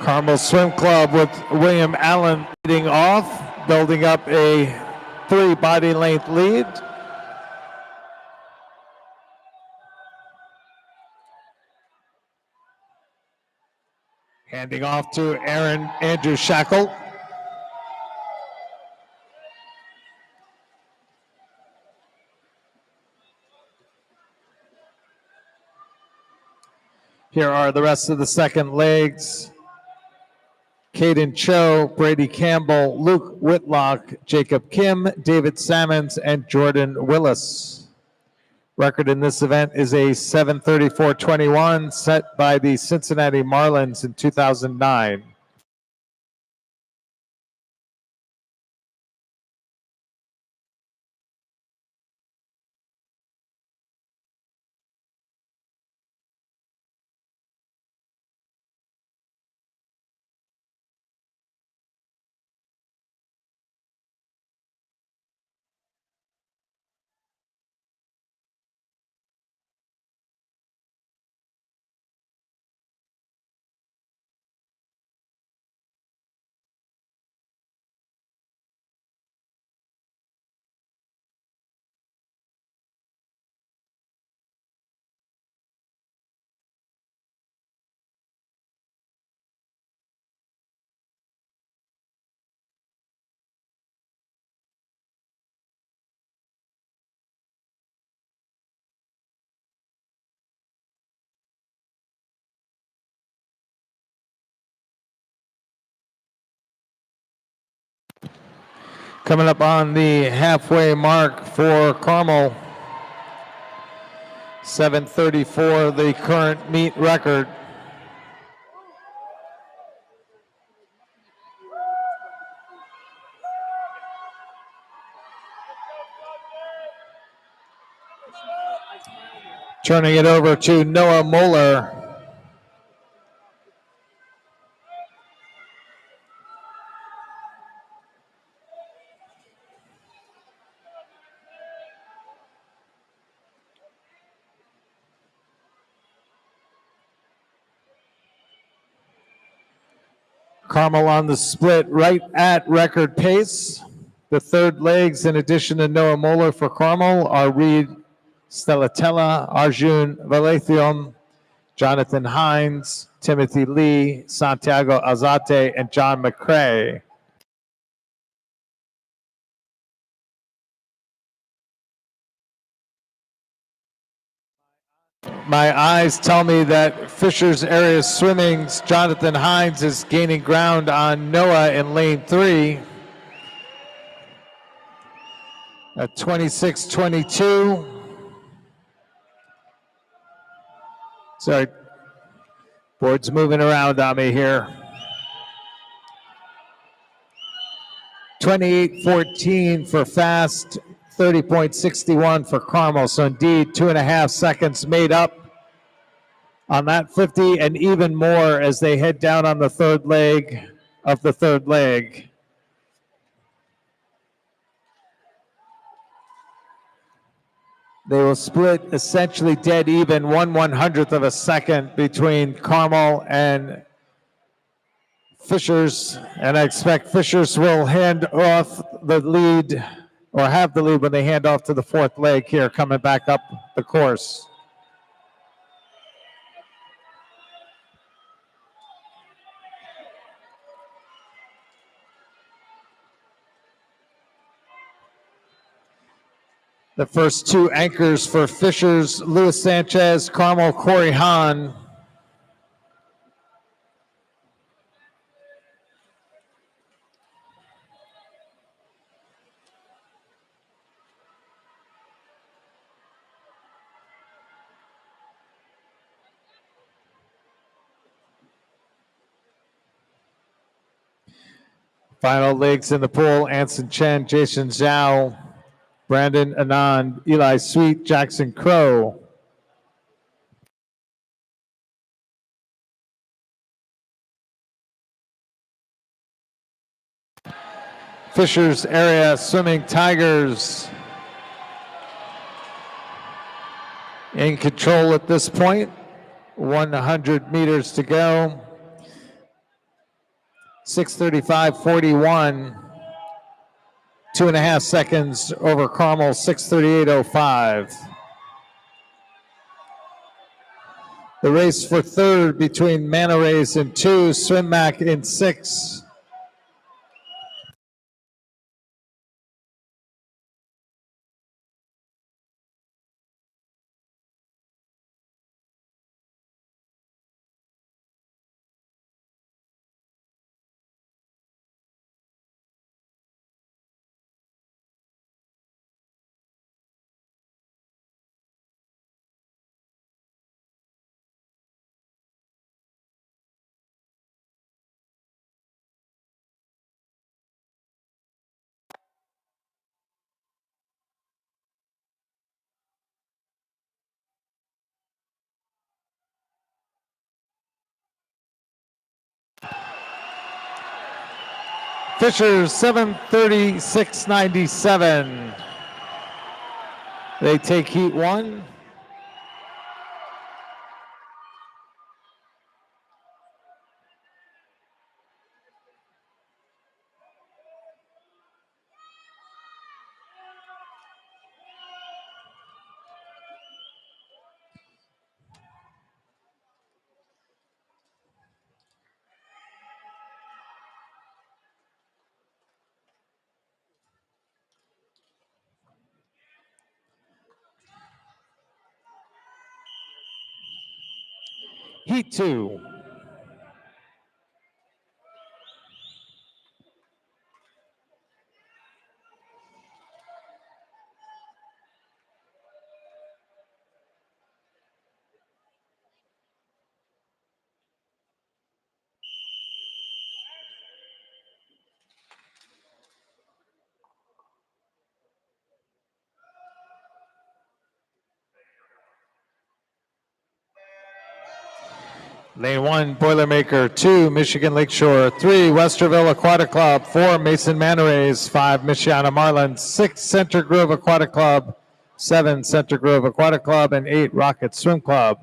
Carmel Swim Club with William Allen leading off, building up a 3 body length lead. Handing off to Andrew Shackle. Here are the rest of the second legs. Caden Cho, Brady Campbell, Luke Whitlock, Jacob Kim, David Sammons, and Jordan Willis. Record in this event is a 7:34.21 set by the Cincinnati Marlins in 2009. Coming up on the halfway mark for Carmel. 7:34, the current meet record. Turning it over to Noah Moeller. Carmel on the split right at record pace. The third legs, in addition to Noah Moeller for Carmel, are Reed Stellatella, Arjun Valathium, Jonathan Hines, Timothy Lee, Santiago Azate, and John McCrae. My eyes tell me that Fisher's Area Swimming's Jonathan Hines is gaining ground on Noah in lane 3 at 26:22. Sorry, board's moving around on me here. 28:14 for Fast, 30.61 for Carmel. So indeed, 2.5 seconds made up on that 50, and even more as they head down on the third leg of the third leg. They will split essentially dead even, 1/100th of a second between Carmel and Fishers, and I expect Fishers will hand off the lead, or have the lead when they hand off to the fourth leg here, coming back up the course. The first two anchors for Fishers, Luis Sanchez, Carmel, Corey Hahn. Final legs in the pool, Anson Chen, Jason Zhao, Brandon Anand, Eli Sweet, Jackson Crow. Fishers Area Swimming Tigers in control at this point. 100 meters to go. 6:35.41. 2.5 seconds over Carmel, 6:38.05. The race for third between Mana Race in 2, Swim Mac in 6. Fisher 7:36.97. They take heat 1. Heat 2. Lane 1, Boilermaker. 2, Michigan Lakeshore. 3, Westerville Aquatic Club. 4, Mason Manor Rays. 5, Michiana Marlins. 6, Center Grove Aquatic Club. 7, Center Grove Aquatic Club. And 8, Rocket Swim Club.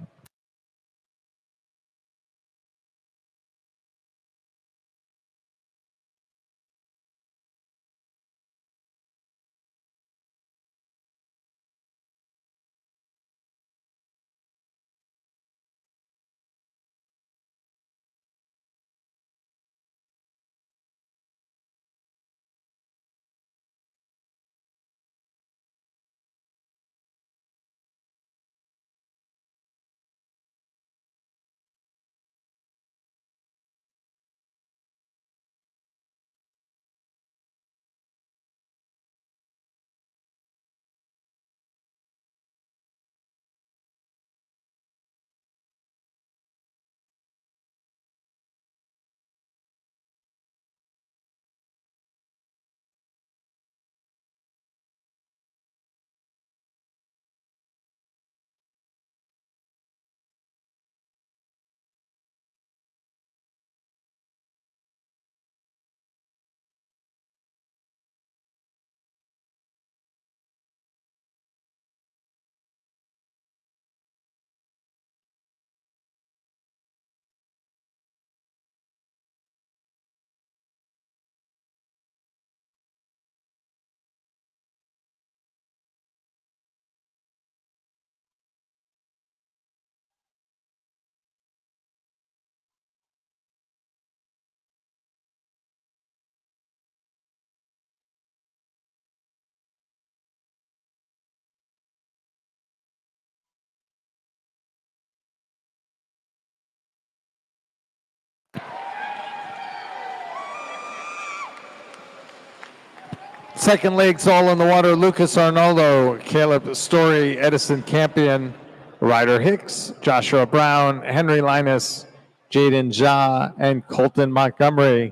Second legs all in the water. Lucas Arnoldo, Caleb Story, Edison Campion, Ryder Hicks, Joshua Brown, Henry Linus, Jaden Ja, and Colton Montgomery.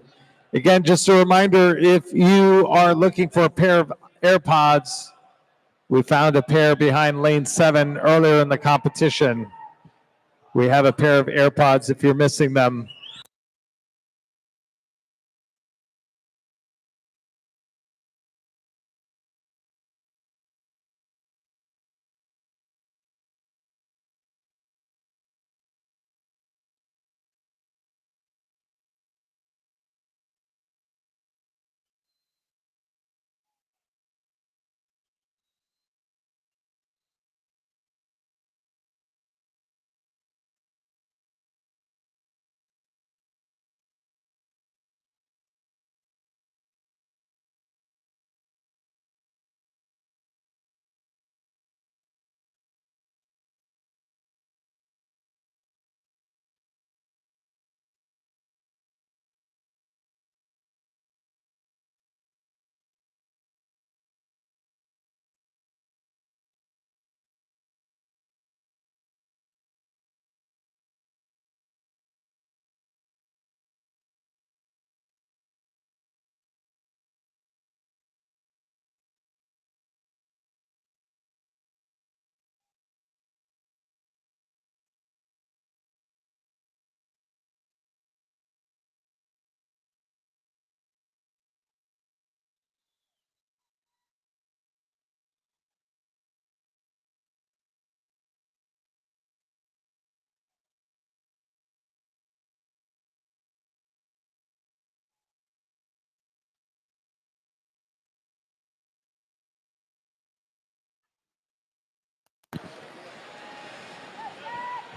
Again, just a reminder, if you are looking for a pair of AirPods, we found a pair behind lane 7 earlier in the competition. We have a pair of AirPods if you're missing them.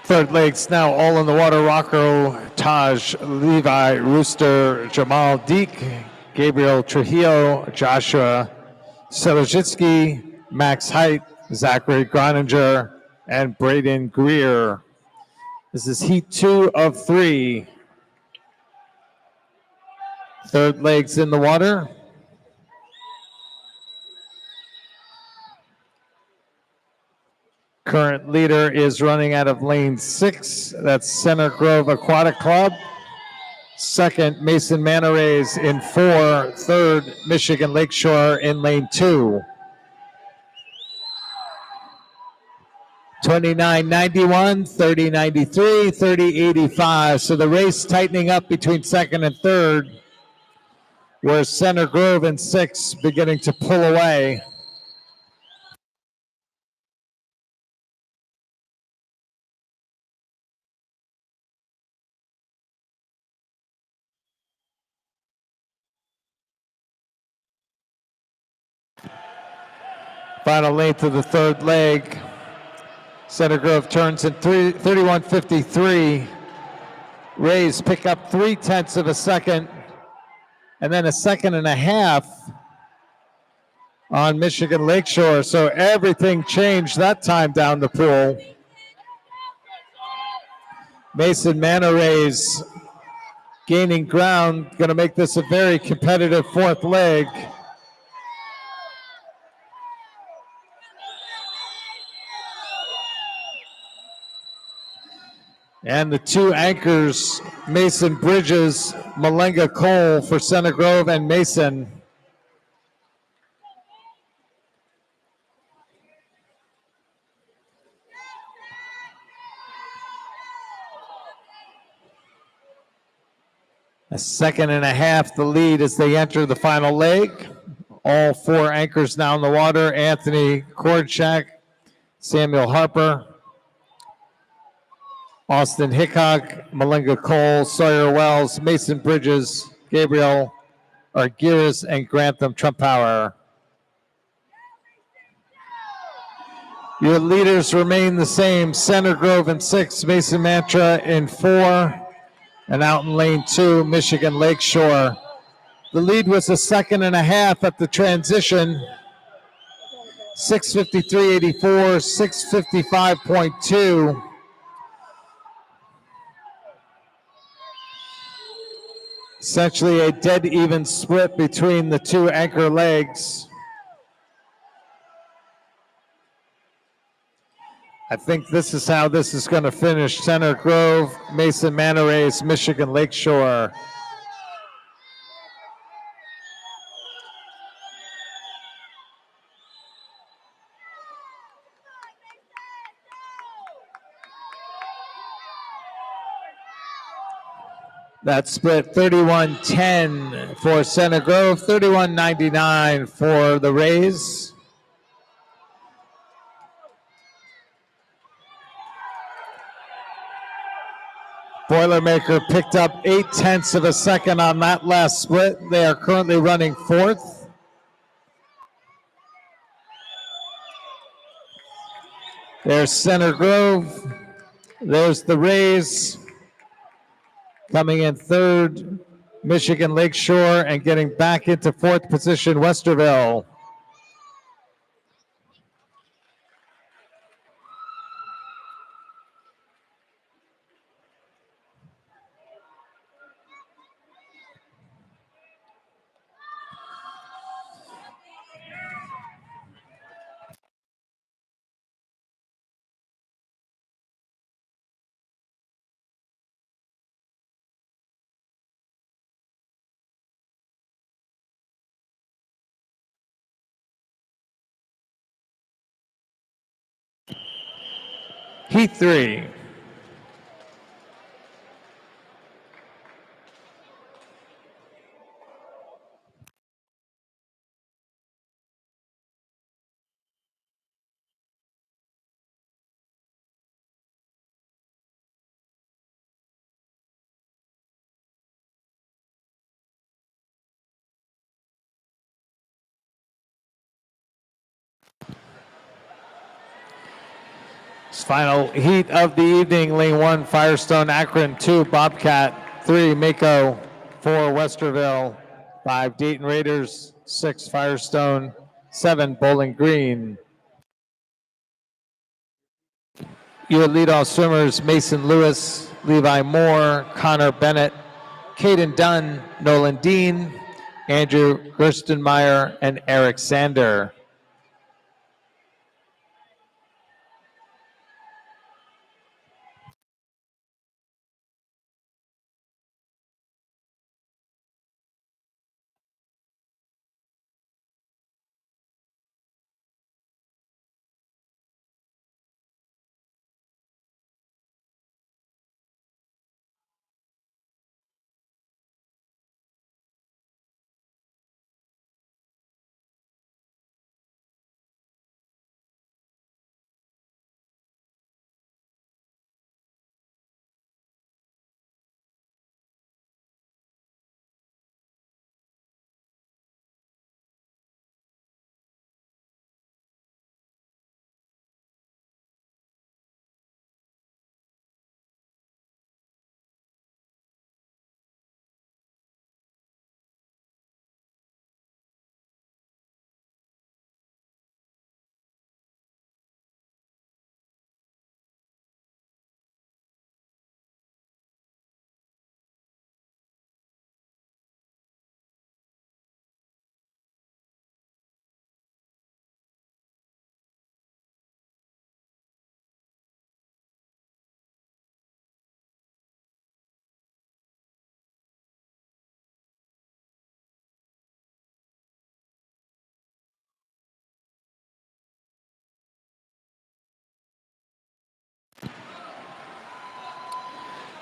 Third legs now all in the water. Rocco, Taj, Levi, Rooster, Jamal Deek, Gabriel Trujillo, Joshua Selozhitsky, Max Height, Zachary Groninger, and Braden Greer. This is heat 2 of 3. Third legs in the water. Current leader is running out of lane 6. That's Center Grove Aquatic Club. Second, Mason Manorays in 4. Third, Michigan Lakeshore in lane 2. 29.91, 30.93, 30.85. So the race tightening up between second and third, where Center Grove in 6 beginning to pull away. Final length of the third leg. Center Grove turns in 31.53. Rays pick up 0.3 of a second, and then a second and a half on Michigan Lakeshore. So everything changed that time down the pool. Mason Manorays gaining ground, going to make this a very competitive fourth leg. And the two anchors, Mason Bridges, Malenga Cole for Center Grove, and Mason. A second and a half the lead as they enter the final leg. All 4 anchors now in the water. Anthony Korczak, Samuel Harper, Austin Hickok, Malenga Cole, Sawyer Wells, Mason Bridges, Gabriel Argyris, and Grantham Trumpauer. Your leaders remain the same. Center Grove in 6, Mason Mantra in 4, and out in lane 2, Michigan Lakeshore. The lead was a second and a half at the transition. 6:53.84, 6:55.2. Essentially a dead even split between the two anchor legs. I think this is how this is going to finish. Center Grove, Mason Manorays, Michigan Lakeshore. That split 31-10 for Center Grove, 31-99 for the Rays. Boilermaker picked up 0.8 of a second on that last split. They are currently running 4th. There's Center Grove. There's the Rays. Coming in 3rd, Michigan Lakeshore, and getting back into 4th position, Westerville. Heat 3. Final heat of the evening, lane 1, Firestone Akron, 2, Bobcat, 3, Mako, 4, Westerville, 5, Dayton Raiders, 6, Firestone, 7, Bowling Green. Your leadoff swimmers, Mason Lewis, Levi Moore, Connor Bennett, Caden Dunn, Nolan Dean, Andrew Gerstenmeyer, and Eric Sander.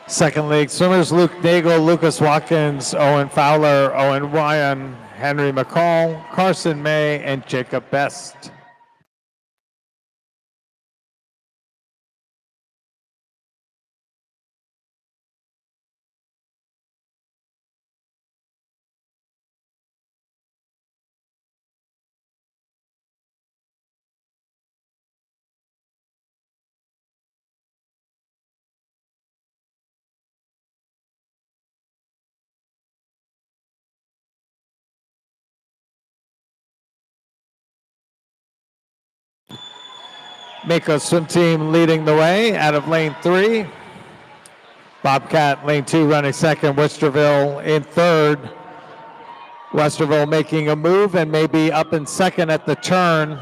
Second league swimmers, Luke Nagel, Lucas Watkins, Owen Fowler, Owen Ryan, Henry McCall, Carson May, and Jacob Best. Mako swim team leading the way out of lane 3. Bobcat lane 2 running second. Westerville in third. Westerville making a move and maybe up in second at the turn.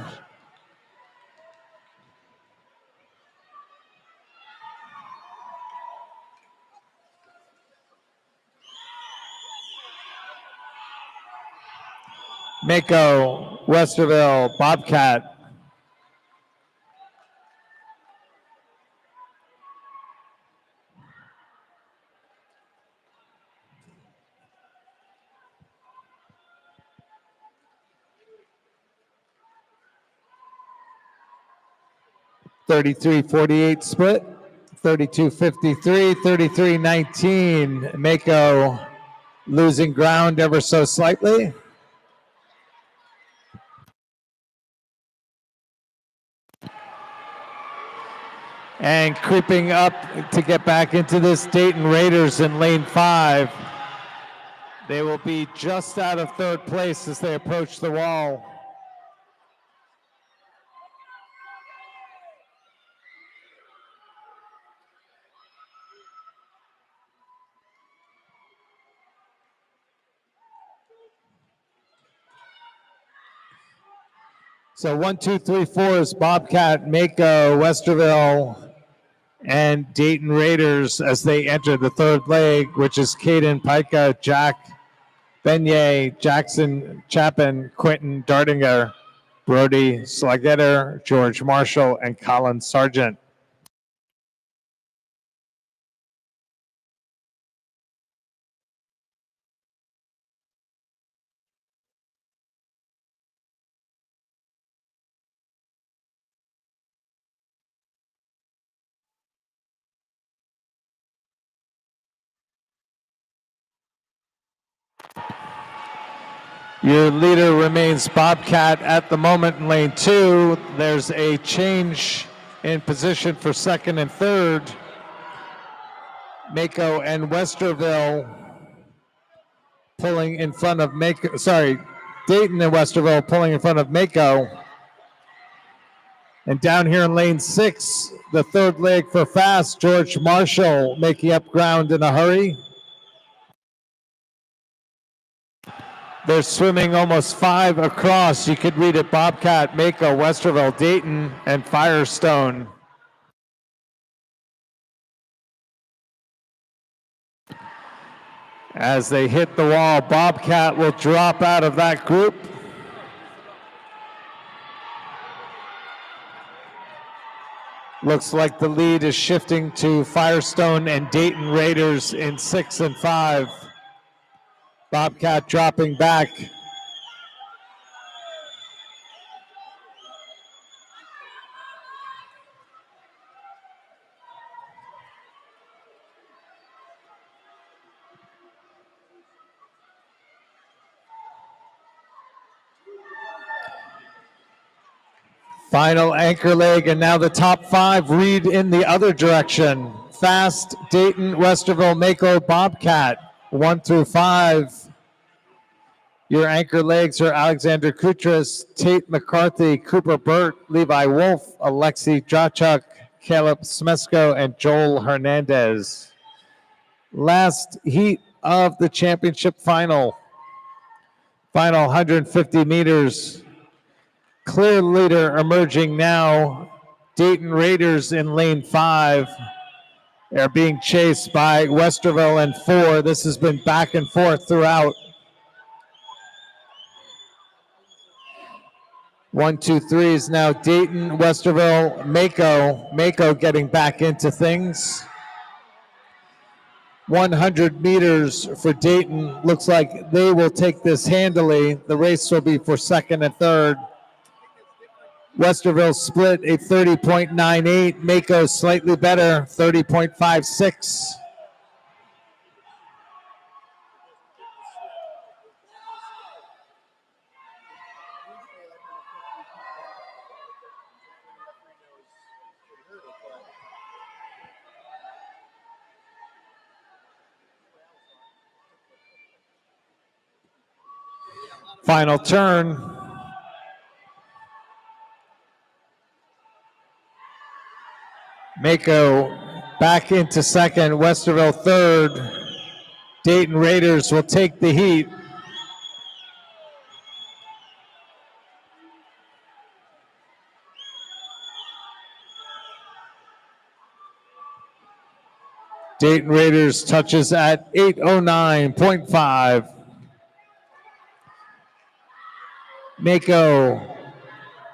Mako, Westerville, Bobcat. $33.48 split, $32.53, $33.19. Mako losing ground ever so slightly. And creeping up to get back into this, Dayton Raiders in lane 5. They will be just out of third place as they approach the wall. So 1, 2, 3, 4 is Bobcat, Mako, Westerville, and Dayton Raiders as they enter the third leg, which is Caden Pica, Jack Beignet, Jackson Chapin, Quentin Dardinger, Brody Slagetter, George Marshall, and Colin Sargent. Your leader remains Bobcat at the moment in lane 2. There's a change in position for second and third. Mako and Westerville pulling in front of Mako. Sorry, Dayton and Westerville pulling in front of Mako. And down here in lane 6, the third leg for fast, George Marshall making up ground in a hurry. They're swimming almost 5 across. You could read it: Bobcat, Mako, Westerville, Dayton, and Firestone. As they hit the wall, Bobcat will drop out of that group. Looks like the lead is shifting to Firestone and Dayton Raiders in 6 and 5. Bobcat dropping back. Final anchor leg, and now the top 5 read in the other direction. Fast, Dayton, Westerville, Mako, Bobcat, 1 through 5. Your anchor legs are Alexander Kutras, Tate McCarthy, Cooper Burt, Levi Wolf, Alexi Jachuk, Caleb Smesko, and Joel Hernandez. Last heat of the championship final. Final 150 meters. Clear leader emerging now. Dayton Raiders in lane 5. They're being chased by Westerville in 4. This has been back and forth throughout. 1, 2, 3 is now Dayton, Westerville, Mako. Mako getting back into things. 100 meters for Dayton. Looks like they will take this handily. The race will be for second and third. Westerville split a 30.98. Mako slightly better, 30.56. Final turn. Mako back into second, Westerville third. Dayton Raiders will take the heat. Dayton Raiders touches at 8:09.5. Mako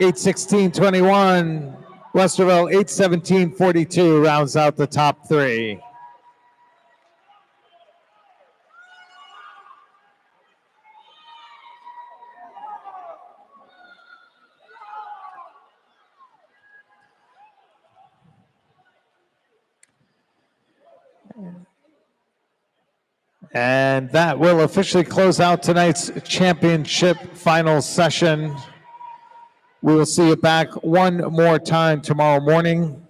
8:16.21. Westerville 8:17.42 rounds out the top 3. And that will officially close out tonight's championship final session. We will see you back one more time tomorrow morning.